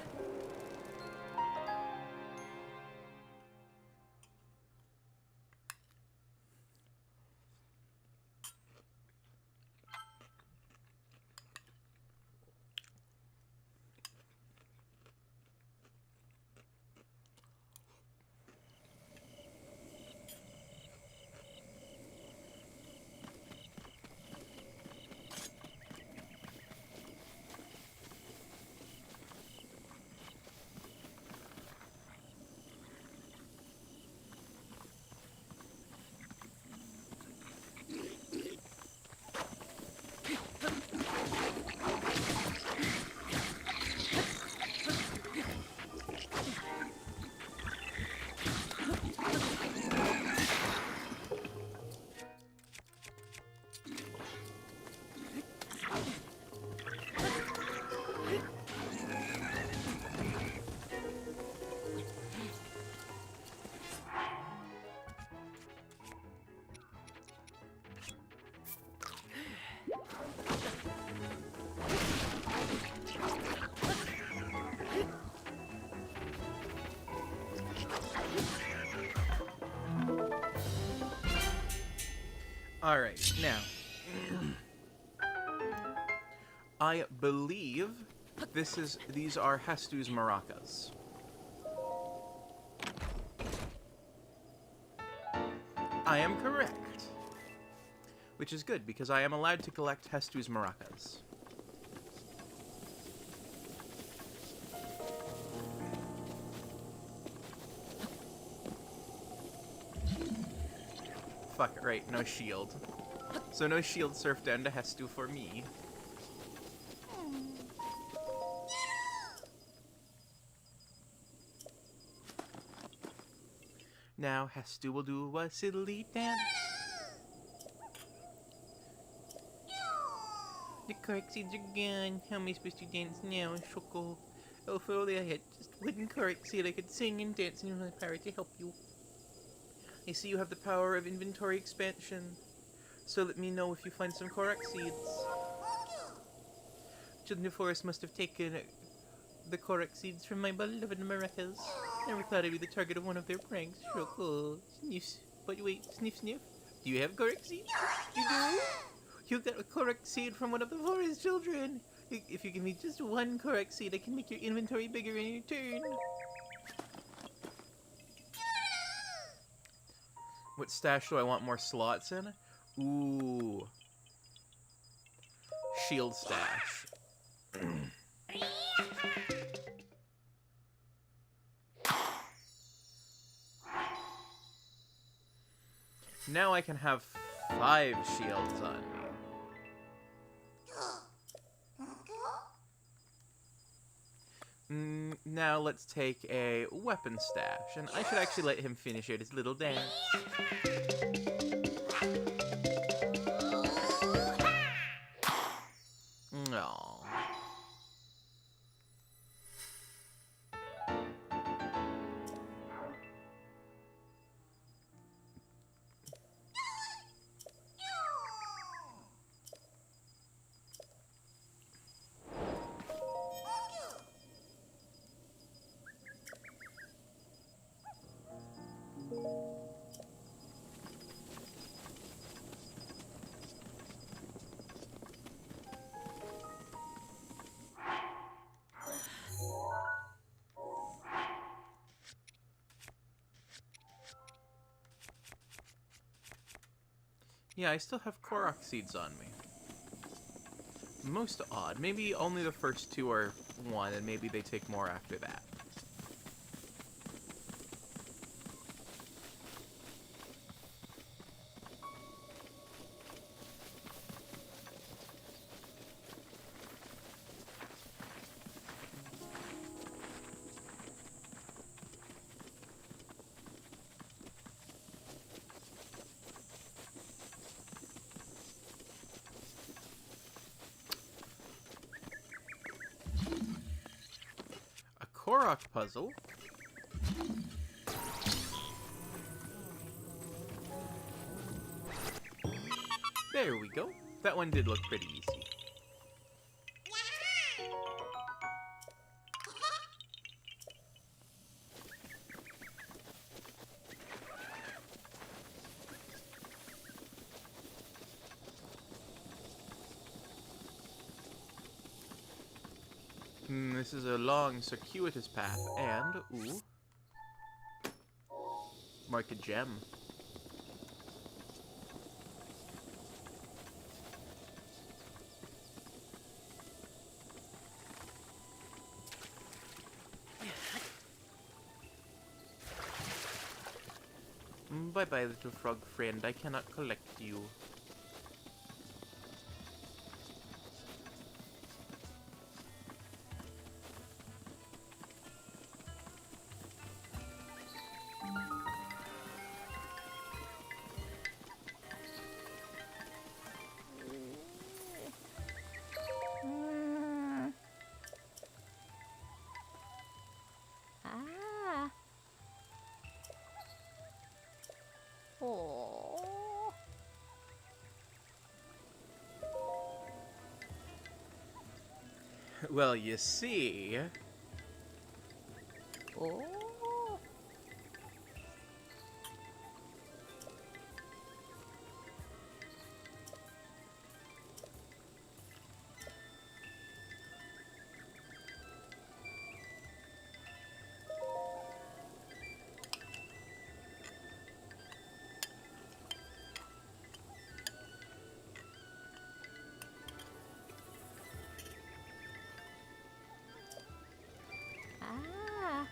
S1: Alright, now. I believe these are Hestu's maracas. I am correct. Which is good, because I am allowed to collect Hestu's maracas. Fuck it, right, no shield. So no shield surf down to Hestu for me. Now Hestu will do a silly dance. The cork seeds are gone. How am I supposed to dance now, Shoko? Oh, if only I had just wooden cork seed, I could sing and dance and use my power to help you. I see you have the power of inventory expansion. So let me know if you find some Korok seeds. Children of the forest must have taken the Korok seeds from my beloved maracas. Never thought I'd be the target of one of their pranks. Shoko. Sniff. But wait, sniff sniff. Do you have Korok seeds? You do? You got a Korok seed from one of the forest children. If you give me just one Korok seed, I can make your inventory bigger in your turn. What stash do I want more slots in? Ooh. Shield stash. Now I can have 5 shields on me. Now let's take a weapon stash, and I should actually let him finish out his little dance. Aww. Yeah, I still have Korok seeds on me. Most odd. Maybe only the first 2 are 1, and maybe they take more after that. Korok puzzle. There we go. That one did look pretty easy. this is a long, circuitous path, and, ooh, mark a gem. Bye-bye, little frog friend. I cannot collect you.
S6: Ah. Oh.
S1: Well, you see...
S6: Oh. Ah.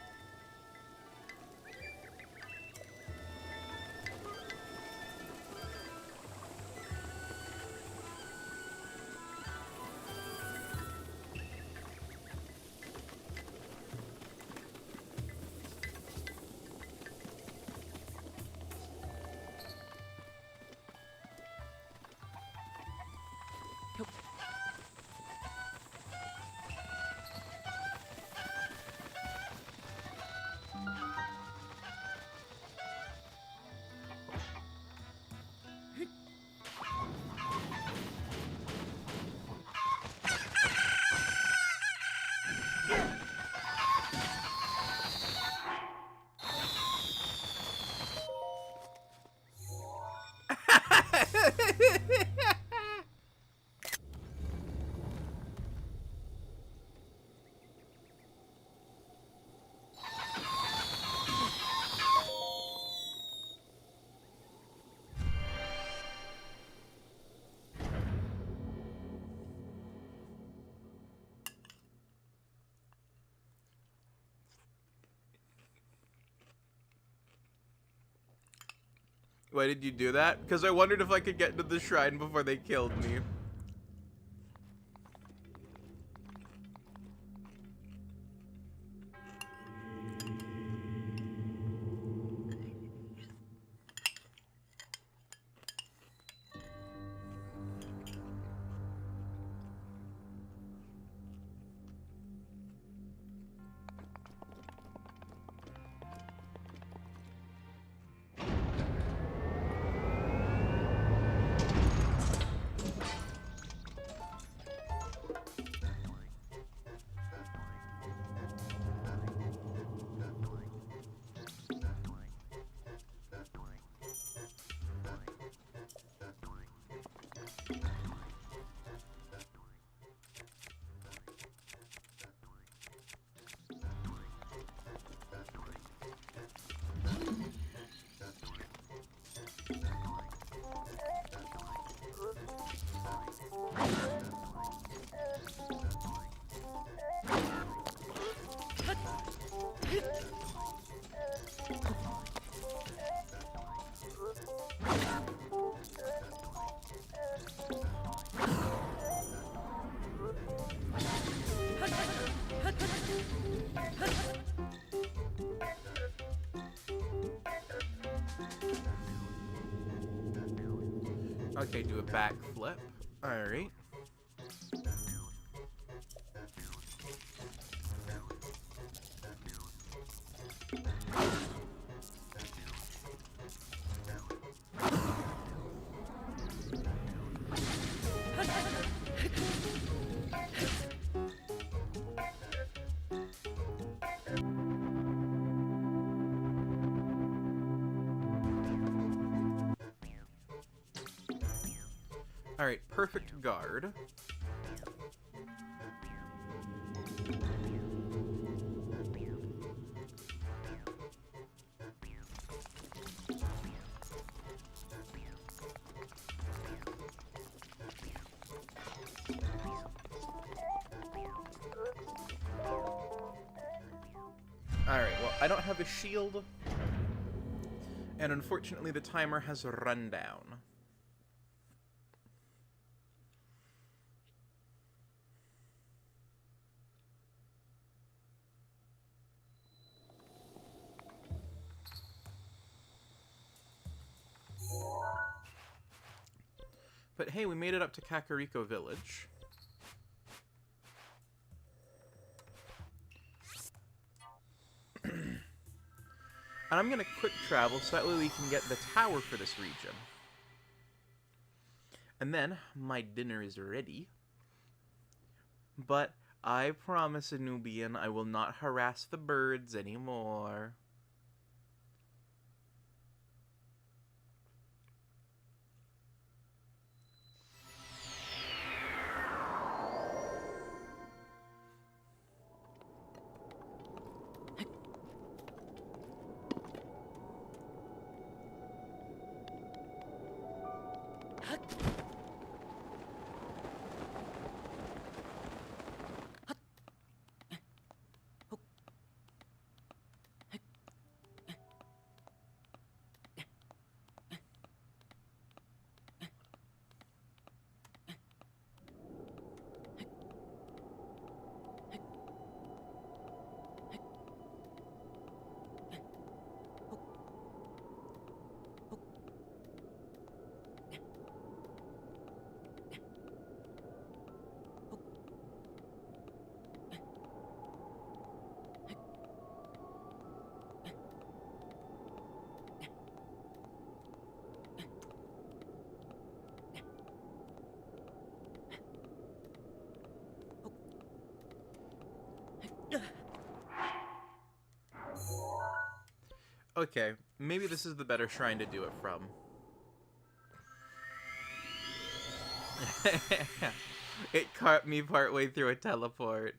S1: Why did you do that? Because I wondered if I could get into the shrine before they killed me. Okay, do a backflip. Alright. Alright, perfect guard. I don't have a shield, and unfortunately the timer has run down. But hey, we made it up to Kakariko Village. And I'm gonna quick travel so that way we can get the tower for this region. And then, my dinner is ready. But I promise, Anubian, I will not harass the birds anymore. Okay, maybe this is the better shrine to do it from. It caught me partway through a teleport.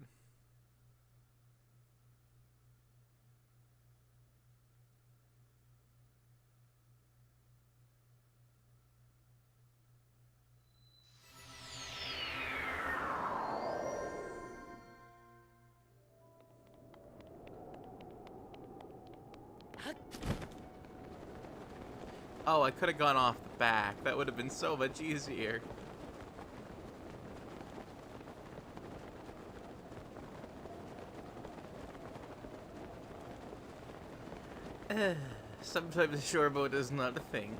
S1: Oh, I could have gone off the back. That would have been so much easier. Sometimes Shorbo does not think.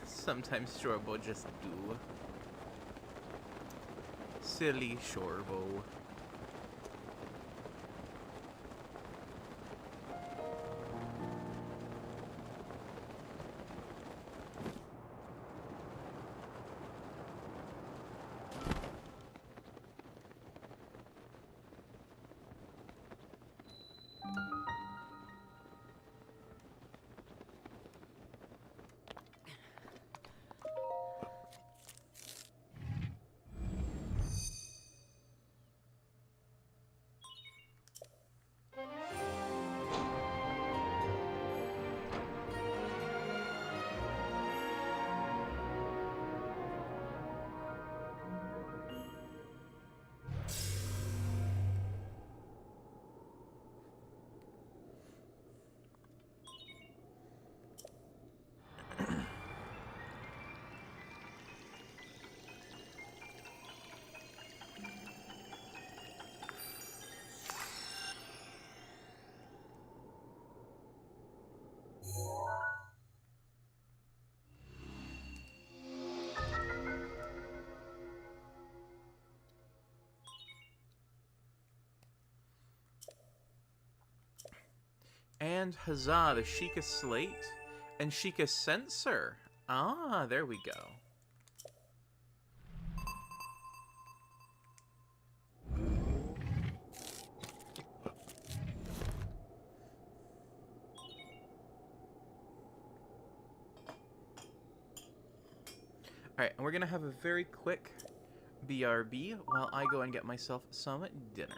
S1: Sometimes Shorbo just do. Silly Shorbo. And huzzah, the Sheikah Slate and Sheikah Sensor. Ah, there we go. Alright, and we're gonna have a very quick BRB while I go and get myself some dinner.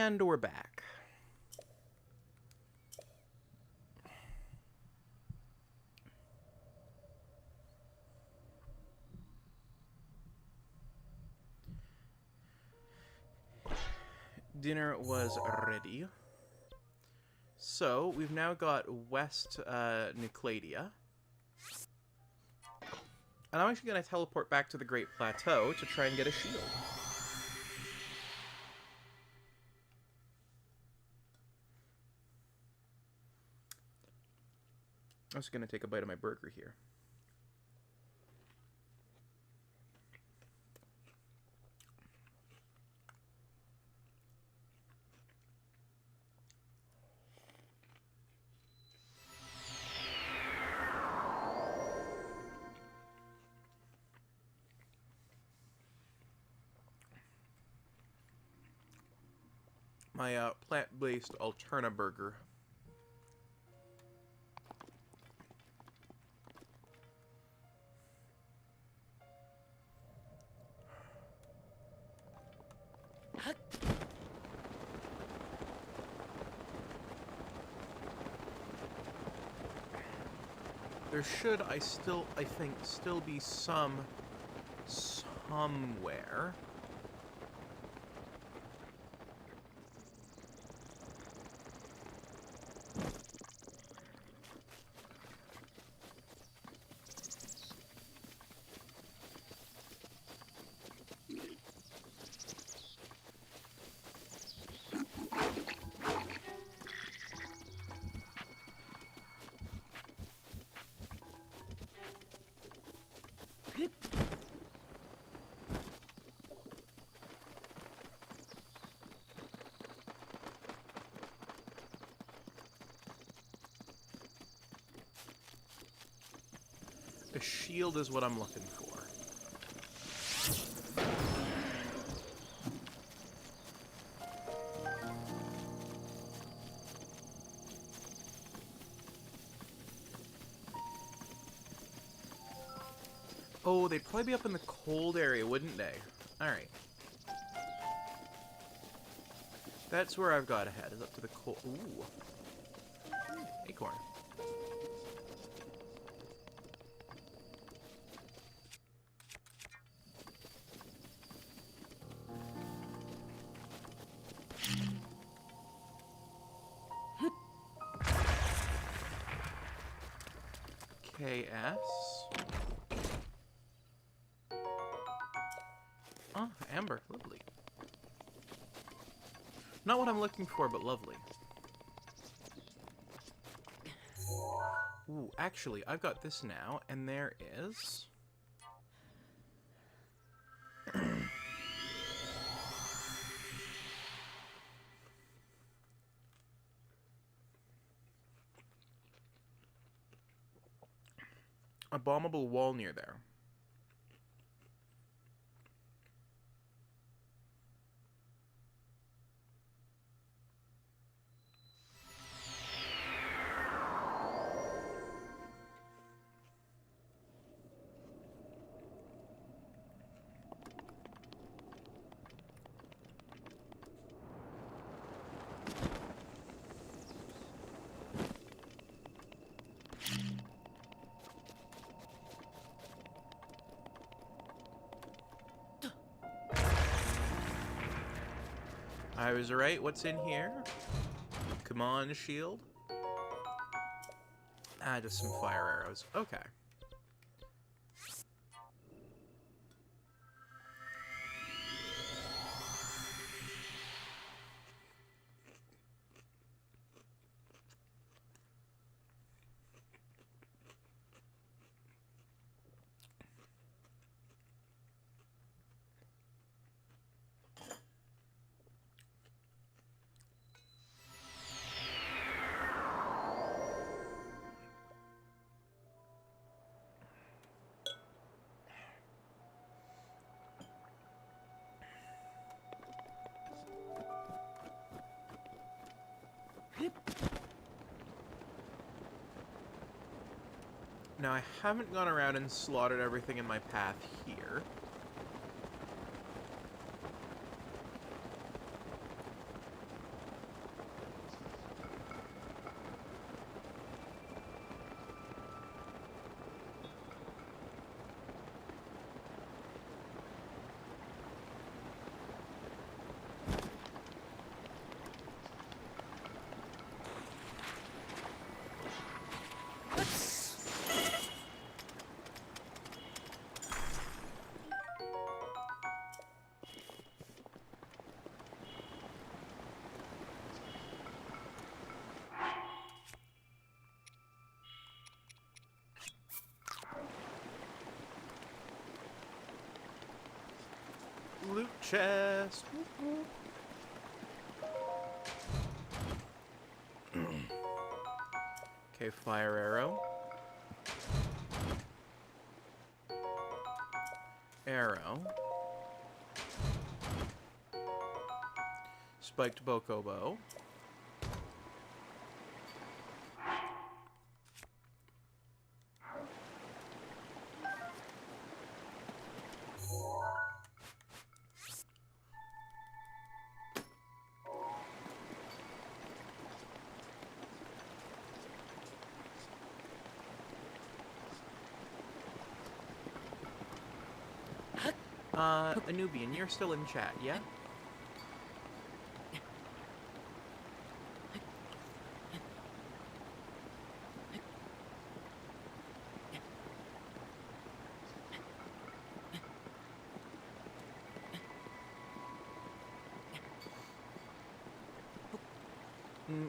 S1: And we're back. Dinner was ready. So, we've now got West Nucladia. And I'm actually going to teleport back to the Great Plateau to try and get a shield. I'm just going to take a bite of my burger here. My plant-based Alterna burger. There should, I think, still be some somewhere. A shield is what I'm looking for. Oh, they'd probably be up in the cold area, wouldn't they? Alright. That's where I've got to head, is up to the cold... Ooh. Acorn. KS. Oh, amber. Lovely. Not what I'm looking for, but lovely. Ooh, actually, I've got this now, and there is... a bombable wall near there. I was right. What's in here? Come on, shield. Ah, just some fire arrows. Okay. Now, I haven't gone around and slaughtered everything in my path here. chest. Okay, fire arrow. Arrow. Spiked bokobo. Anubian, you're still in chat, yeah?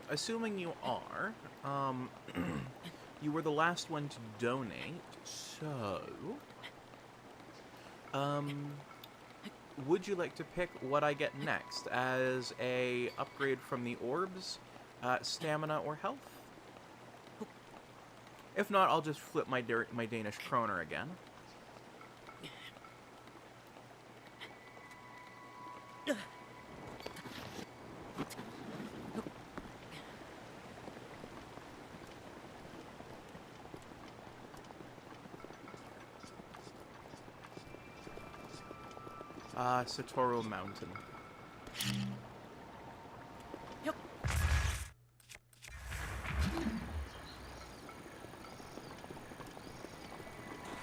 S1: Assuming you are, you were the last one to donate, so... would you like to pick what I get next as a upgrade from the orbs, stamina, or health? If not, I'll just flip my Danish kroner again. Satoru Mountain.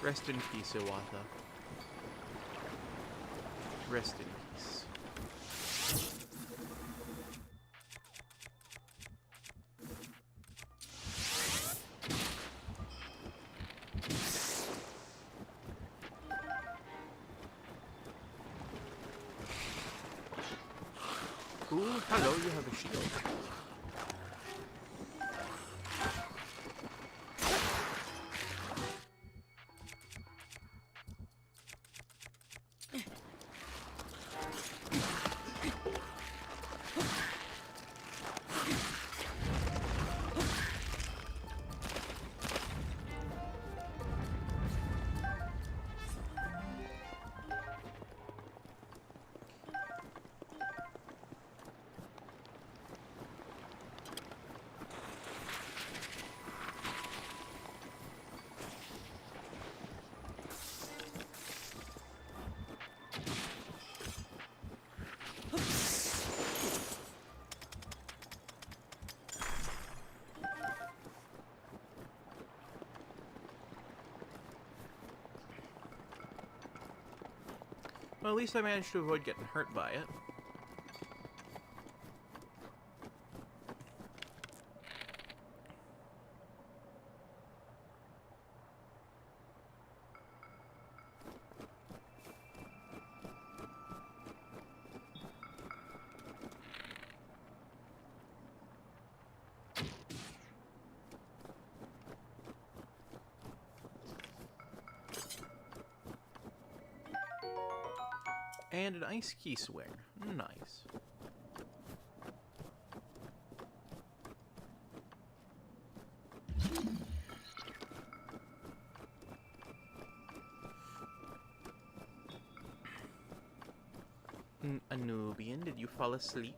S1: Rest in peace, Iwata. Rest in peace. Ooh, hello, you have a shield. Well, at least I managed to avoid getting hurt by it. And an ice key swing. Nice. Anubian, did you fall asleep?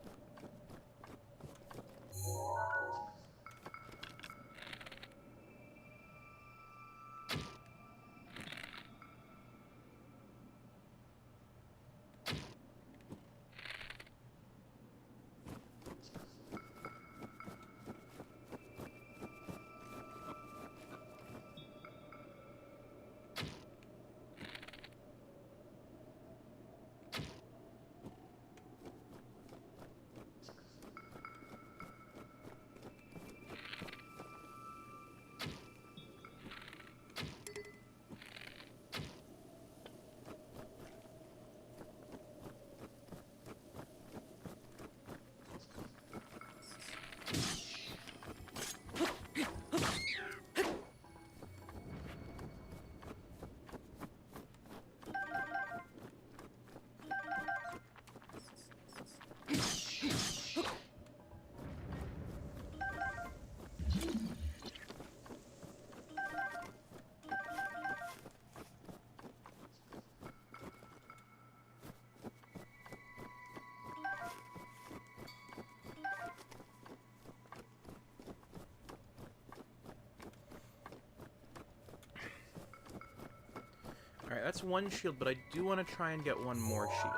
S1: that's one shield, but I do want to try and get one more shield.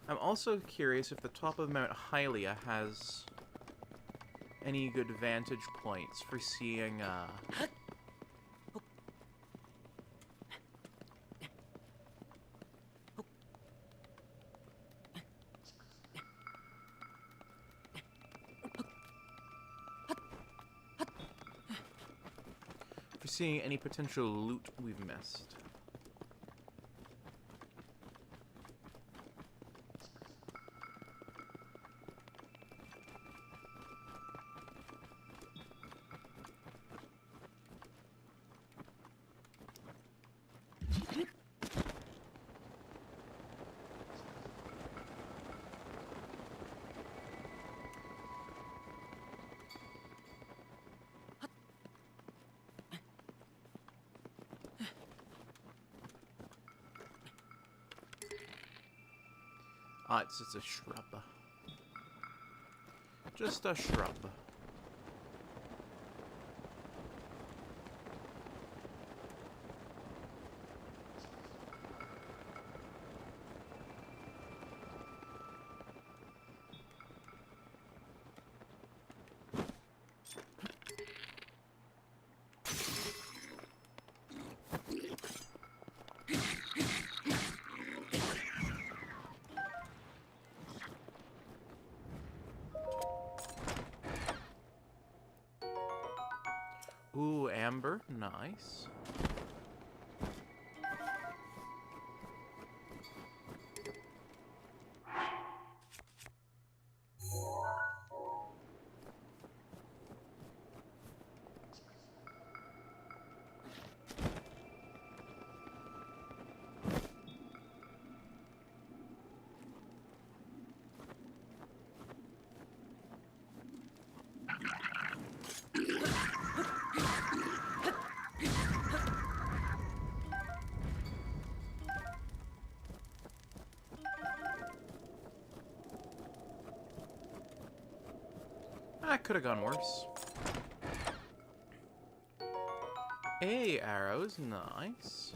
S1: I'm also curious if the top of Mount Hylia has any good vantage points for seeing, for seeing any potential loot we've missed. Ah, it's just a shrub. Just a shrub. Ooh, amber. Nice. That could have gone worse. Hey, arrows. Nice.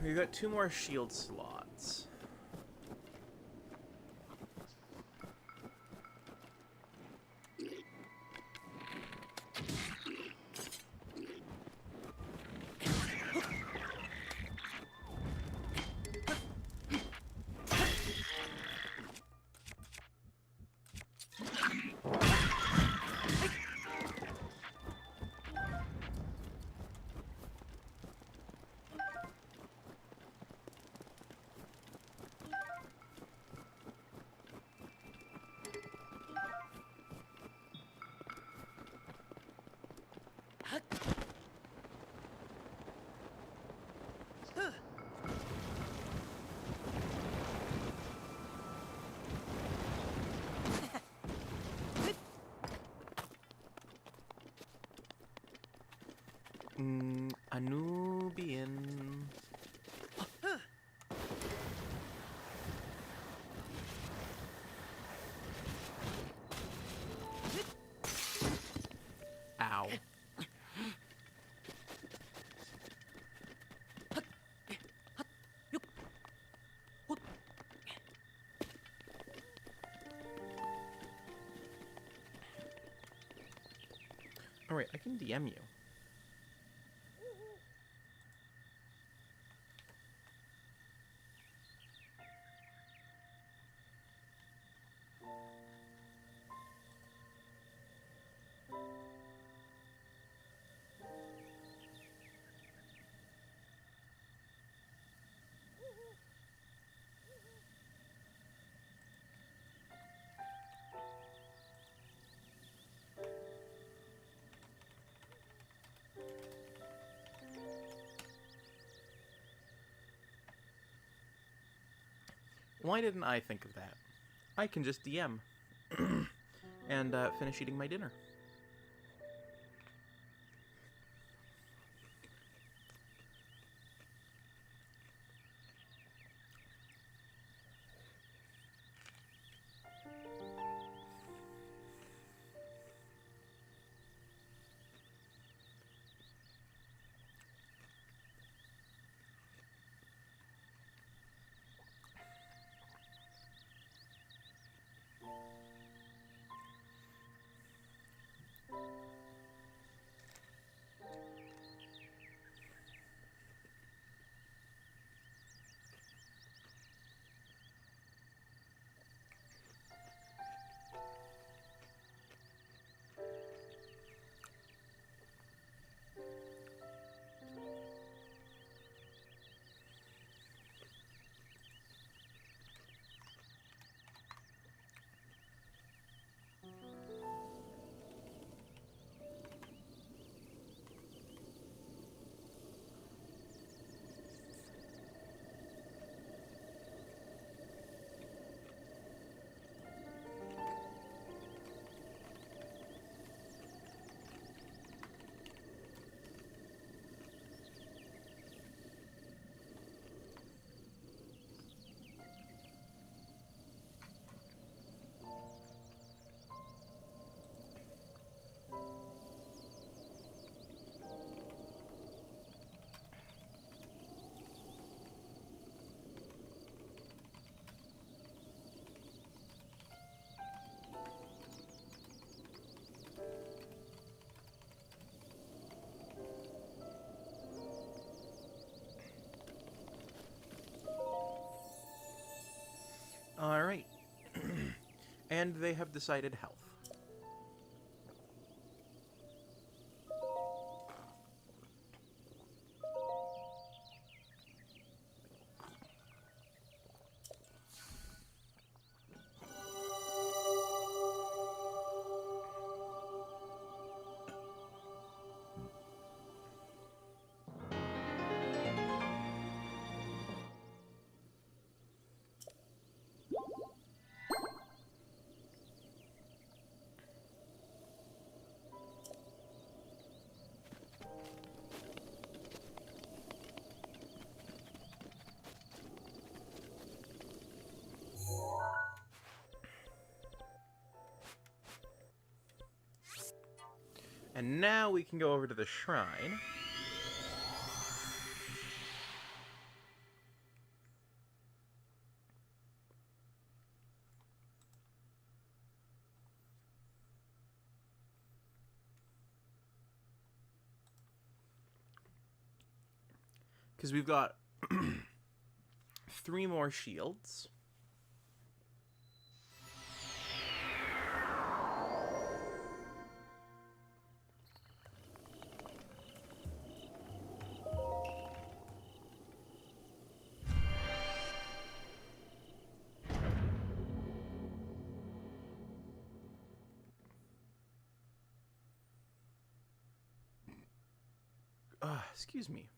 S1: We got 2 more shield slots. Anubian. Ow. Alright, I can DM you. Why didn't I think of that? I can just DM and finish eating my dinner. Alright. And they have decided health. And now we can go over to the shrine. Because we've got 3 more shields. Excuse me.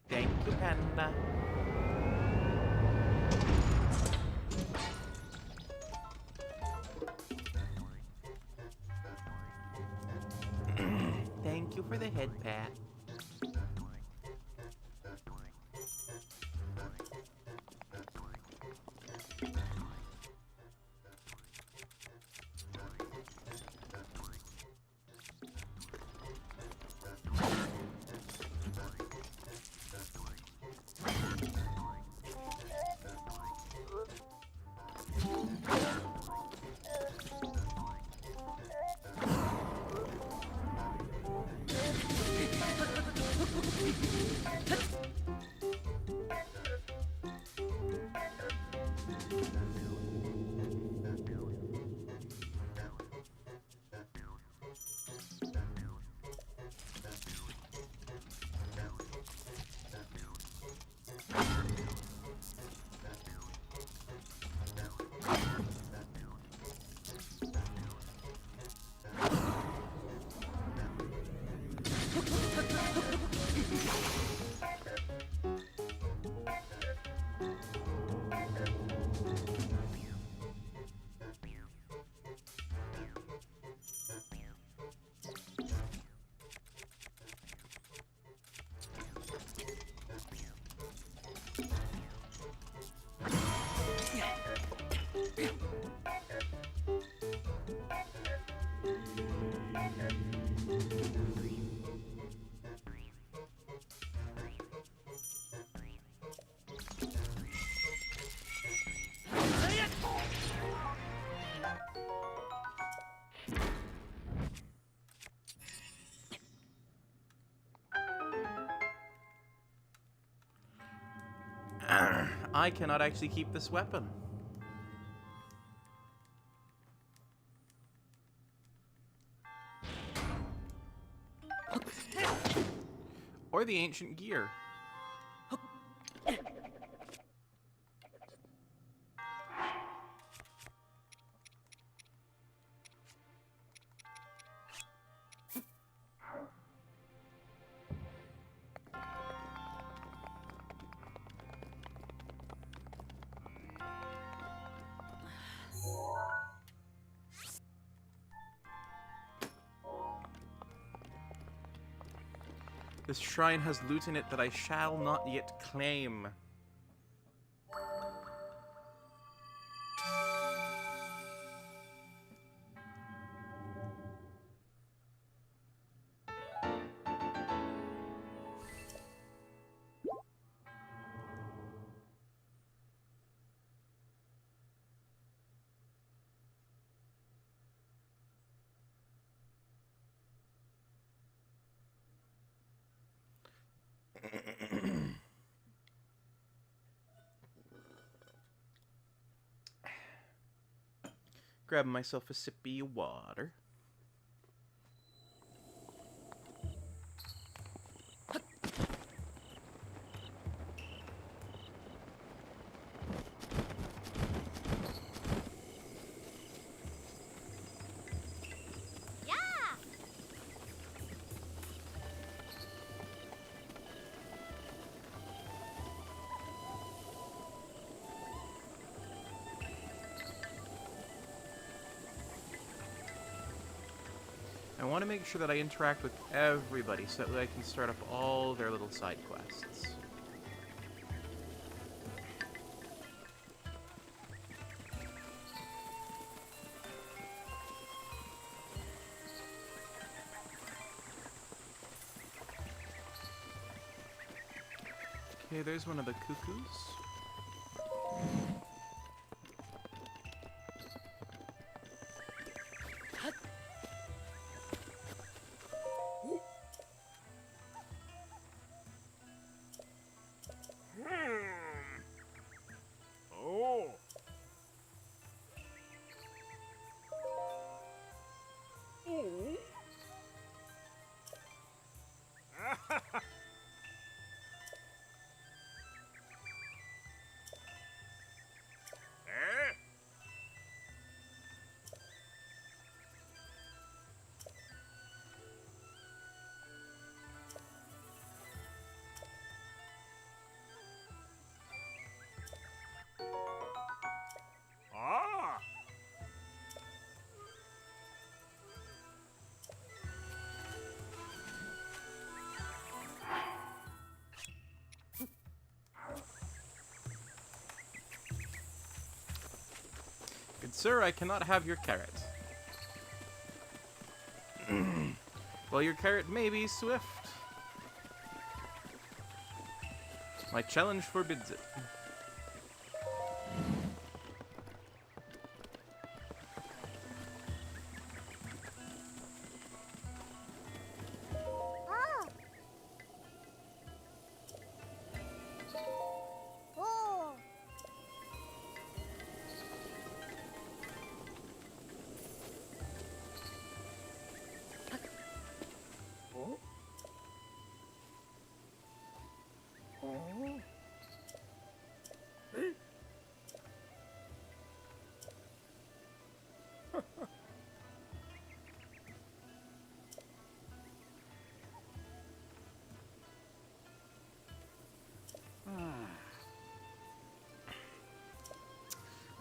S1: Thank you, Panda. Thank you for the head pat. I cannot actually keep this weapon. Or the ancient gear. This shrine has loot in it that I shall not yet claim. Grab myself a sippy of water. I want to make sure that I interact with everybody so that way I can start up all their little side quests. Okay, there's one of the cuckoos. Good sir, I cannot have your carrot. Well, your carrot may be swift. My challenge forbids it.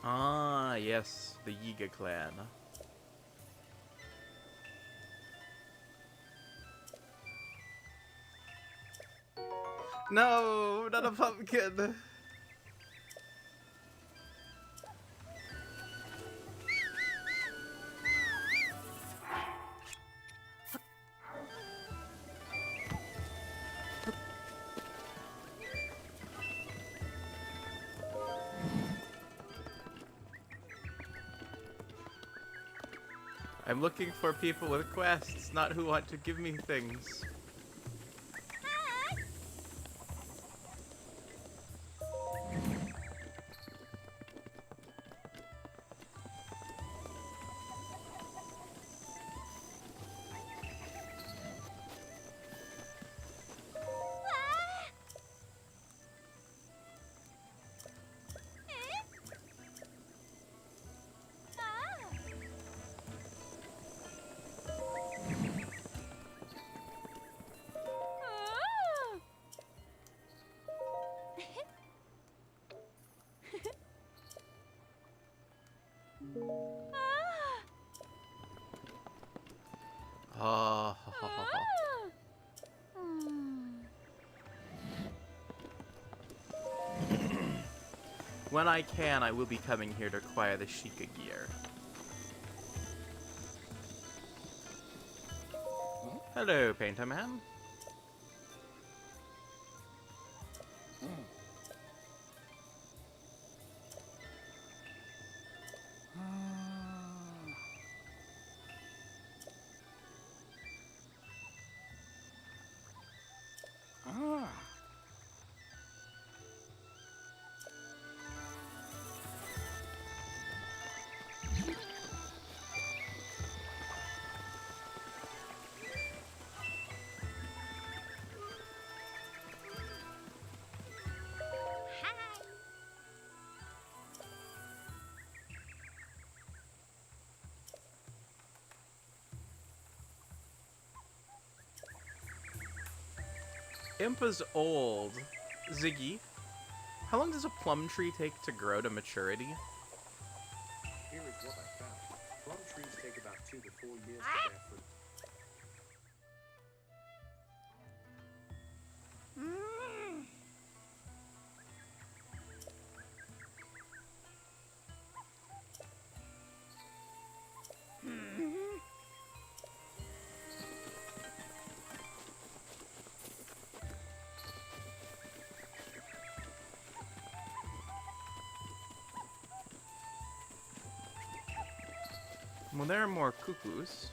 S1: Ah, yes, the Yiga clan. No, not a pumpkin. I'm looking for people with quests, not who want to give me things. When I can, I will be coming here to acquire the Sheikah gear. Hello, Painter Man. Impa's old. Ziggy, how long does a plum tree take to grow to maturity?
S3: Here is what I found. Plum trees take about 2 to 4 years to bear fruit.
S1: Well, there are more cuckoos.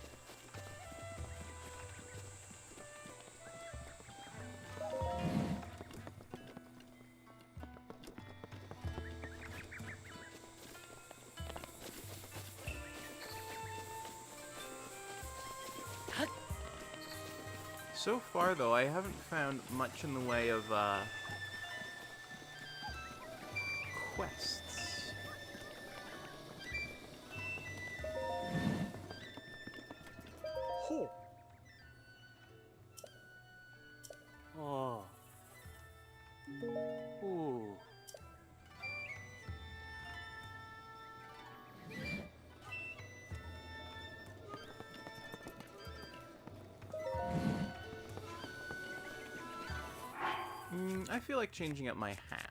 S1: So far, though, I haven't found much in the way of, quests.
S5: Ho. Oh. Ooh.
S1: I feel like changing up my hat.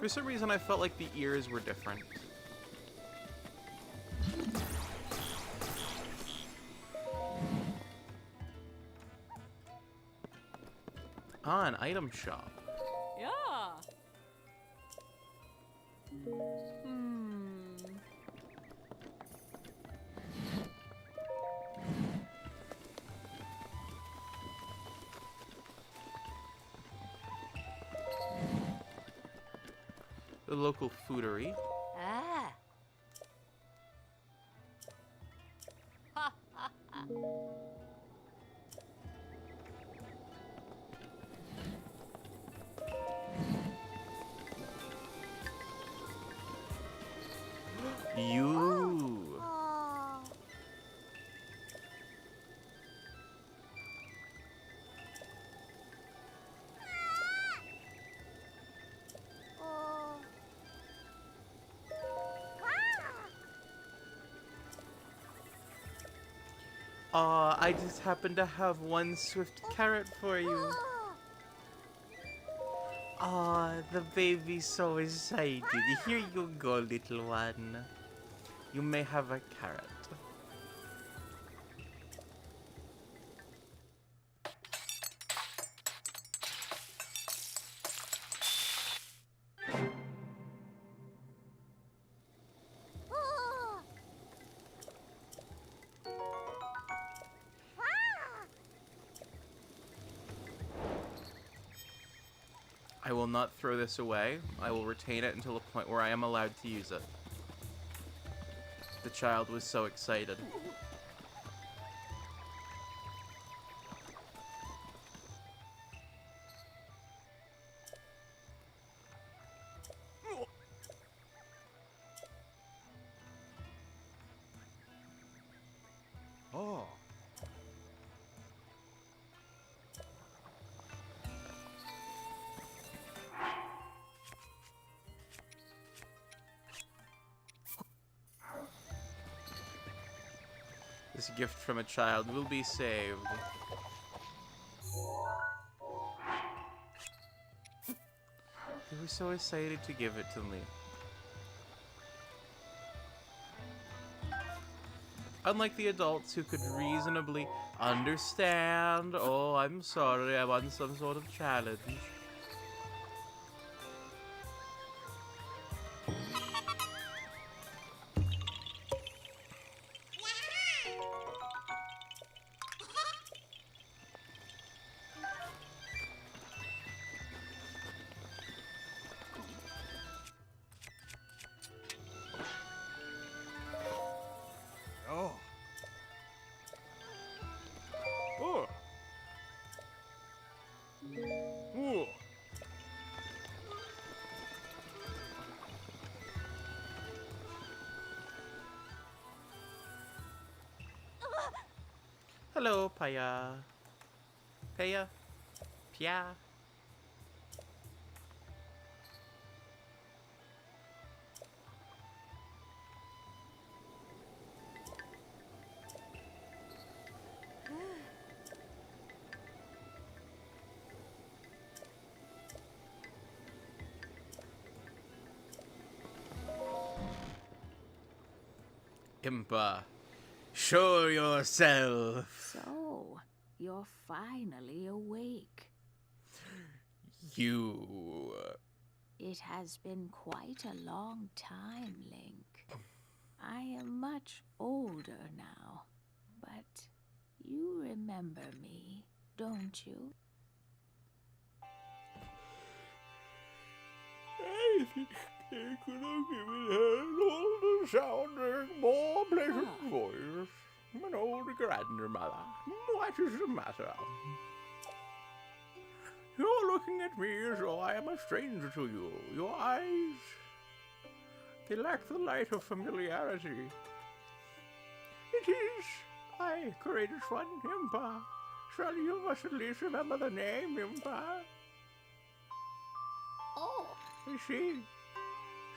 S1: For some reason, I felt like the ears were different. Ah, an item shop.
S6: Yeah.
S1: The local foodery.
S6: Ah.
S1: You. Aw, I just happen to have one swift carrot for you. Aw, the baby's so excited. Here you go, little one. You may have a carrot. I will not throw this away. I will retain it until the point where I am allowed to use it. The child was so excited.
S5: Oh.
S1: This gift from a child will be saved. They were so excited to give it to me. Unlike the adults who could reasonably understand, oh, I'm sorry, I'm on some sort of challenge.
S5: Oh. Oh. Oh.
S1: Hello, Paya. Paya? Pia? Impa, show yourself.
S6: So, you're finally awake.
S1: You.
S6: It has been quite a long time, Link. I am much older now, but you remember me, don't you?
S1: I think they could have given her an older sounding, more pleasant voice. An older grandmother. What is the matter? You're looking at me as though I am a stranger to you. Your eyes, they lack the light of familiarity. It is I, courageous one, Impa. Surely you must at least remember the name, Impa.
S6: Oh!
S1: I see.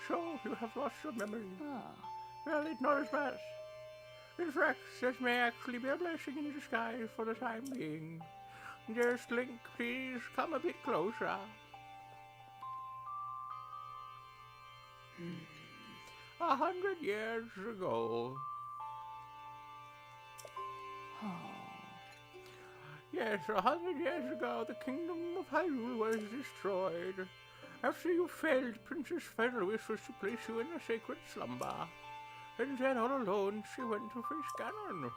S1: So you have lost your memory.
S6: Oh.
S1: Well, ignore that. In fact, this may actually be a blessing in disguise for the time being. Just Link, please come a bit closer. 100 years ago.
S6: Oh.
S1: Yes, 100 years ago, the kingdom of Hyrule was destroyed. After you failed, Princess Fenris was to place you in a sacred slumber. And then, all alone, she went to face Ganon.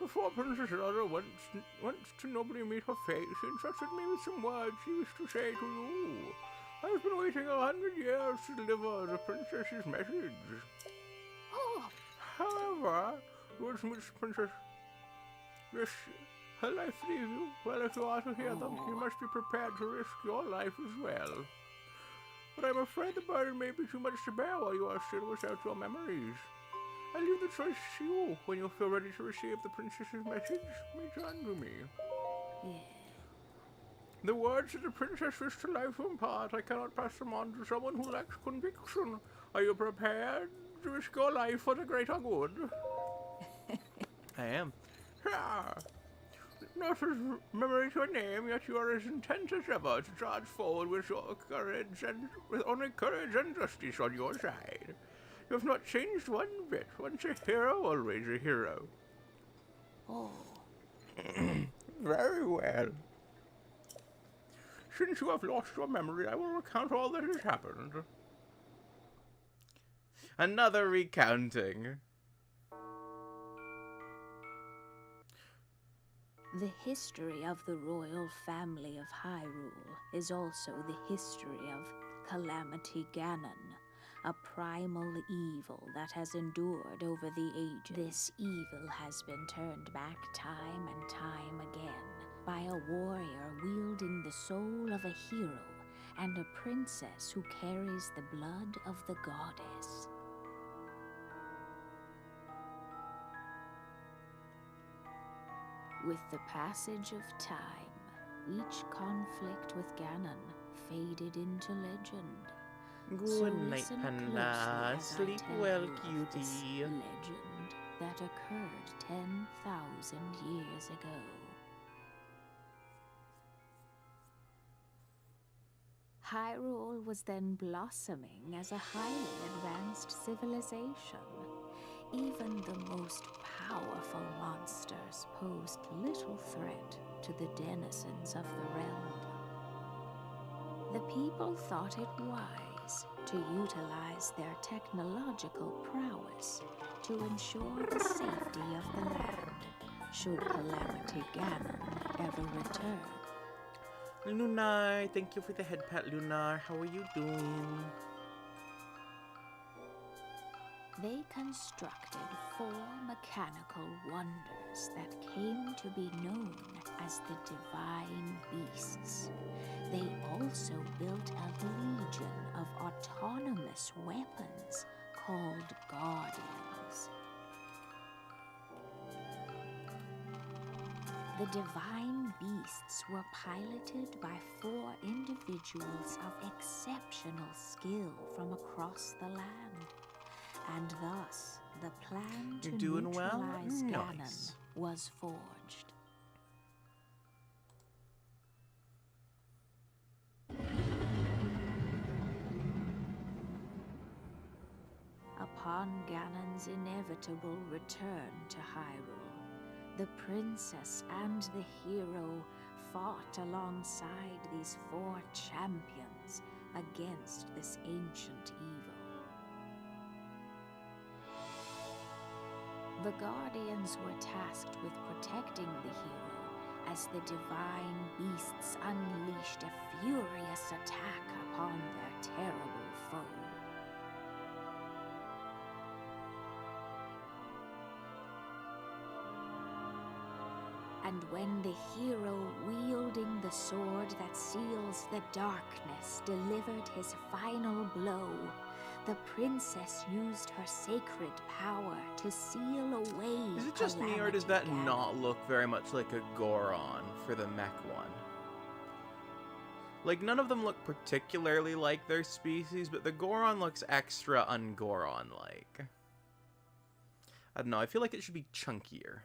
S1: Before Princess Zelda went to nobly meet her fate, she entrusted me with some words she wished to say to you. I've been waiting 100 years to deliver the princess's message.
S6: Oh.
S1: However, words which Princess risk her life to leave you. Well, if you are to hear them, you must be prepared to risk your life as well. But I'm afraid the burden may be too much to bear while you are still without your memories. I leave the choice to you. When you feel ready to receive the princess's message, return to me.
S6: Yeah.
S1: The words that the princess wished to life to impart, I cannot pass them on to someone who lacks conviction. Are you prepared to risk your life for the greater good? I am. Ah, not as memory to a name, yet you are as intent as ever to charge forward with your courage and with only courage and justice on your side. You have not changed one bit. Once a hero, always a hero.
S6: Oh.
S1: Very well. Since you have lost your memory, I will recount all that has happened. Another recounting.
S6: The history of the royal family of Hyrule is also the history of Calamity Ganon, a primal evil that has endured over the ages. This evil has been turned back time and time again by a warrior wielding the soul of a hero and a princess who carries the blood of the goddess. With the passage of time, each conflict with Ganon faded into legend. So
S1: Good night,
S6: listen
S1: Panda.
S6: closely as I
S1: Sleep
S6: tell
S1: well,
S6: you of this
S1: cutie.
S6: legend, that occurred 10,000 years ago. Hyrule was then blossoming as a highly advanced civilization. Even the most powerful monsters posed little threat to the denizens of the realm. The people thought it wise to utilize their technological prowess to ensure the safety of the land, should Calamity Ganon ever return.
S1: Lunar, thank you for the head pat, Lunar. How are you doing?
S6: They constructed 4 mechanical wonders that came to be known as the Divine Beasts. They also built a legion of autonomous weapons called Guardians. The Divine Beasts were piloted by 4 individuals of exceptional skill from across the land. And thus, the plan to neutralize Ganon was forged. Upon Ganon's inevitable return to Hyrule, the princess and the hero fought alongside these 4 champions against this ancient evil. The Guardians were tasked with protecting the hero as the Divine Beasts unleashed a furious attack upon their terrible foe. And when the hero wielding the sword that seals the darkness delivered his final blow, the princess used her sacred power to seal away.
S1: Is it just me, or does that not look very much like a Goron for the mech one? Like, none of them look particularly like their species, but the Goron looks extra un-Goron-like. I don't know, I feel like it should be chunkier.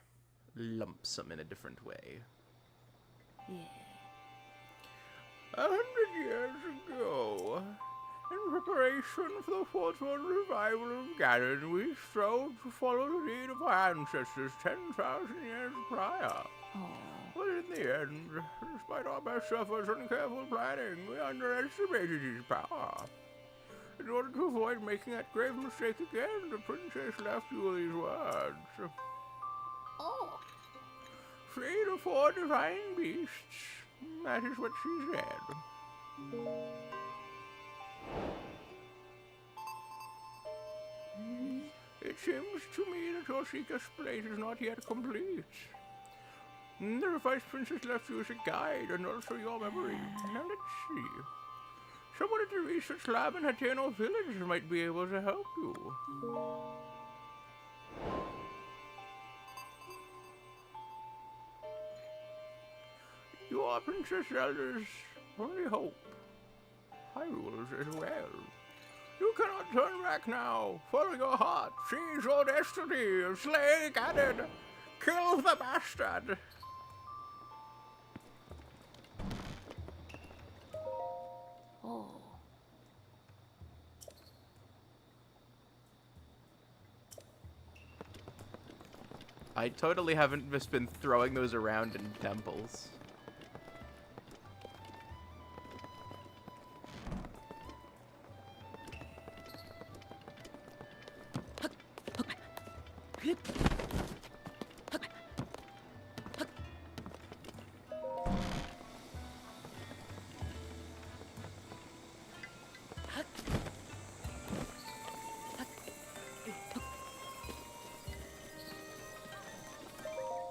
S1: Lumpsome in a different way.
S6: Yeah.
S5: 100 years ago, in preparation for the foretold revival of Ganon, we strove to follow the lead of our ancestors 10,000 years prior.
S6: Oh.
S5: But in the end, despite our best efforts and careful planning, we underestimated his power. In order to avoid making that grave mistake again, the princess left you these words.
S6: Oh.
S5: Free the 4 divine beasts. That is what she said. It seems to me that your secret plate is not yet complete. The revised princess left you as a guide and also your memory. Now let's see. Someone at the research lab in Hateno Village might be able to help you. You are Princess Zelda's only hope. Hyrule's as well. You cannot turn back now. Follow your heart. Seize your destiny. Slay Ganon. Kill the bastard.
S6: Oh.
S1: I totally haven't just been throwing those around in temples.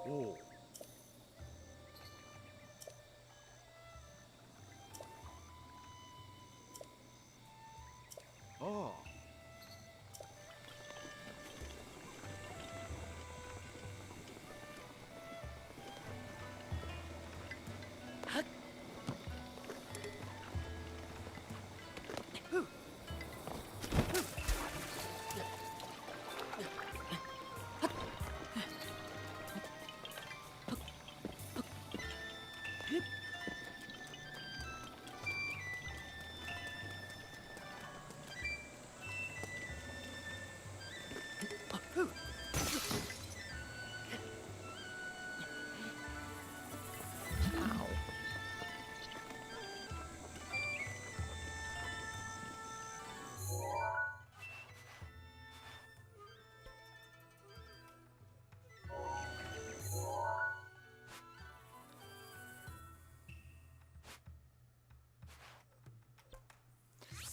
S5: Oh. Oh.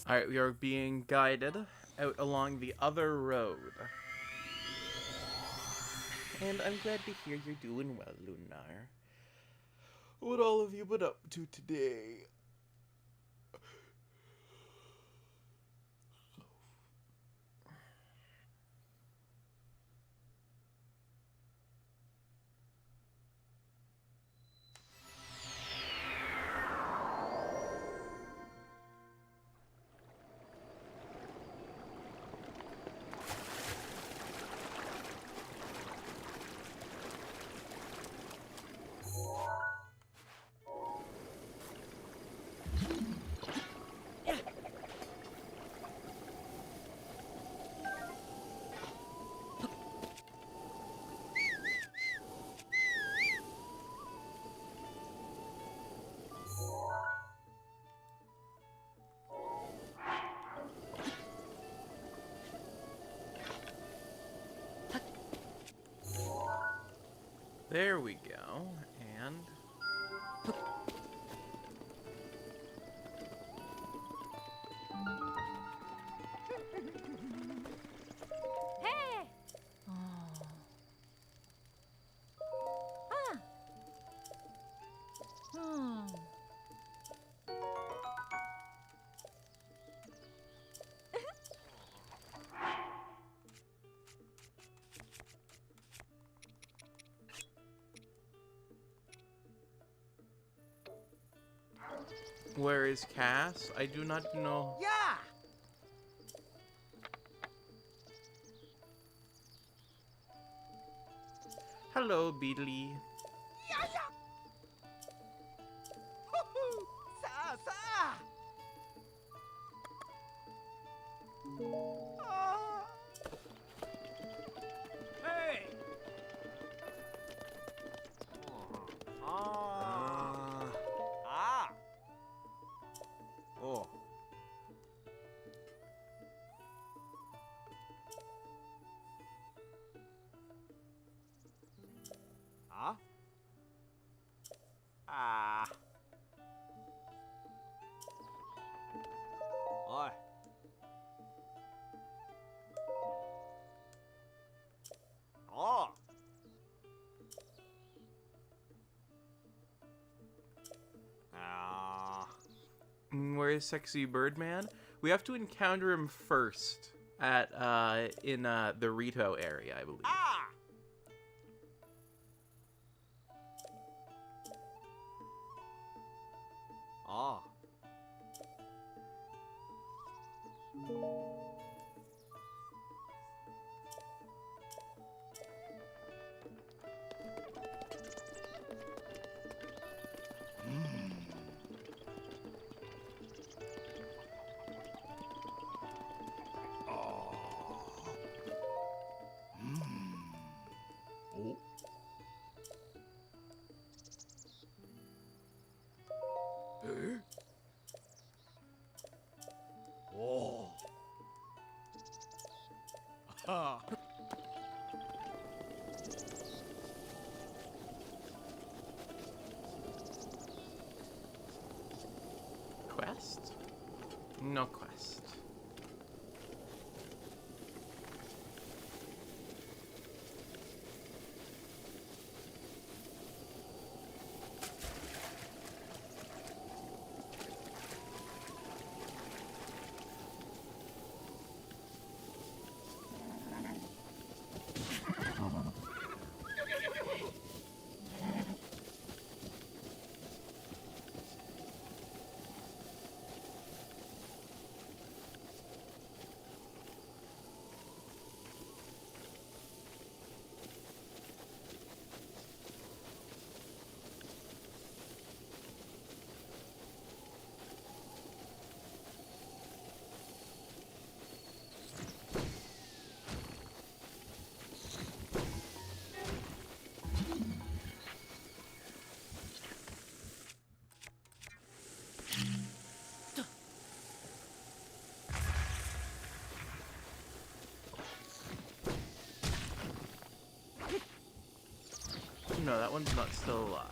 S1: Alright, we are being guided out along the other road. And I'm glad to hear you're doing well, Lunar. What all have you been up to today? There we go, and...
S7: Hey!
S1: Where is Cass? I do not know.
S7: Yeah!
S1: Hello, Beedly.
S7: Yeah, yeah! Hoo-hoo! Sa, sa! Ah! Hey! Ah! Ah! Oh. Ah? Ah. Oi. Oh. Ah.
S1: Where is Sexy Birdman? We have to encounter him first at in the Rito area, I believe.
S7: Ah. Oh. Oh. Ah.
S1: Quest? No quest. No, that one's not still alive.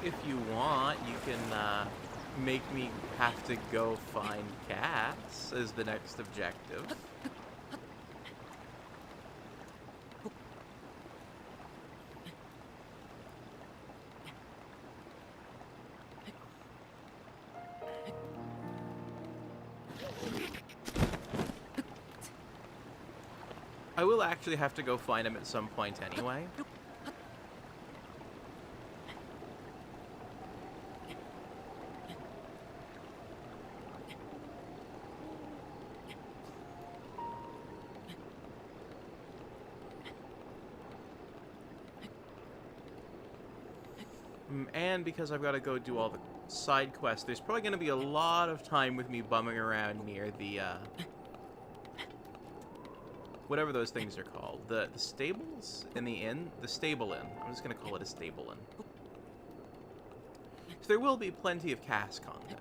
S1: if you want, you can make me have to go find cats as the next objective. I will actually have to go find him at some point anyway. And because I've got to go do all the side quests, there's probably going to be a lot of time with me bumming around near the, whatever those things are called. The stables in the inn? The stable inn. I'm just going to call it a stable inn. So there will be plenty of cast content.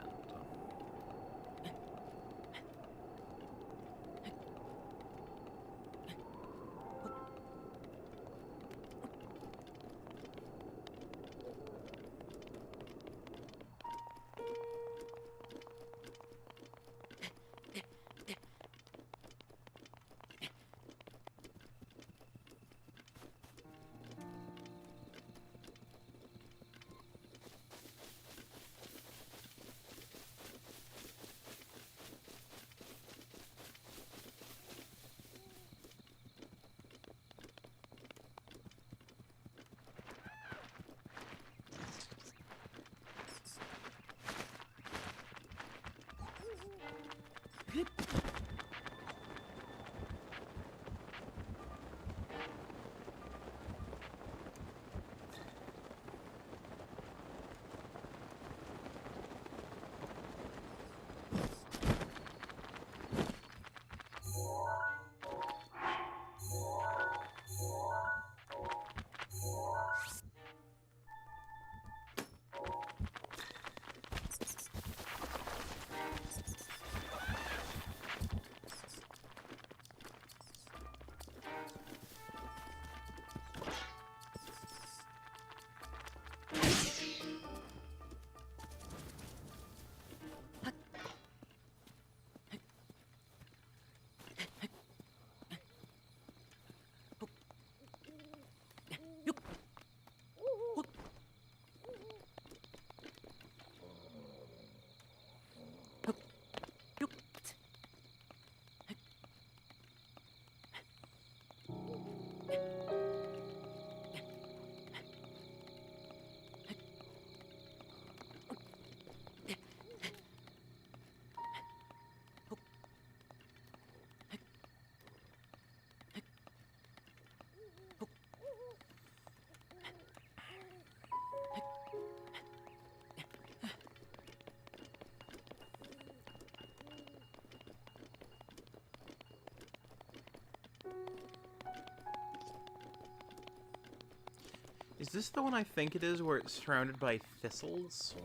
S1: Is this the one I think it is, where it's surrounded by thistles?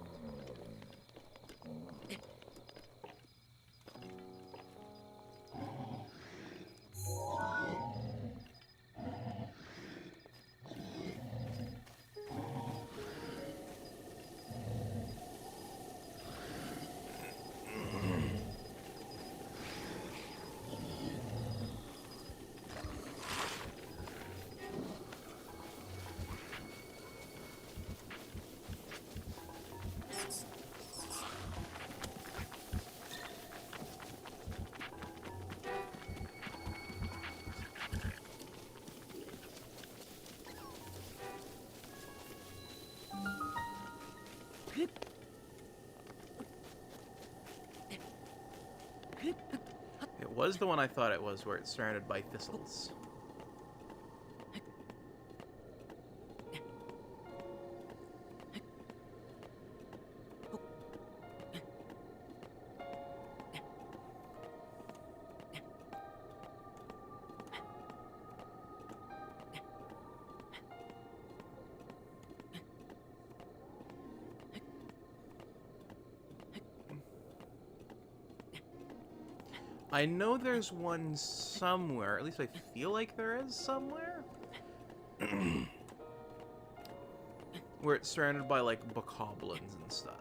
S1: It was the one I thought it was, where it's surrounded by thistles. I know there's one somewhere, at least I feel like there is somewhere. where it's surrounded by, like, bokoblins and stuff.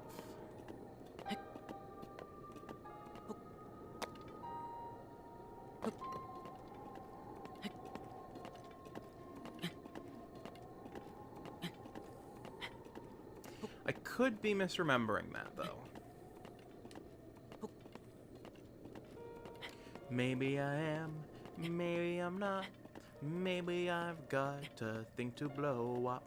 S1: I could be misremembering that, though. Maybe I am, maybe I'm not. Maybe I've got a thing to blow up.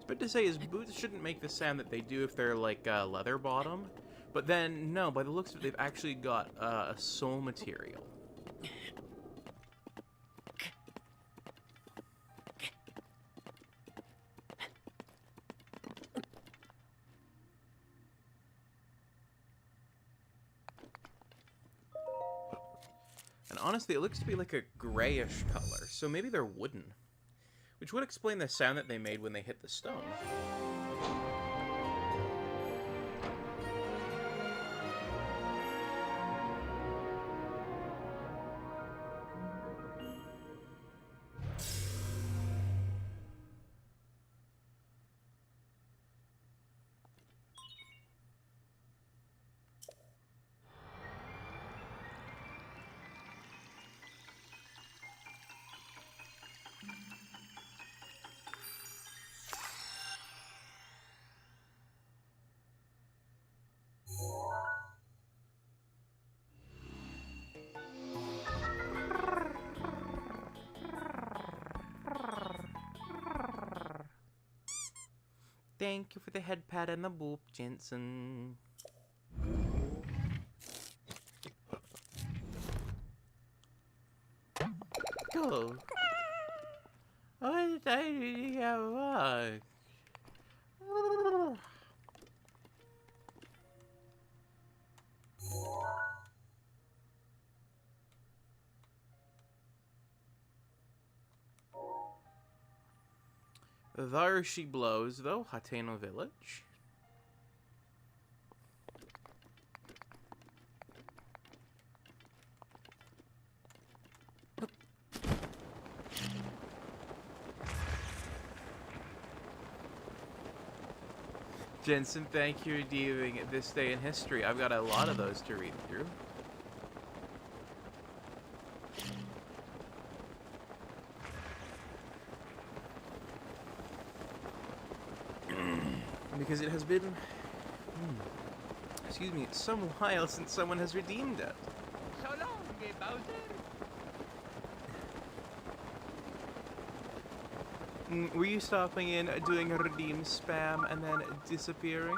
S1: But to say his boots shouldn't make the sound that they do if they're like leather bottom. But then, no, by the looks of it, they've actually got a sole material. And honestly, it looks to be like a grayish color, so maybe they're wooden. Which would explain the sound that they made when they hit the stone. Thank you for the head pat and the boop, Jensen. Oh. What did I really have wrong? There she blows, though, Hateno Village. Jensen, thank you for redeeming this day in history. I've got a lot of those to read through. Because it has been, excuse me, some while since someone has redeemed it.
S5: So long, gay Bowser.
S1: Were you stopping in, doing a redeem spam, and then disappearing?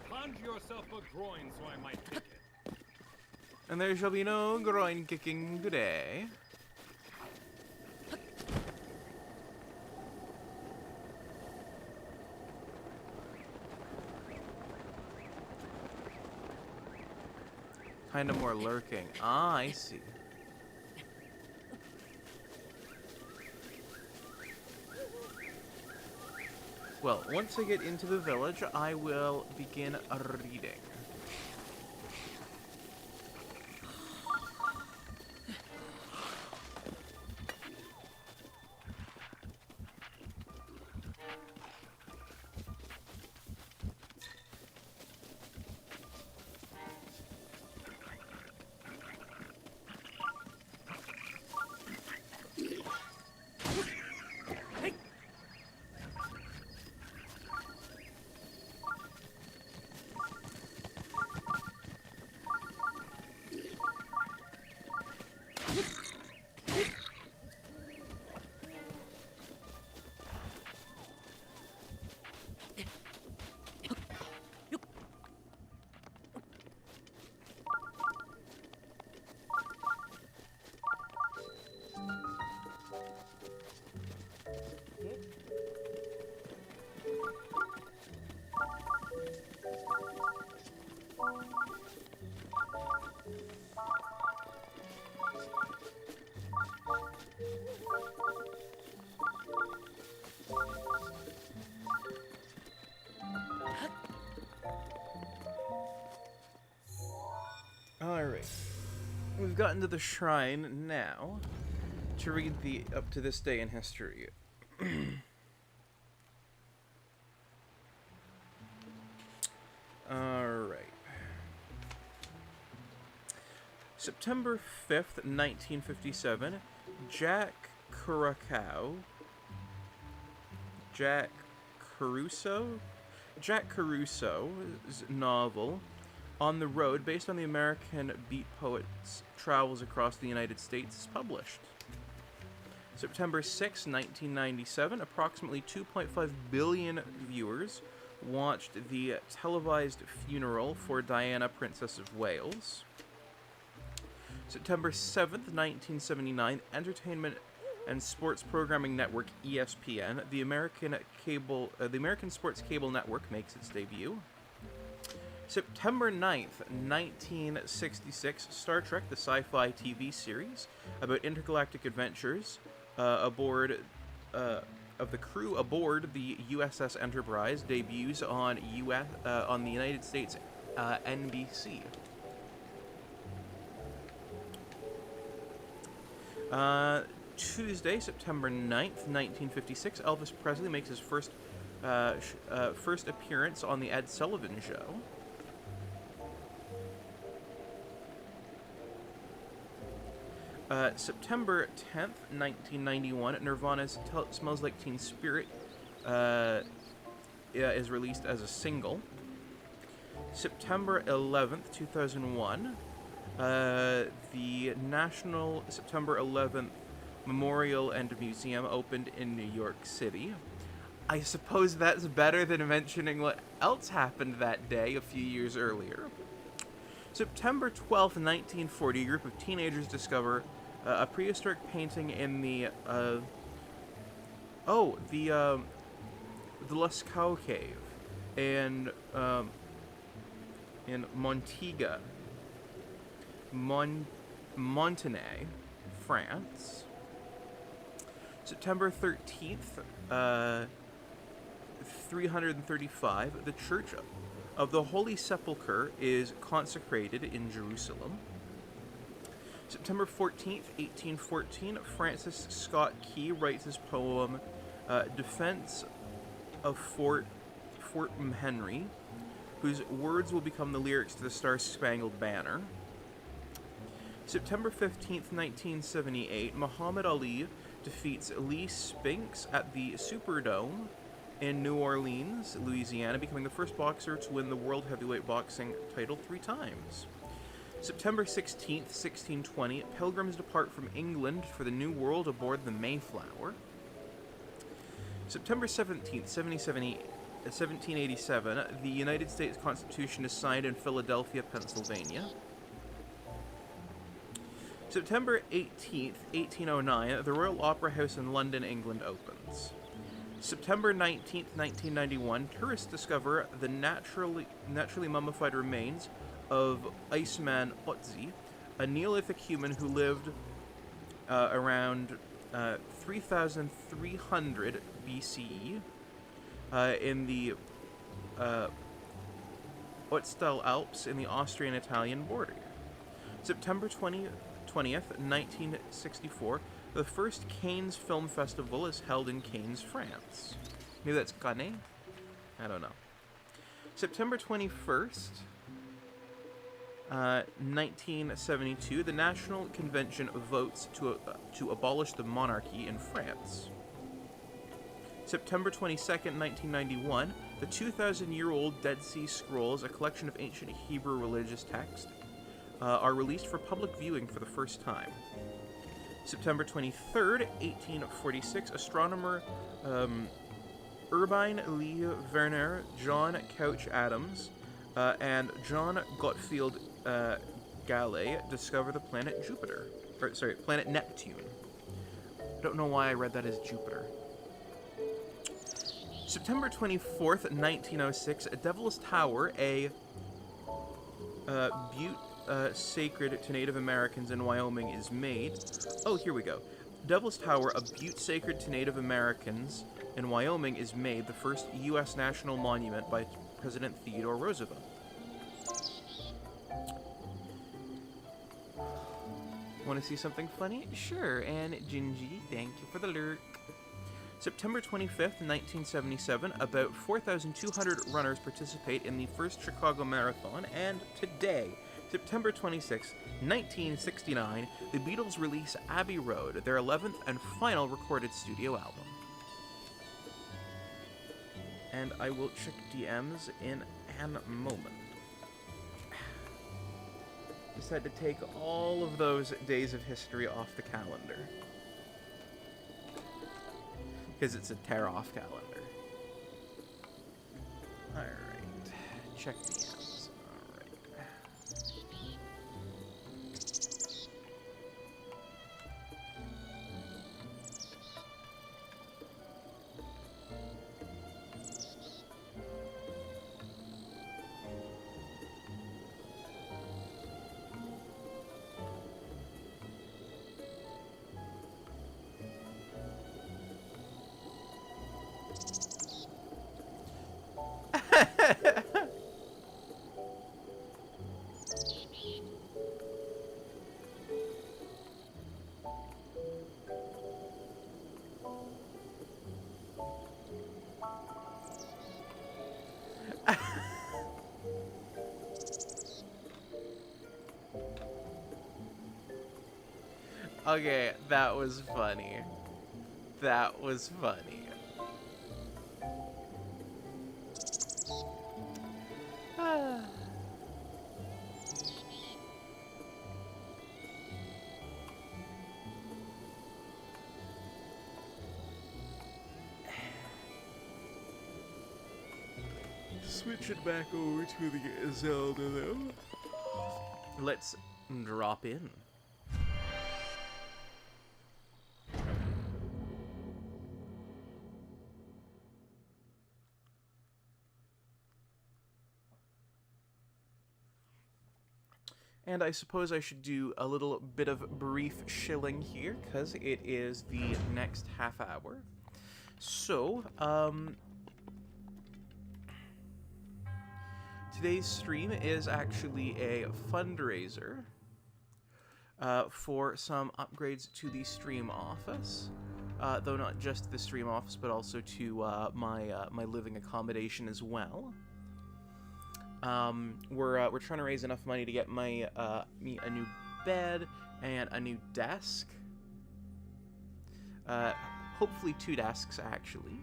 S5: Conjure yourself a groin so I might kick it.
S1: And there shall be no groin kicking today. Kind of more lurking. Ah, I see. Well, once I get into the village, I will begin reading. Alright. We've gotten to the shrine now to read the up to this day in history. Alright. September 5th, 1957, Jack Caruso's novel On the Road, based on the American beat poet's travels across the United States, is published. September 6, 1997, approximately 2.5 billion viewers watched the televised funeral for Diana, Princess of Wales. September 7th, 1979, entertainment and sports programming network ESPN, the American sports cable network, makes its debut. September 9th, 1966, Star Trek, the sci-fi TV series about intergalactic adventures of the crew aboard the USS Enterprise, debuts on the United States NBC. Tuesday, September 9th, 1956, Elvis Presley makes his first appearance on the Ed Sullivan Show. September 10th, 1991, Nirvana's Smells Like Teen Spirit is released as a single. September 11th, 2001, the National September 11th Memorial and Museum opened in New York City. I suppose that's better than mentioning what else happened that day a few years earlier. September 12th, 1940, a group of teenagers discover a prehistoric painting in the Lascaux Cave in Montaigu, Montenay, France. September 13th, 335, the Church of the Holy Sepulchre is consecrated in Jerusalem. September 14th, 1814, Francis Scott Key writes his poem, Defense of Fort Henry, whose words will become the lyrics to the Star-Spangled Banner. September 15th, 1978, Muhammad Ali defeats Lee Spinks at the Superdome in New Orleans, Louisiana, becoming the first boxer to win the World Heavyweight Boxing title 3 times. September 16th, 1620, pilgrims depart from England for the New World aboard the Mayflower. September 17th, 1787, the United States Constitution is signed in Philadelphia, Pennsylvania. September 18th, 1809, the Royal Opera House in London, England opens. September 19th, 1991, tourists discover the naturally mummified remains of Iceman Otzi, a Neolithic human who lived around 3,300 BCE in the Ötztal Alps in the Austrian-Italian border. September 20th, 1964, the first Cannes Film Festival is held in Cannes, France. Maybe that's Cannes? I don't know. September 21st, 1972, the National Convention votes to abolish the monarchy in France. September 22nd, 1991, the 2,000-year-old Dead Sea Scrolls, a collection of ancient Hebrew religious texts, are released for public viewing for the first time. September 23rd, 1846, astronomer Urbain Lee Werner, John Couch Adams, and John Gottfried Galle discover the planet planet Neptune. I don't know why I read that as Jupiter. September 24th, 1906, Devil's Tower, a butte sacred to Native Americans in Wyoming, is made. Oh, here we go. Devil's Tower, a butte sacred to Native Americans in Wyoming, is made the first U.S. national monument by President Theodore Roosevelt. Want to see something funny? Sure. And Gingy, thank you for the lurk. September 25th, 1977, about 4,200 runners participate in the first Chicago Marathon, and today, September 26th, 1969, the Beatles release Abbey Road, their 11th and final recorded studio album. And I will check DMs in a moment. Just had to take all of those days of history off the calendar. Because it's a tear-off calendar. Alright. Check DMs. Alright. Okay, that was funny. That was funny. Switch it back over to the Zelda, though. Let's drop in. And I suppose I should do a little bit of brief shilling here, because it is the next half hour. So, today's stream is actually a fundraiser for some upgrades to the stream office. Though not just the stream office, but also to my living accommodation as well. We're trying to raise enough money to get me a new bed and a new desk. Hopefully 2 desks, actually.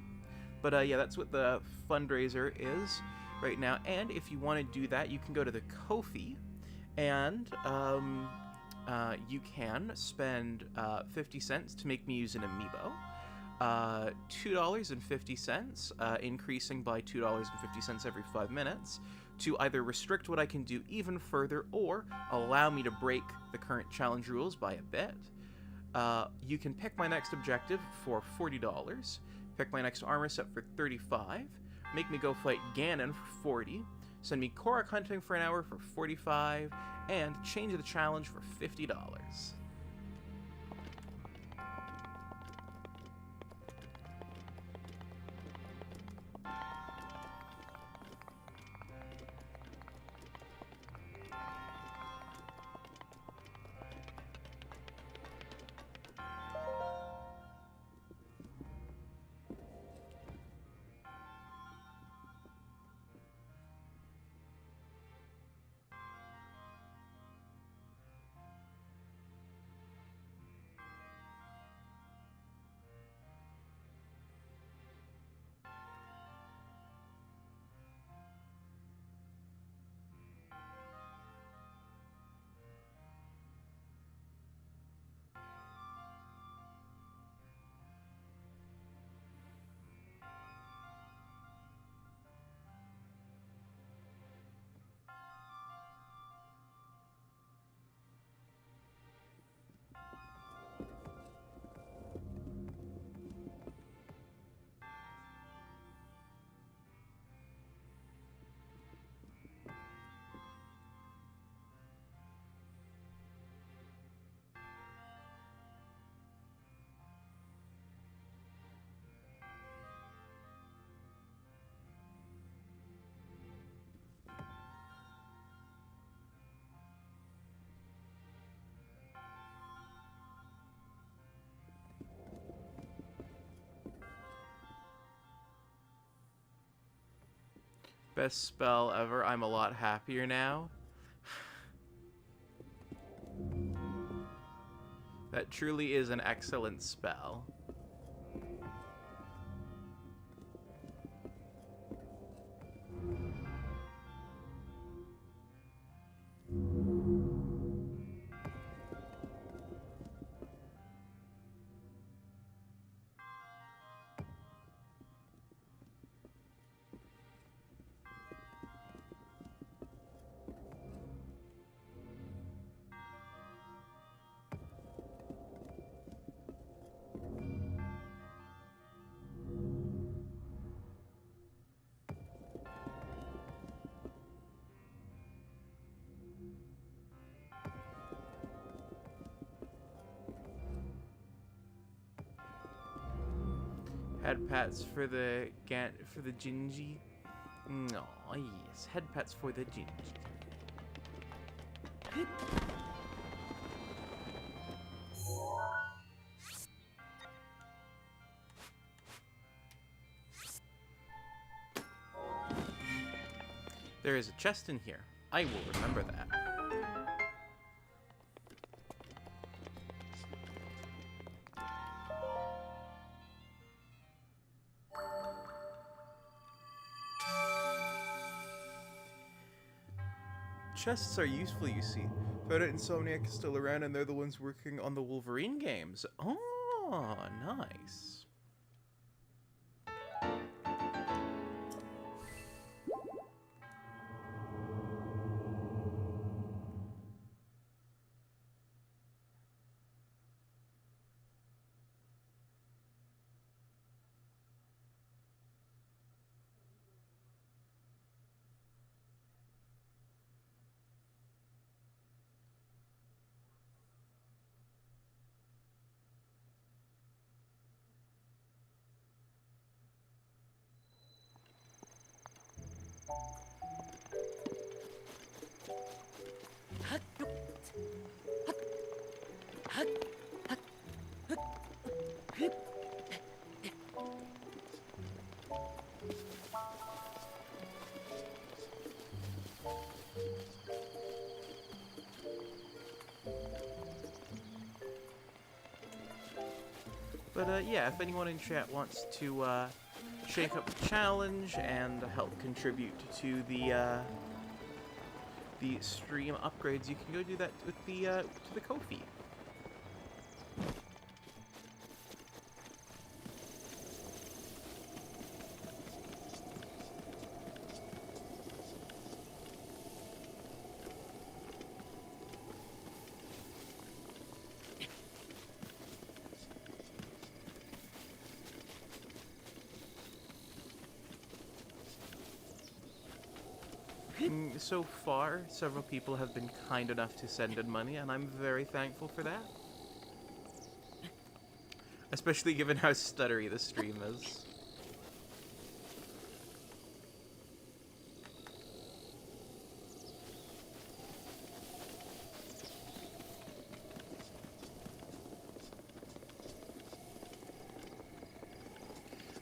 S1: But yeah, that's what the fundraiser is right now. And if you want to do that, you can go to the Ko-fi, and you can spend 50 cents to make me use an amiibo. $2.50, increasing by $2.50 every 5 minutes, to either restrict what I can do even further or allow me to break the current challenge rules by a bit. You can pick my next objective for $40, pick my next armor set for $35, make me go fight Ganon for $40, send me Korok hunting for an hour for $45, and change the challenge for $50. Best spell ever. I'm a lot happier now. That truly is an excellent spell. Head pats for the Gingy. No, yes, head pats for the Gingy. There is a chest in here. I will remember that. Chests are useful, you see. Found out Insomniac is still around and they're the ones working on the Wolverine games. Oh, nice. But yeah, if anyone in chat wants to shake up the challenge and help contribute to the stream upgrades, you can go do that with the Ko-fi. So far, several people have been kind enough to send in money, and I'm very thankful for that. Especially given how stuttery the stream is.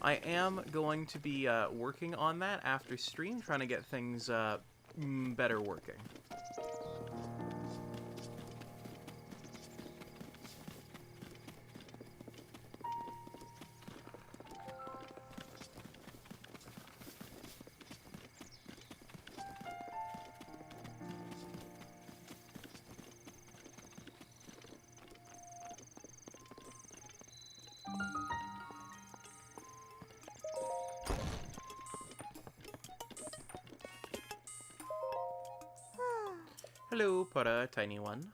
S1: I am going to be working on that after stream, trying to get things better working. Hello, Pura, tiny one.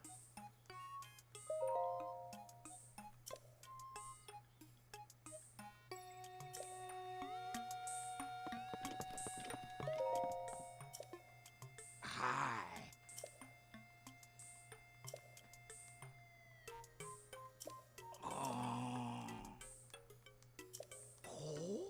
S7: Hi. Oh. Oh.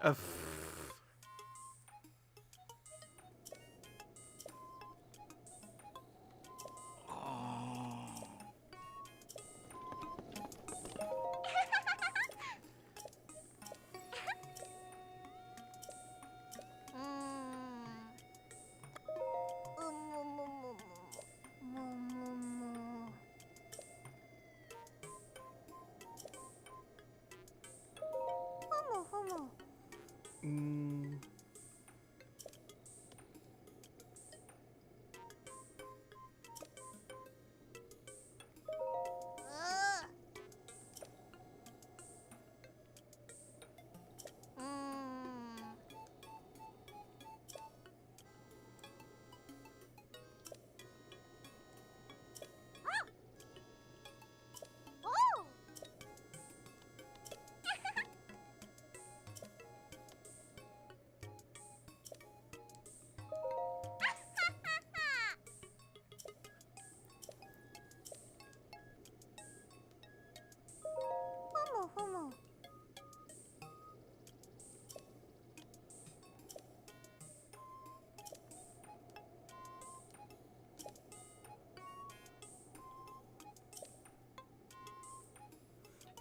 S1: Of. Mm.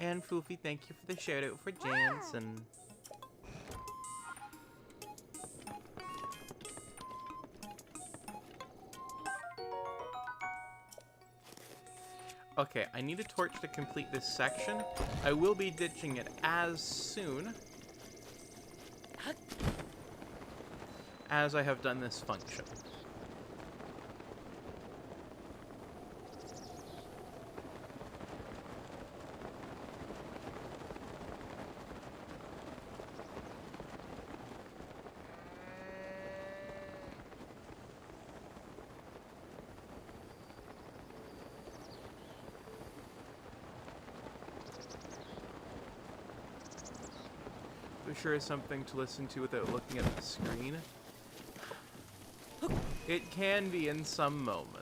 S1: And Foofy, thank you for the shout out for Jansen. Okay, I need a torch to complete this section. I will be ditching it as soon as I have done this function. It sure is something to listen to without looking at the screen. It can be in some moments.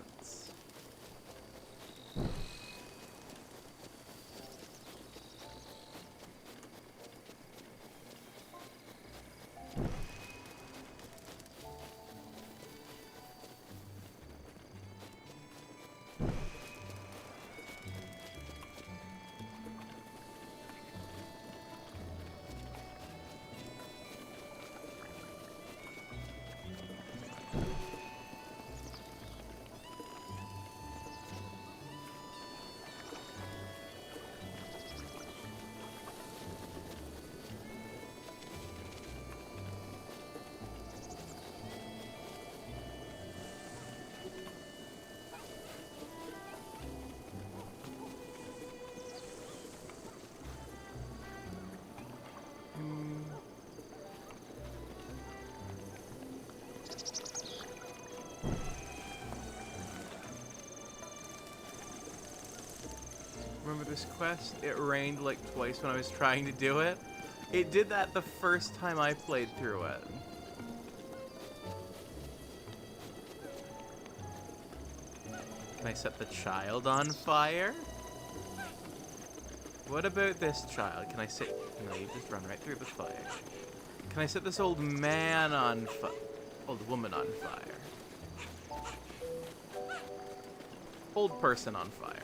S1: Remember this quest? It rained like twice when I was trying to do it. It did that the first time I played through it. Can I set the child on fire? What about this child? Can I set... No, you just run right through the fire. Can I set this old man on fire? Old woman on fire. Old person on fire.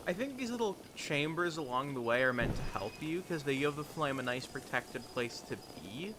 S1: I think these little chambers along the way are meant to help you, because they give the flame a nice protected place to be.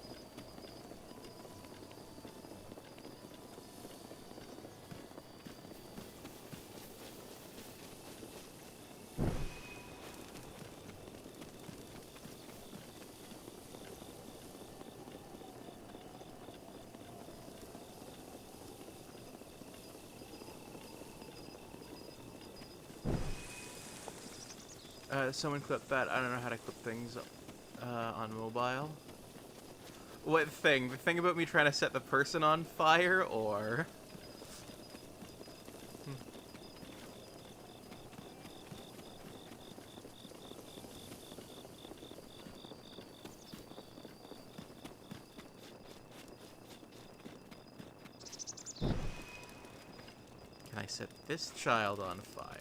S1: Someone clip that. I don't know how to clip things on mobile. What thing? The thing about me trying to set the person on fire, or... Can I set this child on fire?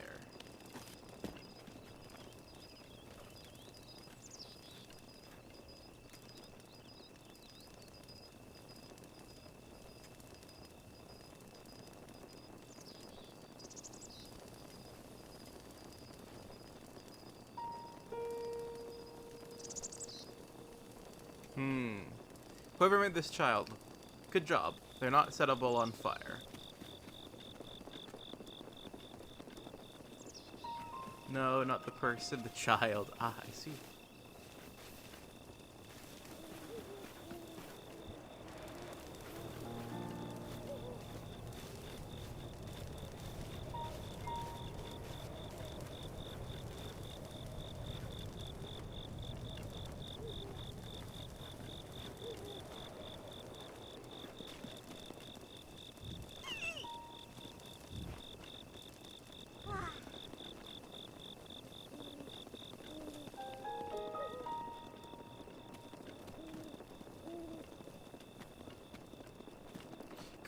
S1: Whoever made this child, good job. They're not settable on fire. No, not the person, the child. Ah, I see.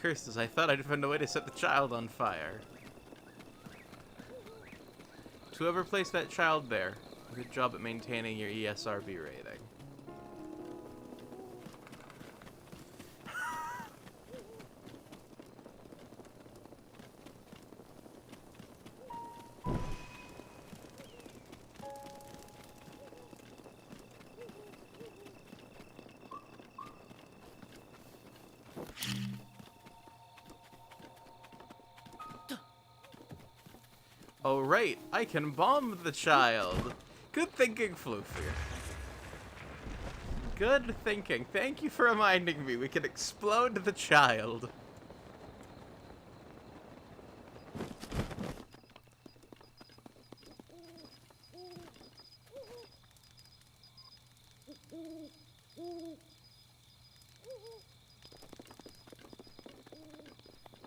S1: Curses, I thought I'd find a way to set the child on fire. To whoever placed that child there, good job at maintaining your ESRB rating. Oh right, I can bomb the child. Good thinking, Floofy. Good thinking. Thank you for reminding me. We can explode the child.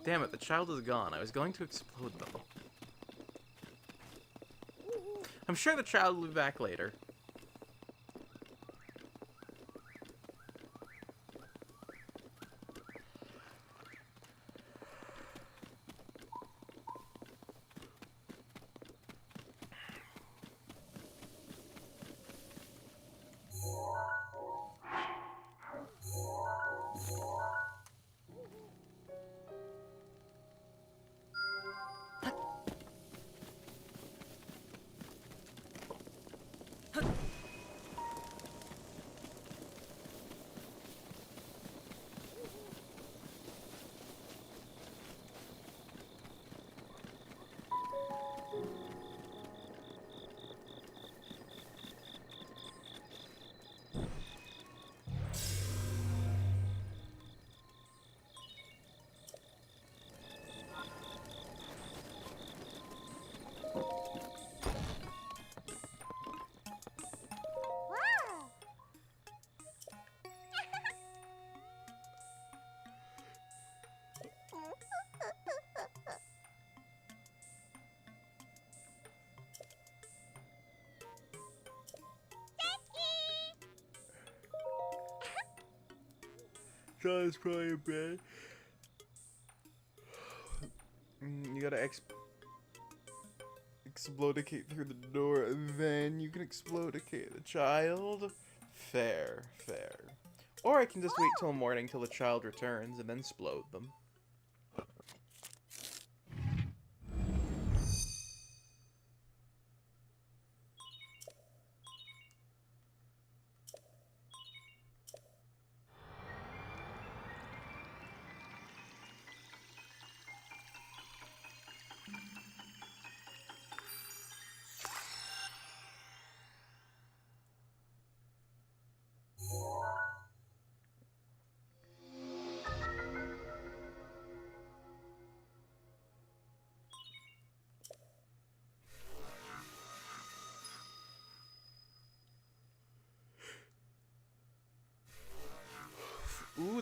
S1: Damn it, the child is gone. I was going to explode them. I'm sure the child will be back later. Child's probably in bed. You gotta explodicate through the door, and then you can explodicate the child. Fair, fair. Or I can just wait till morning till the child returns and then explode them.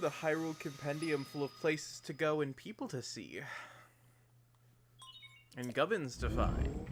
S1: the Hyrule Compendium full of places to go and people to see. And gubbins to find.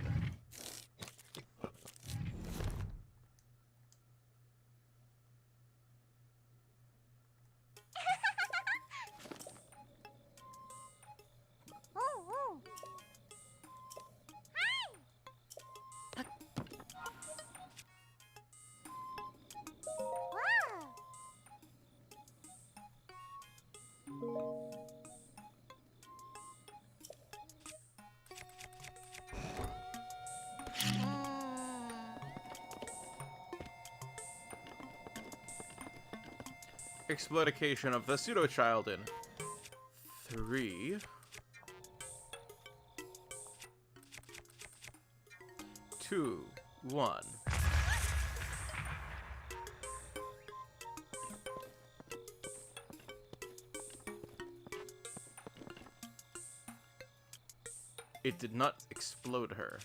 S1: Exploitation of the pseudo-child in 3, 2, 1. It did not explode her.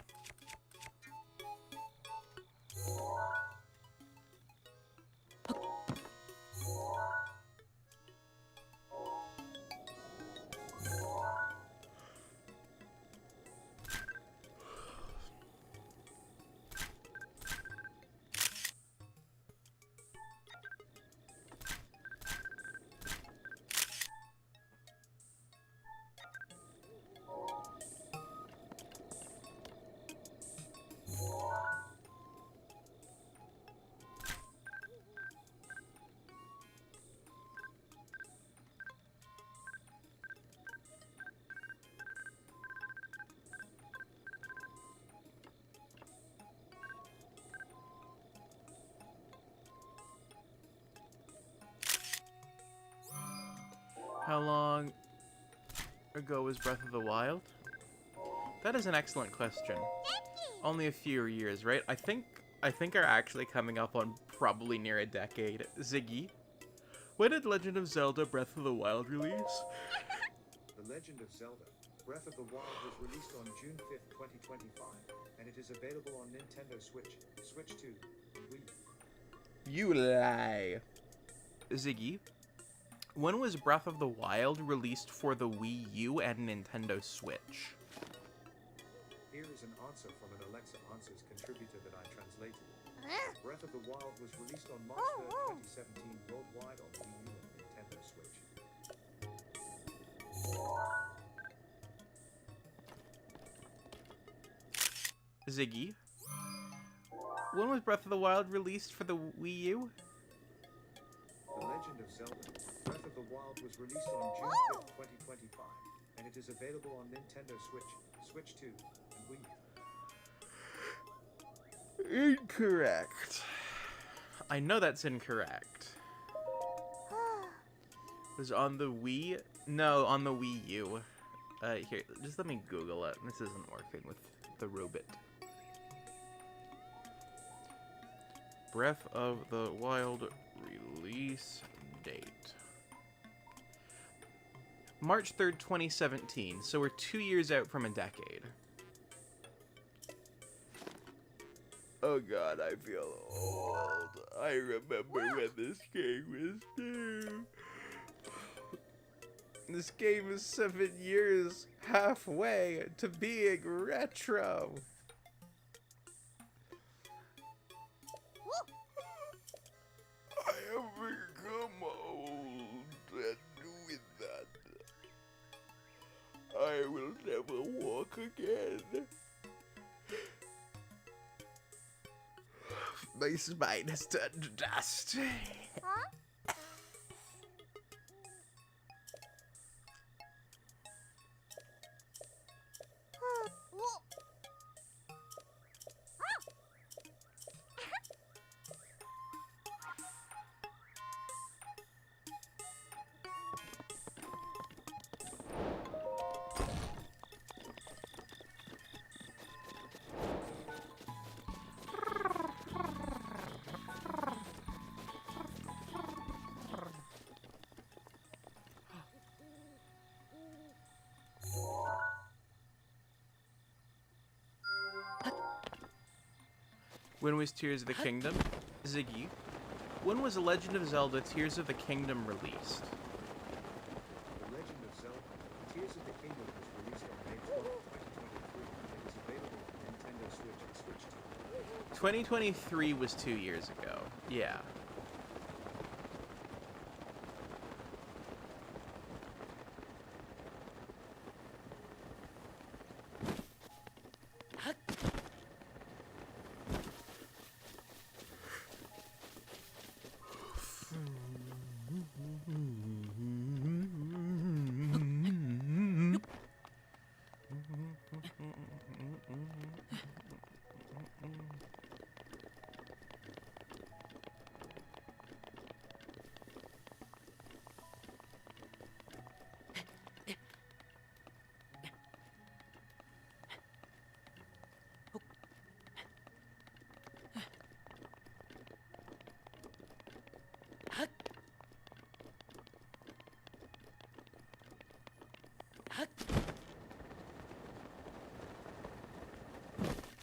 S1: How long ago was Breath of the Wild? That is an excellent question. Only a few years, right? I think are actually coming up on probably near a decade. Ziggy, when did Legend of Zelda Breath of the Wild release?
S3: The Legend of Zelda Breath of the Wild was released on June 5th, 2025, and it is available on Nintendo Switch, Switch 2, and Wii.
S1: You lie. Ziggy, when was Breath of the Wild released for the Wii U and Nintendo Switch?
S3: Here is an answer from an Alexa Answers contributor that I translated. Breath of the Wild was released on March 3rd, 2017 worldwide on Wii U and Nintendo Switch.
S1: Ziggy, when was Breath of the Wild released for the Wii U?
S3: The Legend of Zelda Breath of the Wild was released on June 5th, 2025, and it is available on Nintendo Switch, Switch 2, and Wii.
S1: Incorrect. I know that's incorrect. It was on the Wii? No, on the Wii U. Here, just let me Google it. This isn't working with the robot. Breath of the Wild release date. March 3rd, 2017. So we're 2 years out from a decade. Oh god, I feel old. I remember when this game was new. This game is 7 years halfway to being retro. I have become old, and with that, I will never walk again. My spine has turned to dust. When was Tears of the Kingdom? Ziggy, when was The Legend of Zelda Tears of the Kingdom released? 2023 was 2 years ago. Yeah.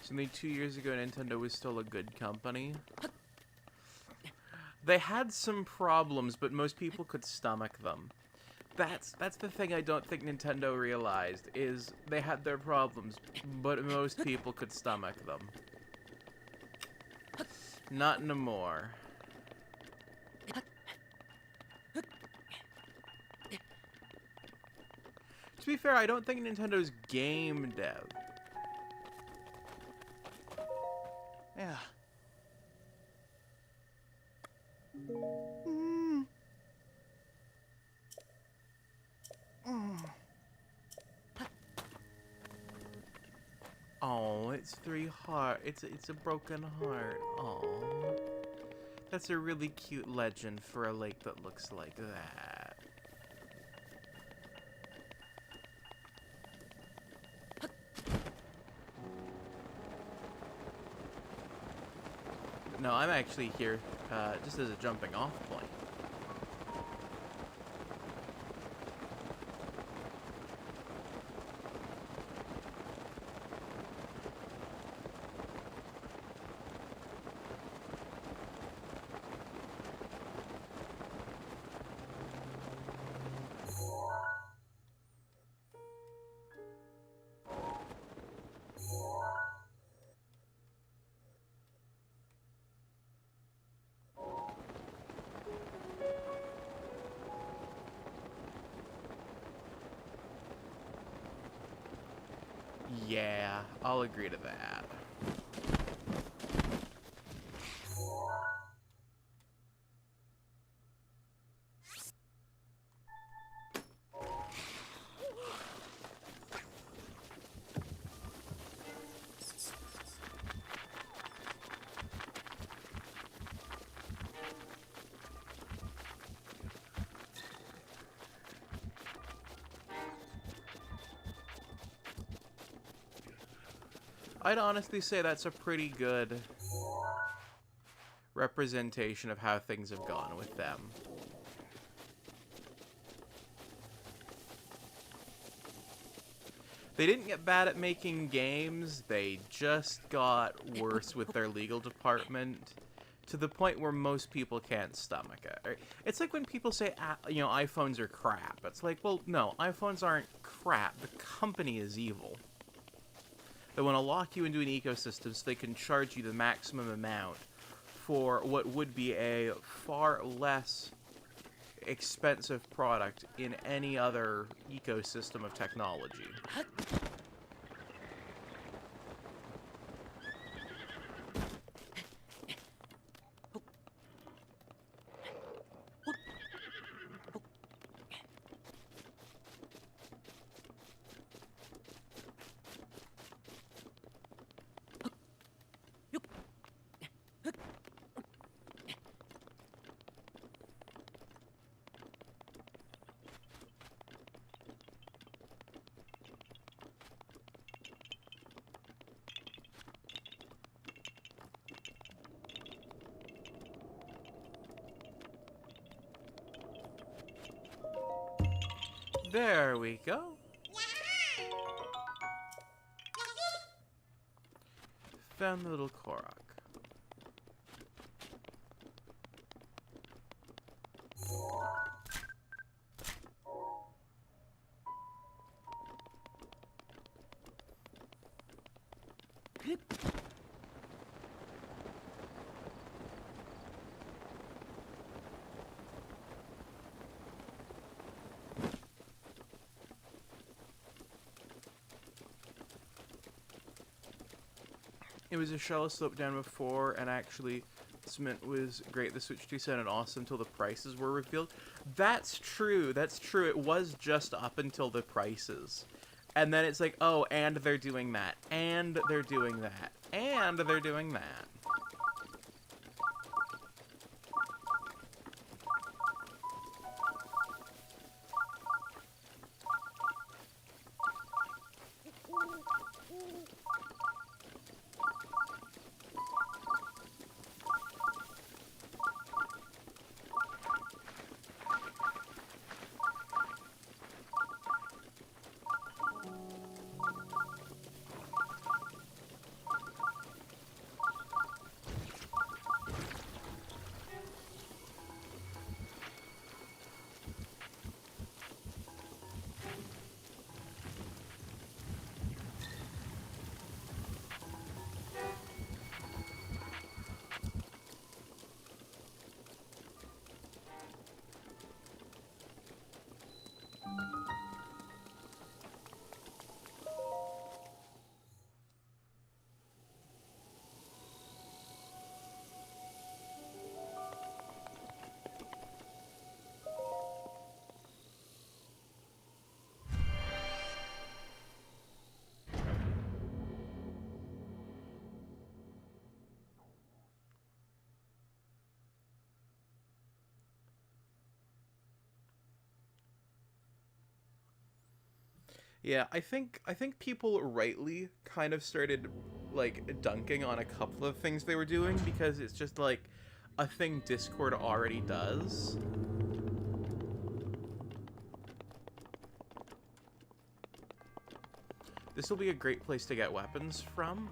S1: So maybe 2 years ago, Nintendo was still a good company. They had some problems, but most people could stomach them. That's the thing I don't think Nintendo realized, is they had their problems, but most people could stomach them. Not anymore. To be fair, I don't think Nintendo's game dev.
S7: Yeah.
S1: Oh, it's 3 heart. It's a broken heart. Oh, that's a really cute legend for a lake that looks like that. No, I'm actually here just as a jumping off point. Yeah, I'll agree to that. I'd honestly say that's a pretty good representation of how things have gone with them. They didn't get bad at making games, they just got worse with their legal department to the point where most people can't stomach it. Right? It's like when people say, you know, iPhones are crap. It's like, well, no, iPhones aren't crap. The company is evil. They want to lock you into an ecosystem so they can charge you the maximum amount for what would be a far less expensive product in any other ecosystem of technology. There we go. Found the little Korok. It was a shallow slope down before, and actually, cement was great. The Switch 2 sounded awesome until the prices were revealed. That's true. That's true. It was just up until the prices. And then it's like, oh, and they're doing that. And they're doing that. And they're doing that. Yeah, I think people rightly kind of started like dunking on a couple of things they were doing because it's just like a thing Discord already does. This will be a great place to get weapons from.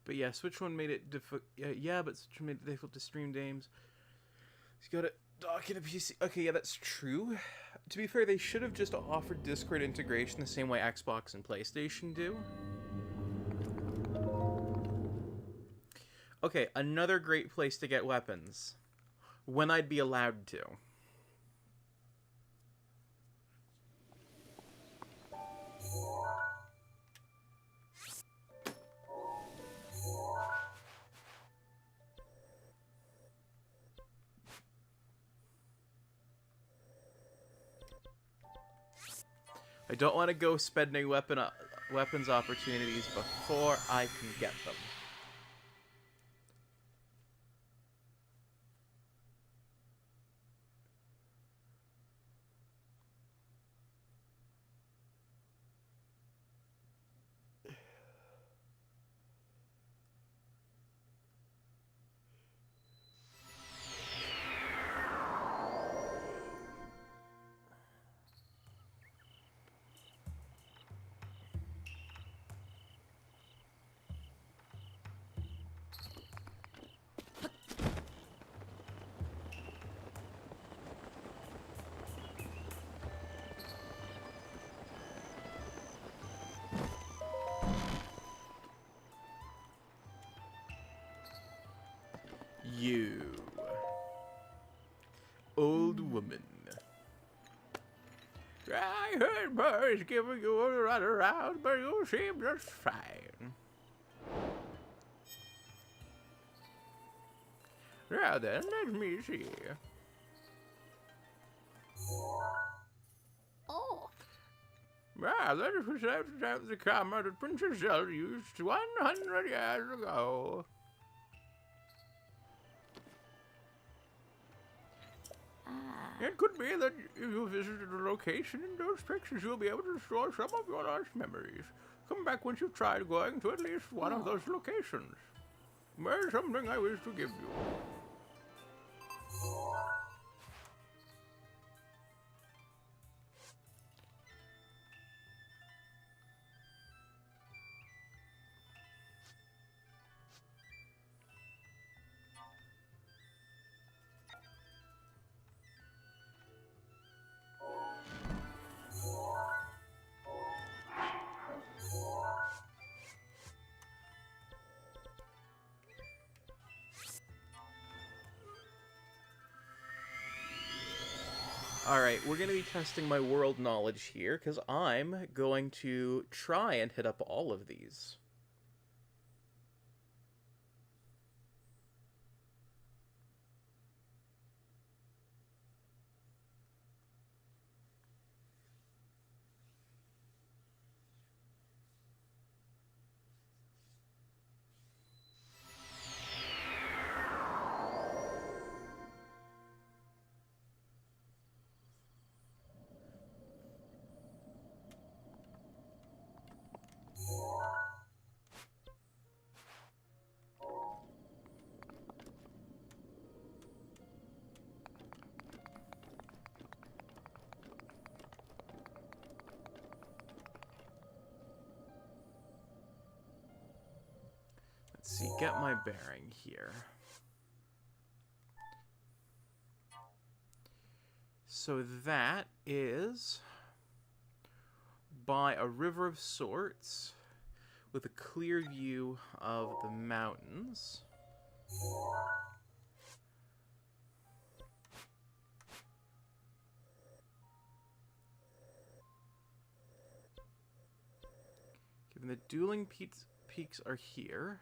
S1: But yeah, Switch 1 made it difficult. Yeah, but Switch 1 made it difficult to stream games. You gotta dock in a PC. Okay, yeah, that's true. To be fair, they should have just offered Discord integration the same way Xbox and PlayStation do. Okay, another great place to get weapons. When I'd be allowed to. I don't want to go spending weapons opportunities before I can get them.
S5: I heard Pa is giving you a run around, but you seem just fine. Now then, let me see. Ah, that is precisely the camera that Princess Zelda used 100 years ago. It could be that if you visited a location in those pictures, you'll be able to restore some of your lost memories. Come back once you've tried going to at least one of those locations. There's something I wish to give you.
S1: Alright, we're going to be testing my world knowledge here, because I'm going to try and hit up all of these. Let's see, get my bearing here. So that is by a river of sorts with a clear view of the mountains. Given the dueling peaks are here.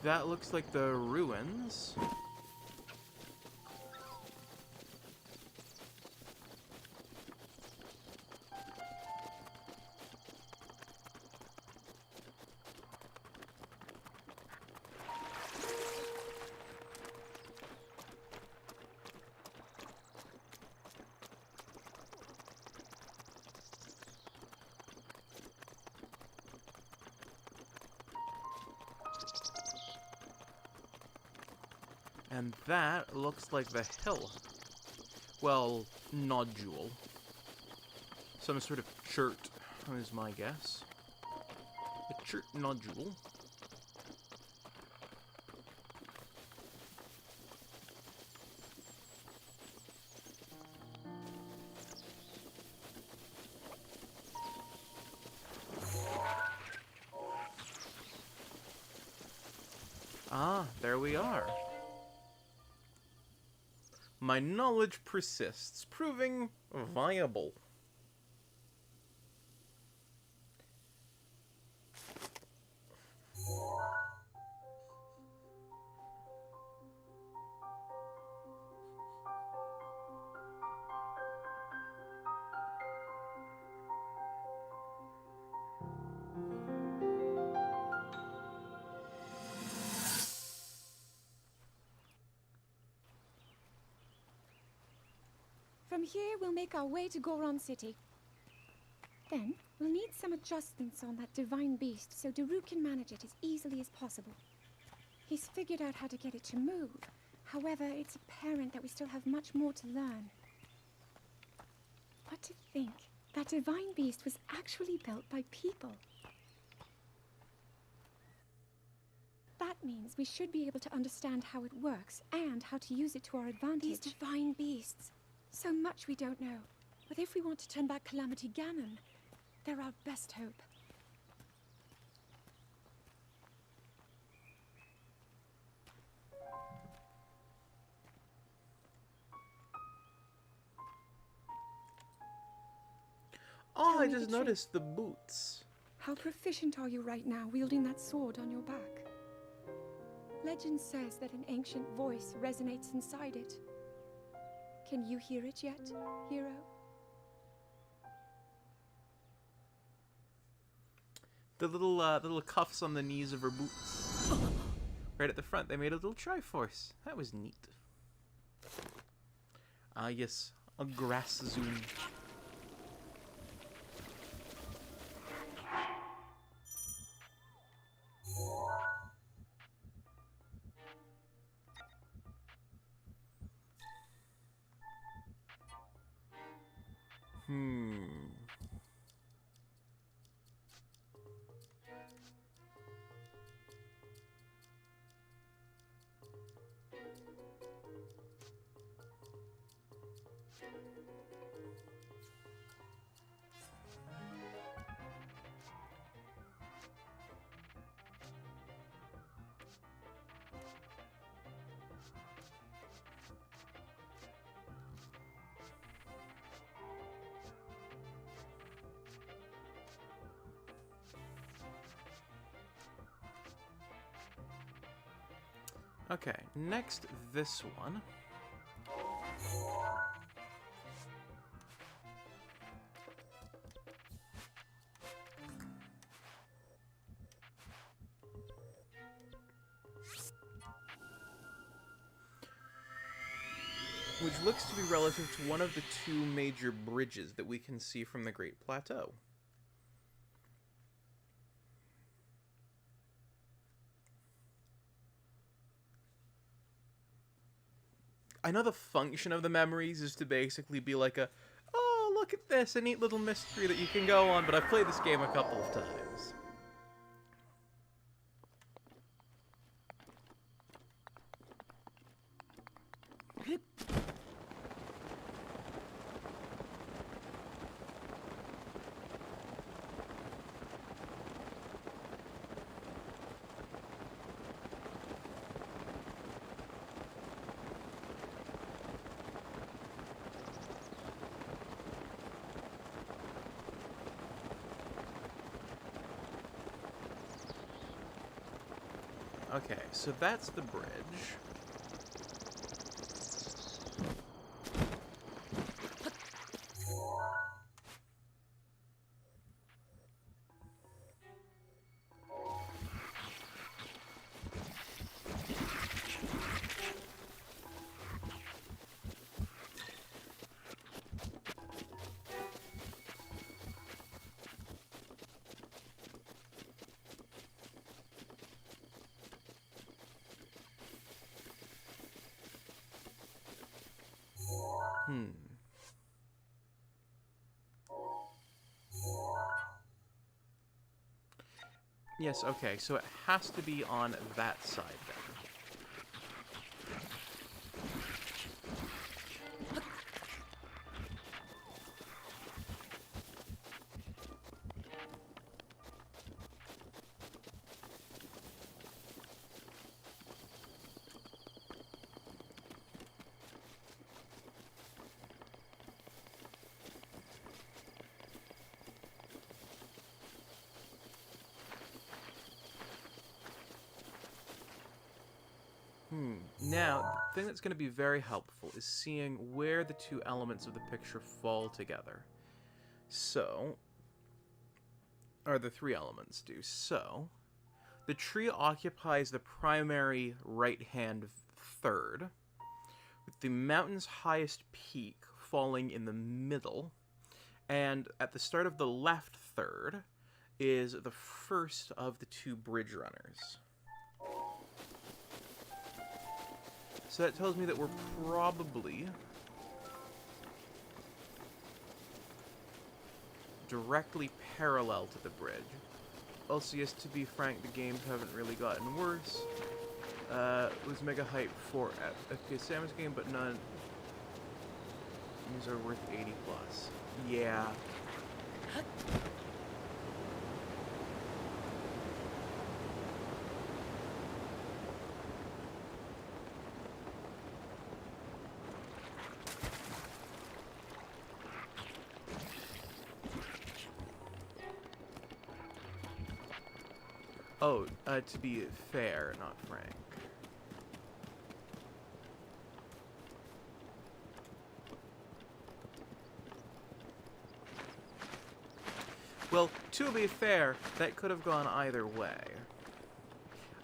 S1: That looks like the ruins. And that looks like the hill. Well, nodule. Some sort of chert is my guess. A chert nodule. Ah, there we are. My knowledge persists, proving viable.
S2: here, we'll make our way to Goron City. Then, we'll need some adjustments on that divine beast so Daru can manage it as easily as possible. He's figured out how to get it to move. However, it's apparent that we still have much more to learn. But to think that divine beast was actually built by people. That means we should be able to understand how it works and how to use it to our advantage. These divine beasts. So much we don't know. But if we want to turn back Calamity Ganon, they're our best hope.
S1: Oh,
S2: Tell
S1: I
S2: me the
S1: just
S2: truth.
S1: noticed the boots.
S2: How proficient are you right now wielding that sword on your back? Legend says that an ancient voice resonates inside it. Can you hear it yet, hero?
S1: The little cuffs on the knees of her boots. Right at the front, they made a little Triforce. That was neat. Ah, yes, a grass zoom. Okay, next this one. Which looks to be relative to one of the two major bridges that we can see from the Great Plateau. I know the function of the memories is to basically be like a, oh, look at this, a neat little mystery that you can go on, but I've played this game a couple of times. Okay, so that's the bridge. Yes, okay, so it has to be on that side then. Now, the thing that's going to be very helpful is seeing where the two elements of the picture fall together. So, or the three elements do. So, the tree occupies the primary right-hand third, with the mountain's highest peak falling in the middle. And at the start of the left third is the first of the two bridge runners. So that tells me that we're probably directly parallel to the bridge. Also, yes, to be frank, the games haven't really gotten worse. It was mega hype for FPS Samus game, but none. These are worth 80 plus. Yeah. Oh, to be fair, not frank. Well, to be fair, that could have gone either way.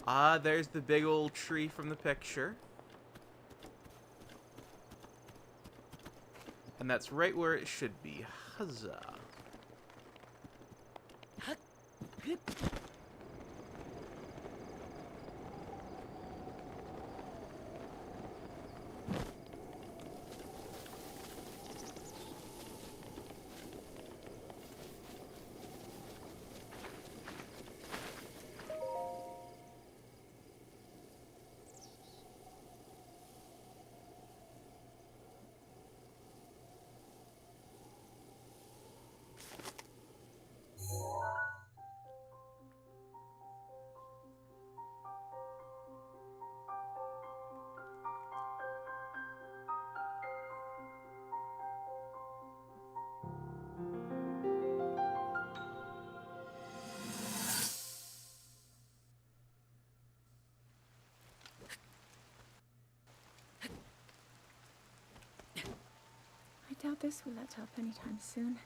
S1: Ah, there's the big old tree from the picture. And that's right where it should be. Huzzah.
S2: I doubt this will let up anytime soon.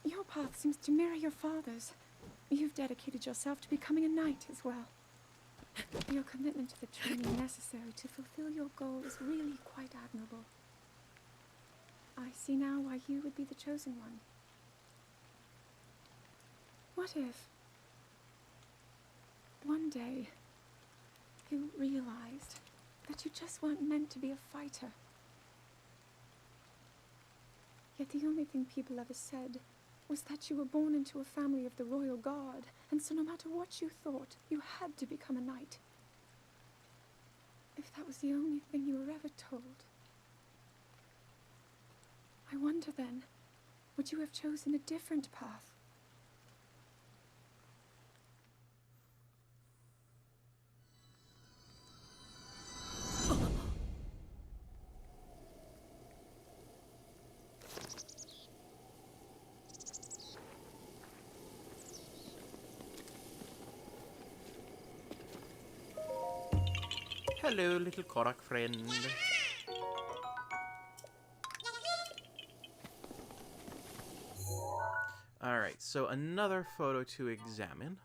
S2: Your path seems to mirror your father's. You've dedicated yourself to becoming a knight as well. Your commitment to the training necessary to fulfill your goal is really quite admirable. I see now why you would be the chosen one. What if one day you realized that you just weren't meant to be a fighter? Yet the only thing people ever said was that you were born into a family of the royal guard, and so no matter what you thought, you had to become a knight. If that was the only thing you were ever told, I wonder then, would you have chosen a different path?
S1: Hello, little Korak friend. Alright, so another photo to examine.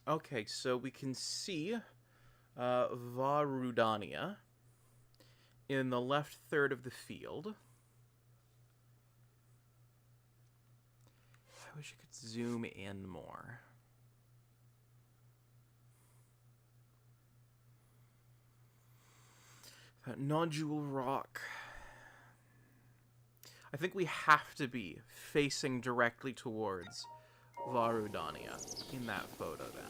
S1: Okay, so we can see Varudania in the left third of the field. I wish I could zoom in more. Nodule Rock. I think we have to be facing directly towards Varudania in that photo then.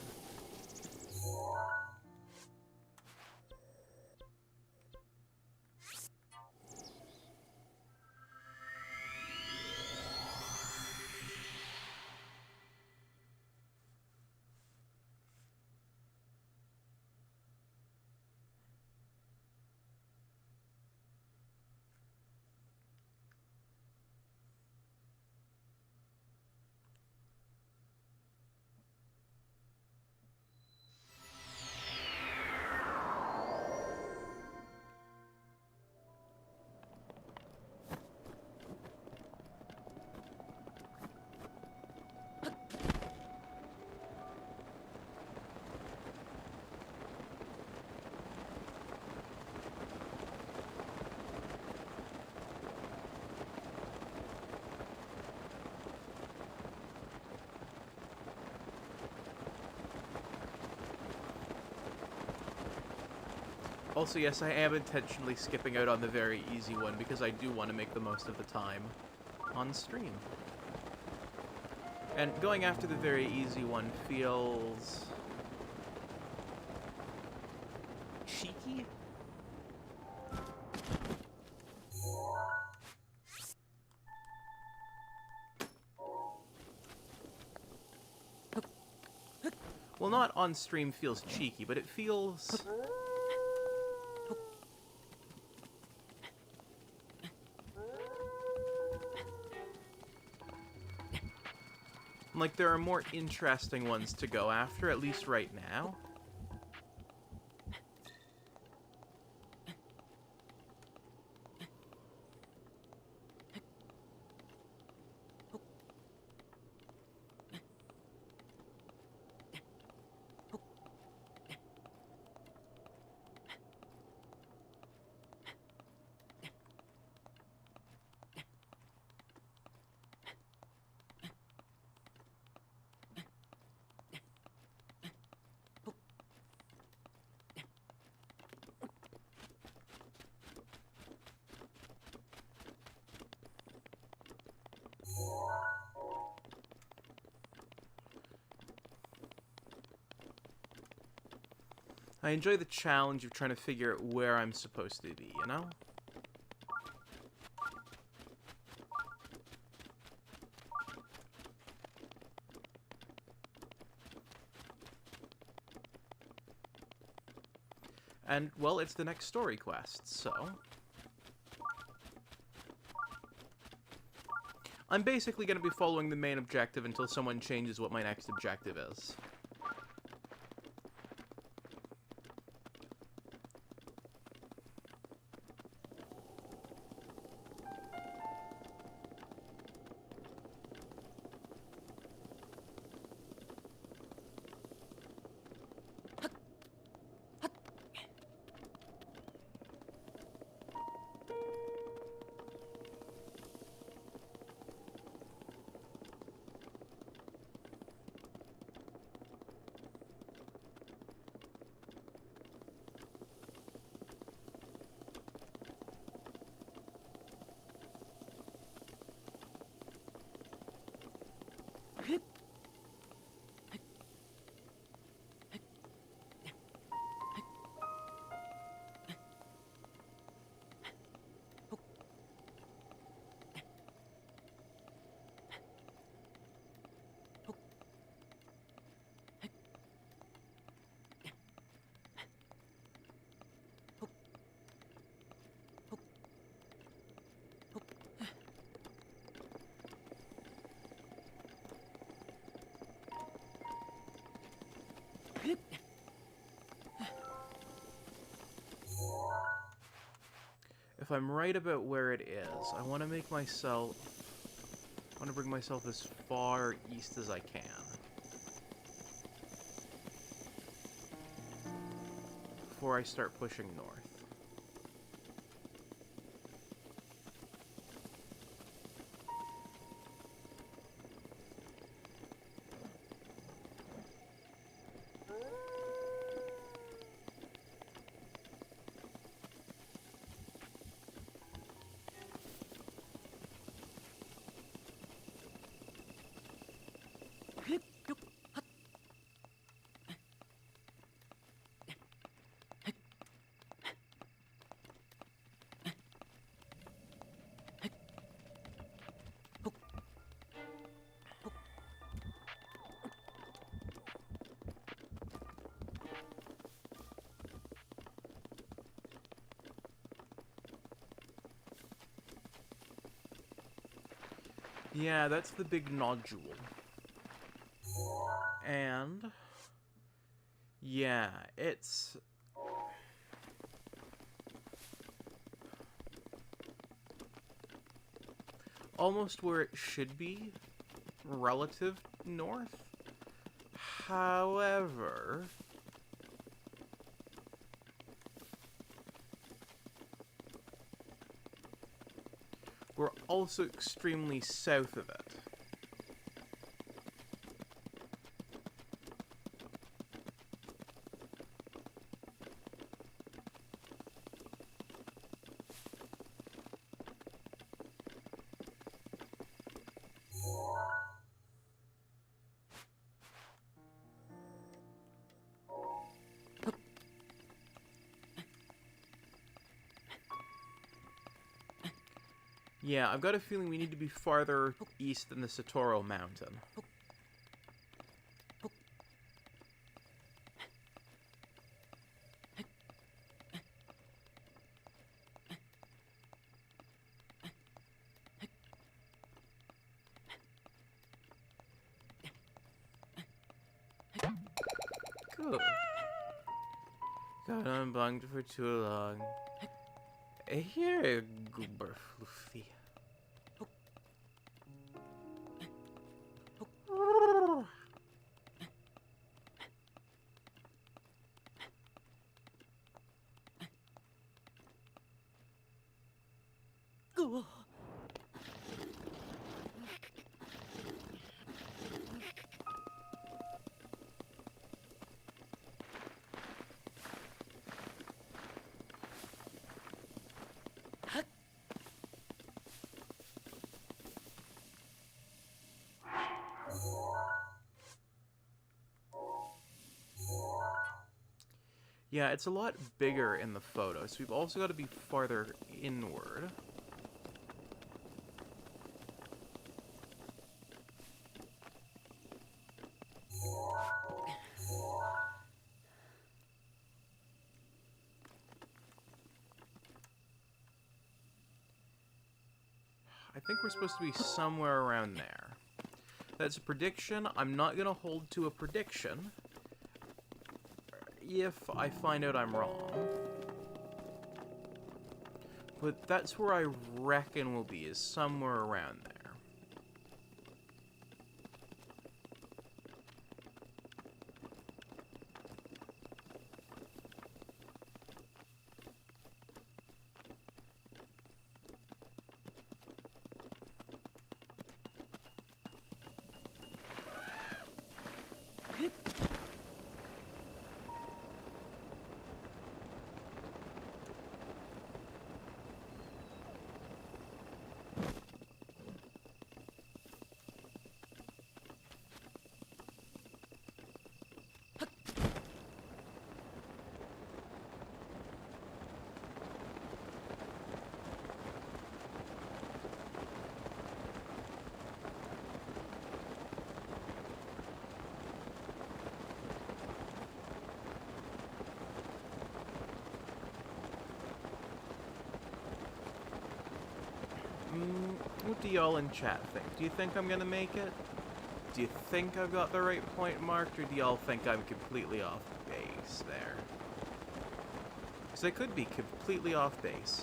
S1: Also, yes, I am intentionally skipping out on the very easy one because I do want to make the most of the time on stream. And going after the very easy one feels cheeky. Well, not on stream feels cheeky, but it feels like there are more interesting ones to go after, at least right now. I enjoy the challenge of trying to figure out where I'm supposed to be, you know? And, well, it's the next story quest, so... I'm basically going to be following the main objective until someone changes what my next objective is. If I'm right about where it is, I want to make myself... I want to bring myself as far east as I can. Before I start pushing north. Yeah, that's the big nodule. And... yeah, it's... almost where it should be, relative north. However... we're also extremely south of it. Yeah, I've got a feeling we need to be farther east than the Sotoro Mountain. Cool. Got unbunked for too long. Here, goober fluffy. Yeah, it's a lot bigger in the photo, so we've also got to be farther inward. I think we're supposed to be somewhere around there. That's a prediction. I'm not going to hold to a prediction if I find out I'm wrong. But that's where I reckon we'll be, is somewhere around there. What do y'all in chat think? Do you think I'm gonna make it? Do you think I've got the right point marked, or do y'all think I'm completely off base there? Because I could be completely off base.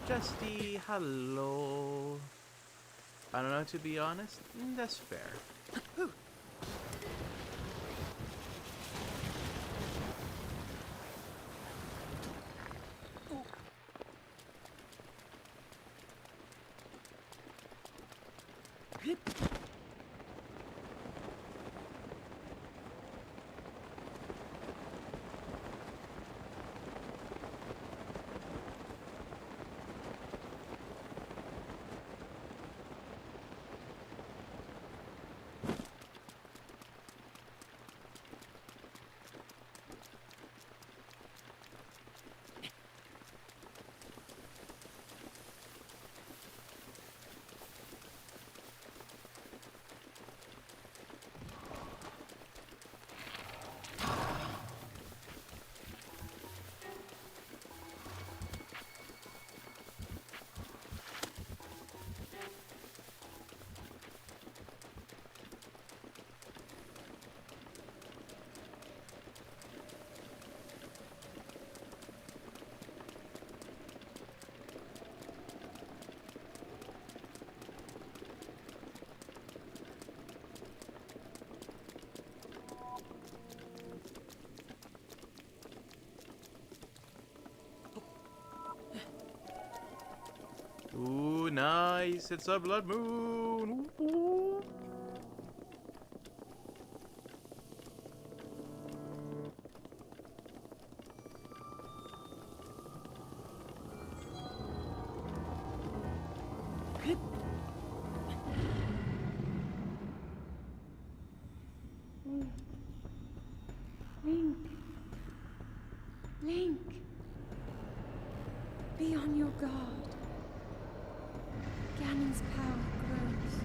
S1: Justy, hello. I don't know, to be honest. That's fair. Ooh, nice. It's a blood moon. Ooh.
S2: God. Ganon's power grows.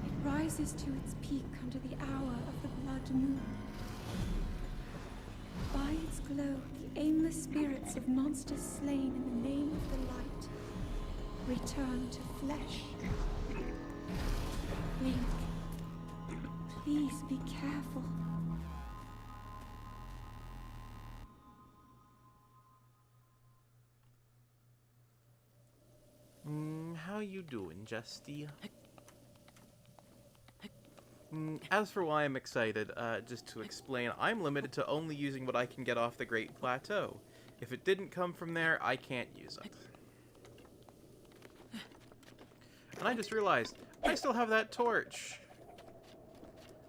S2: It rises to its peak under the hour of the blood moon. By its glow, the aimless spirits of monsters slain in the name of the light return to flesh. Link, please be careful.
S1: How you doing, Justy? As for why I'm excited, just to explain, I'm limited to only using what I can get off the Great Plateau. If it didn't come from there, I can't use it. And I just realized, I still have that torch.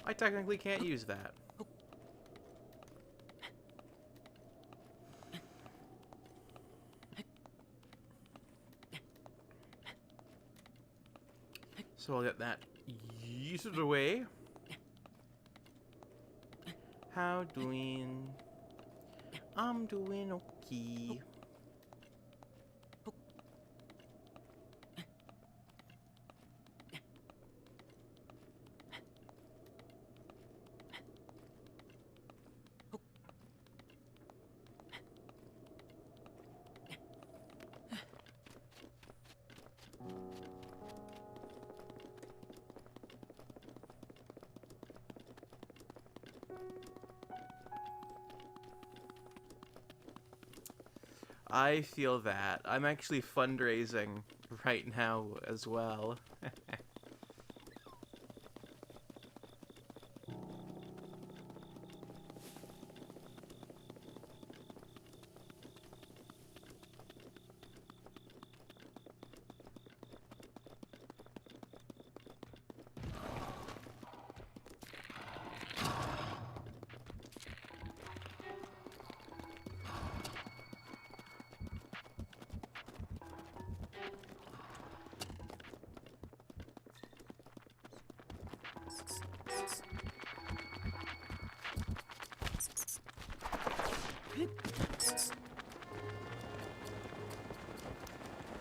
S1: I technically can't use that. So I'll get that yeeted away. How doing? I'm doing okay. I feel that. I'm actually fundraising right now as well.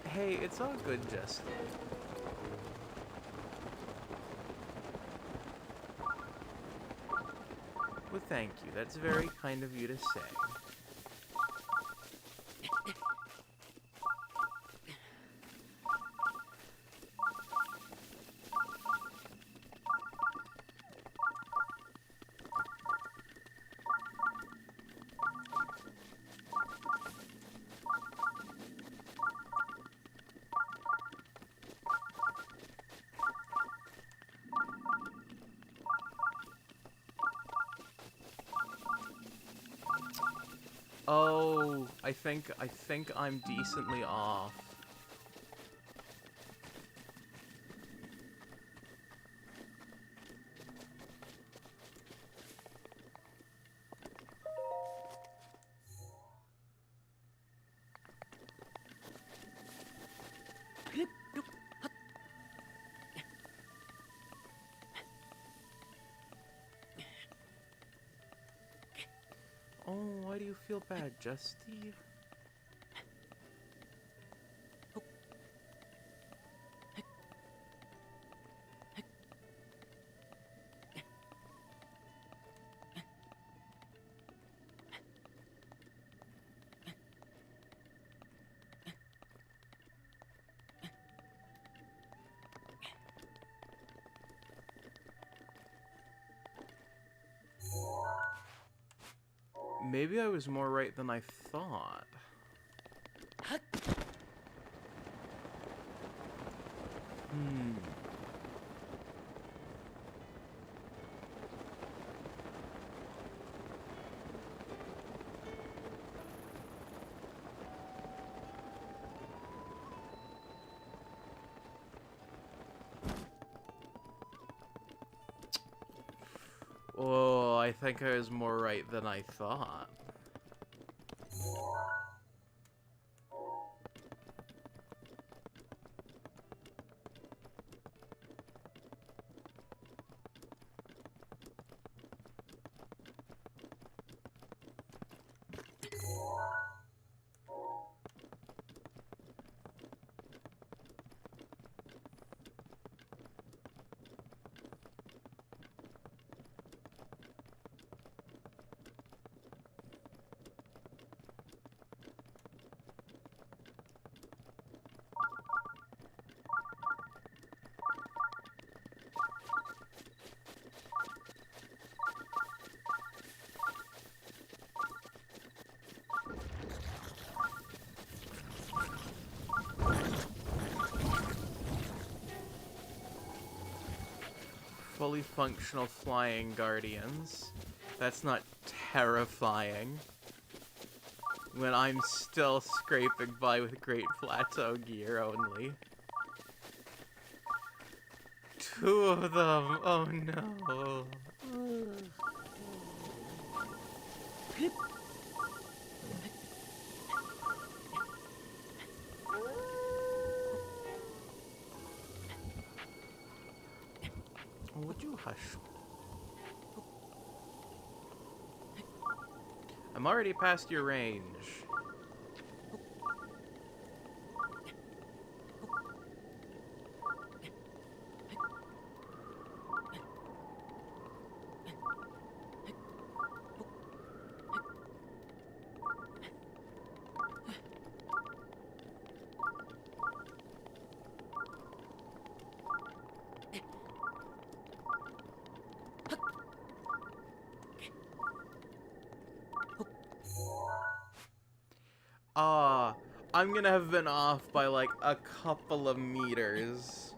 S1: Hey, it's all good, Justin. Well, thank you. That's very kind of you to say. Oh, I think I'm decently off. Oh, why do you feel bad, Justy? Maybe I was more right than I thought. Oh, I think I was more right than I thought. fully functional flying guardians. That's not terrifying. When I'm still scraping by with Great Plateau gear only. 2 of them! Oh no! Would you hush? I'm already past your range. I'm gonna have been off by like a couple of meters.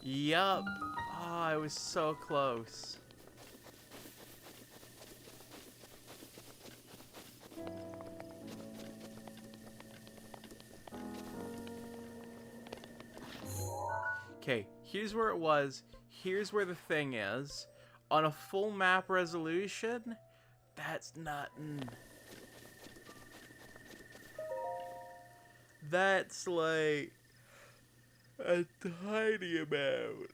S1: Yup. Oh, I was so close. Okay, here's where it was. Here's where the thing is. On a full map resolution, that's nothing. That's like a tiny amount.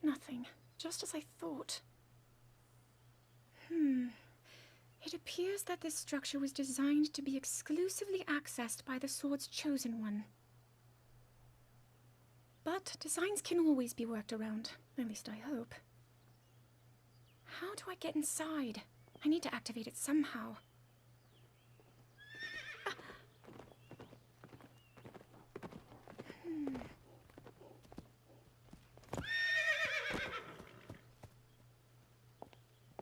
S2: Nothing. Just as I thought. It appears that this structure was designed to be exclusively accessed by the sword's chosen one. But designs can always be worked around. At least I hope. How do I get inside? I need to activate it somehow.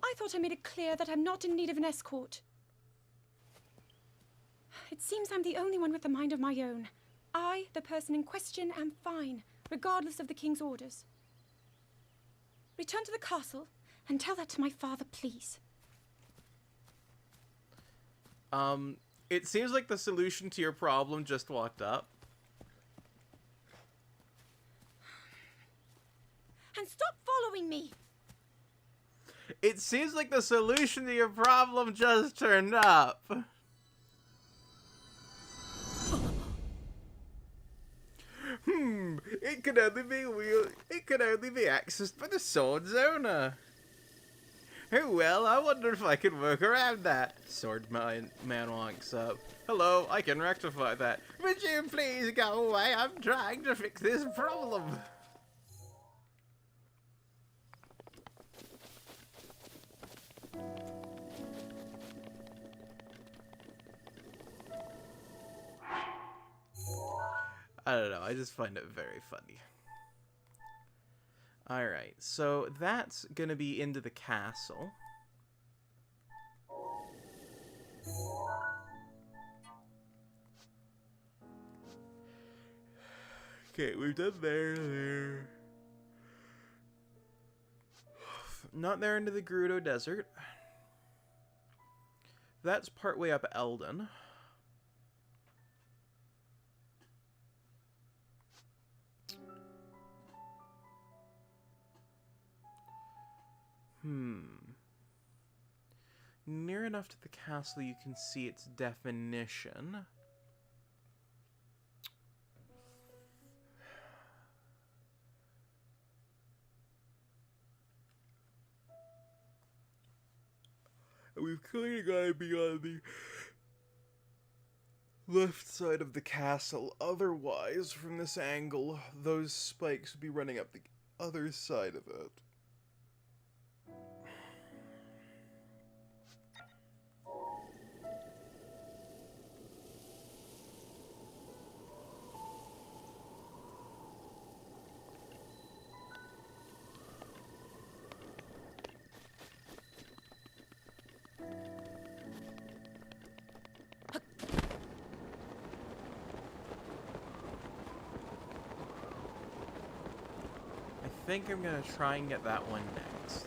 S2: I thought I made it clear that I'm not in need of an escort. It seems I'm the only one with a mind of my own. I, the person in question, am fine, regardless of the king's orders. Return to the castle and tell that to my father, please.
S1: It seems like the solution to your problem just walked up.
S2: And stop following me!
S1: It seems like the solution to your problem just turned up. It could only be accessed by the sword's owner. Well, I wonder if I can work around that. Swordman man walks up. Hello, I can rectify that. Would you please go away? I'm trying to fix this problem. I don't know, I just find it very funny. Alright, so that's gonna be into the castle. Okay, we've done there. Not there into the Gerudo Desert. That's partway up Eldon. Near enough to the castle you can see its definition. We've clearly got to be on the left side of the castle. Otherwise, from this angle, those spikes would be running up the other side of it. I think I'm gonna try and get that one next.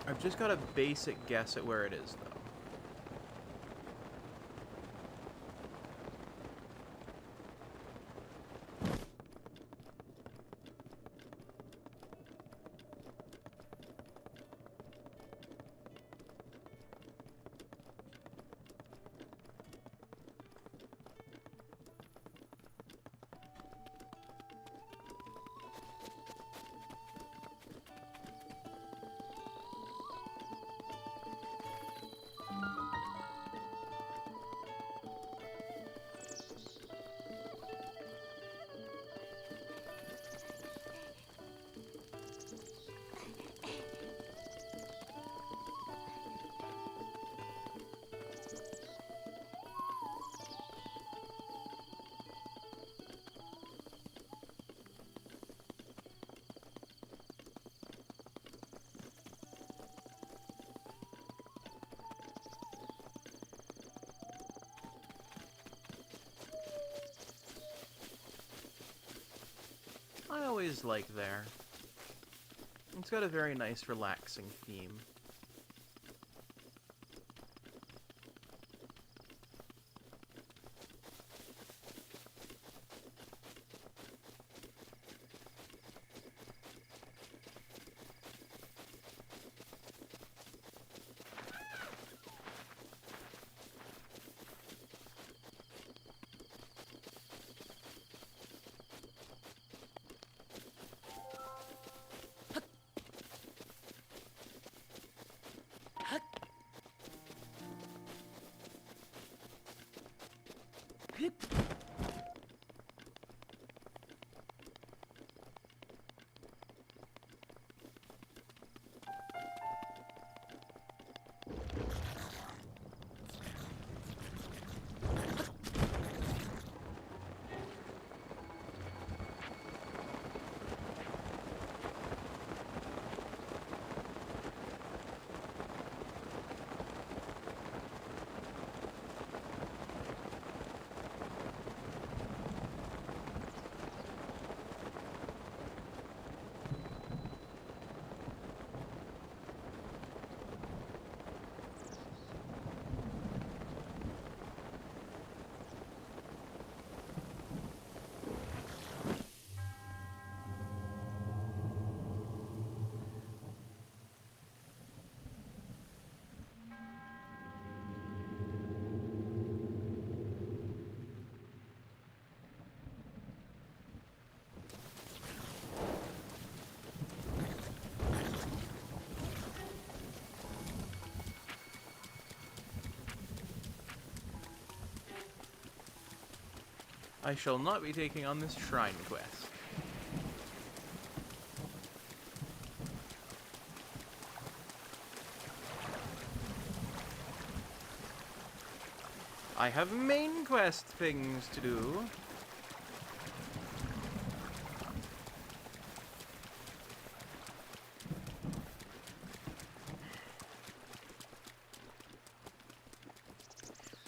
S1: I've just got a basic guess at where it is, though. I always like there. It's got a very nice, relaxing theme. I shall not be taking on this shrine quest. I have main quest things to do.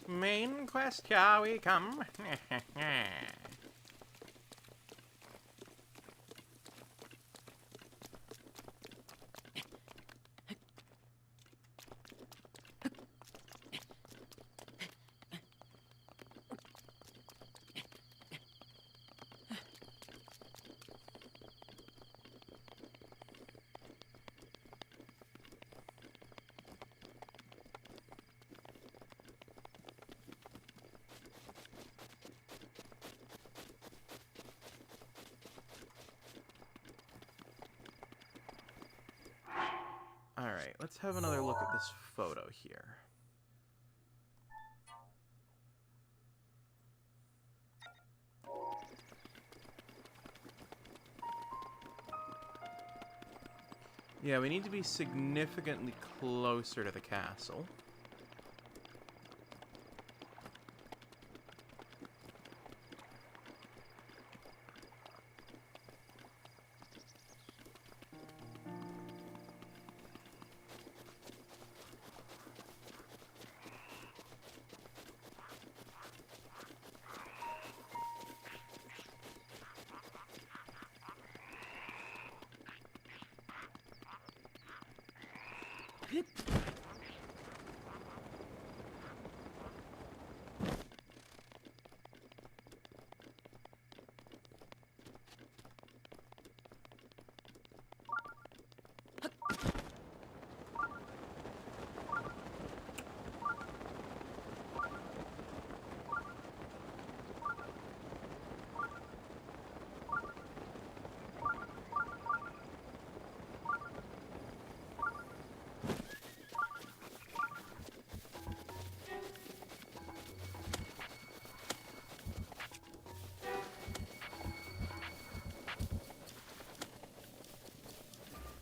S1: Main quest, here we come. Alright, let's have another look at this photo here. Yeah, we need to be significantly closer to the castle.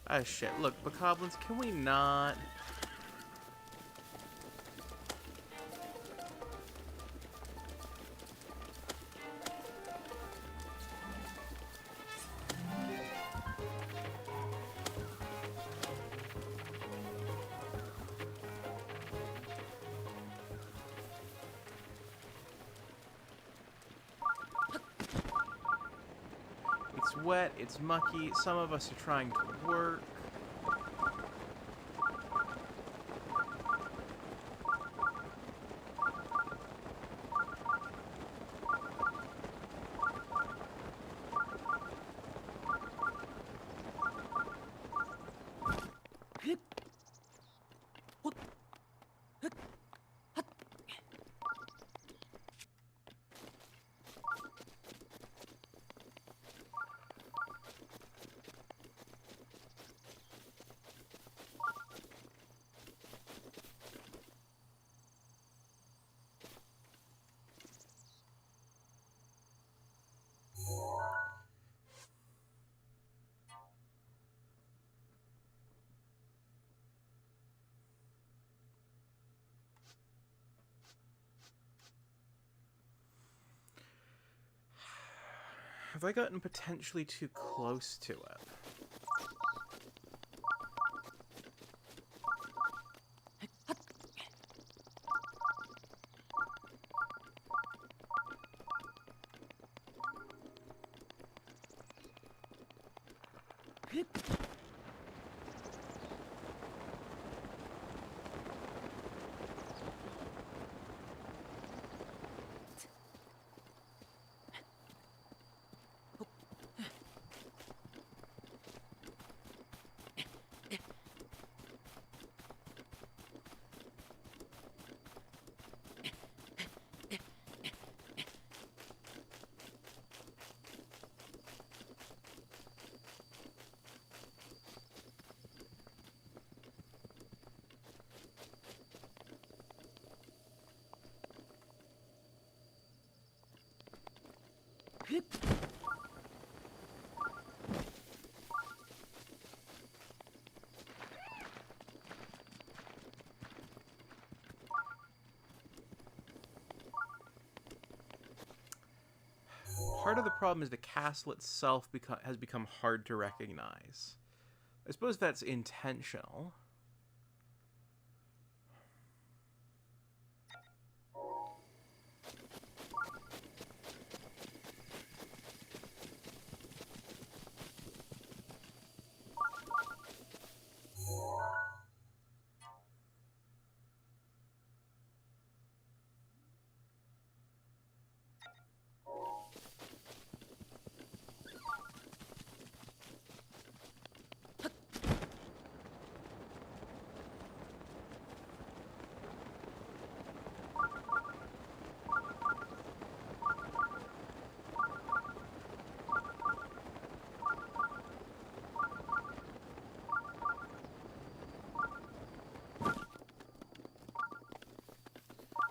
S1: Ah, shit. Look, Bokoblins, can we not? It's wet, it's mucky, some of us are trying to work. Have I gotten potentially too close to it? Part of the problem is the castle itself has become hard to recognize. I suppose that's intentional.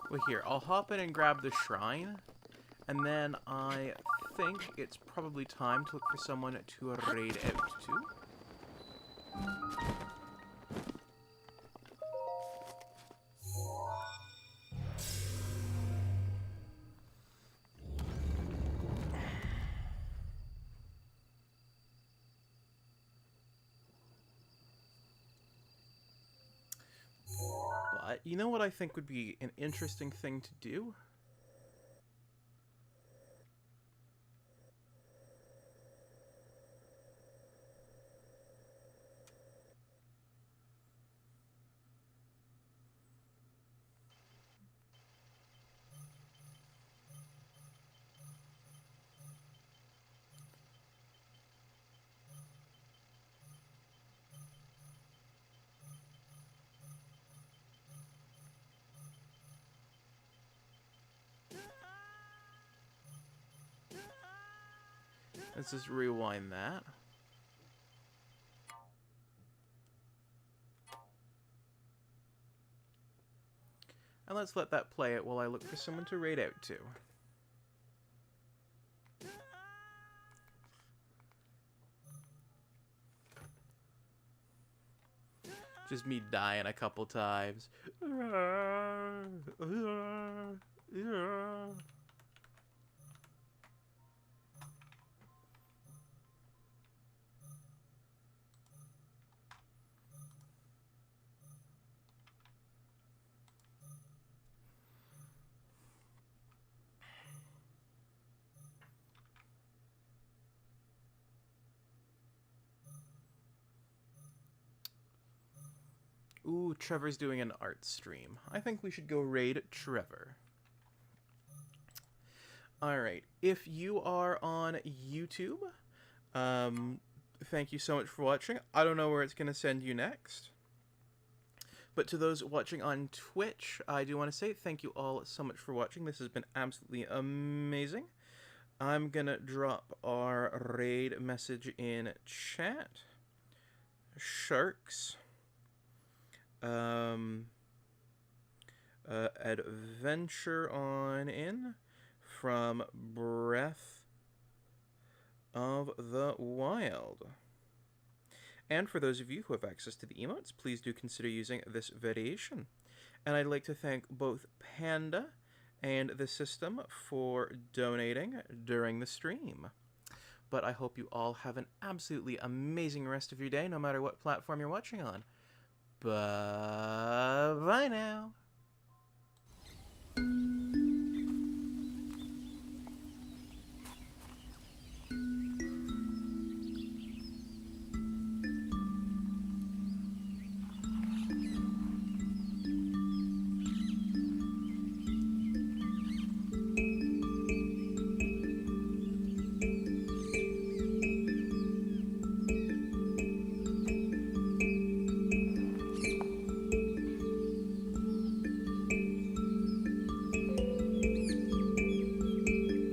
S1: Well, here, I'll hop in and grab the shrine, and then I think it's probably time to look for someone to raid out to. But you know what I think would be an interesting thing to do? Let's just rewind that. And let's let that play out while I look for someone to raid out to. Just me dying a couple times. Ooh, Trevor's doing an art stream. I think we should go raid Trevor. Alright, if you are on YouTube, thank you so much for watching. I don't know where it's going to send you next. But to those watching on Twitch, I do want to say thank you all so much for watching. This has been absolutely amazing. I'm going to drop our raid message in chat. Sharks. Adventure on in from Breath of the Wild. And for those of you who have access to the emotes, please do consider using this variation. And I'd like to thank both Panda and the system for donating during the stream. But I hope you all have an absolutely amazing rest of your day, no matter what platform you're watching on. Bye now.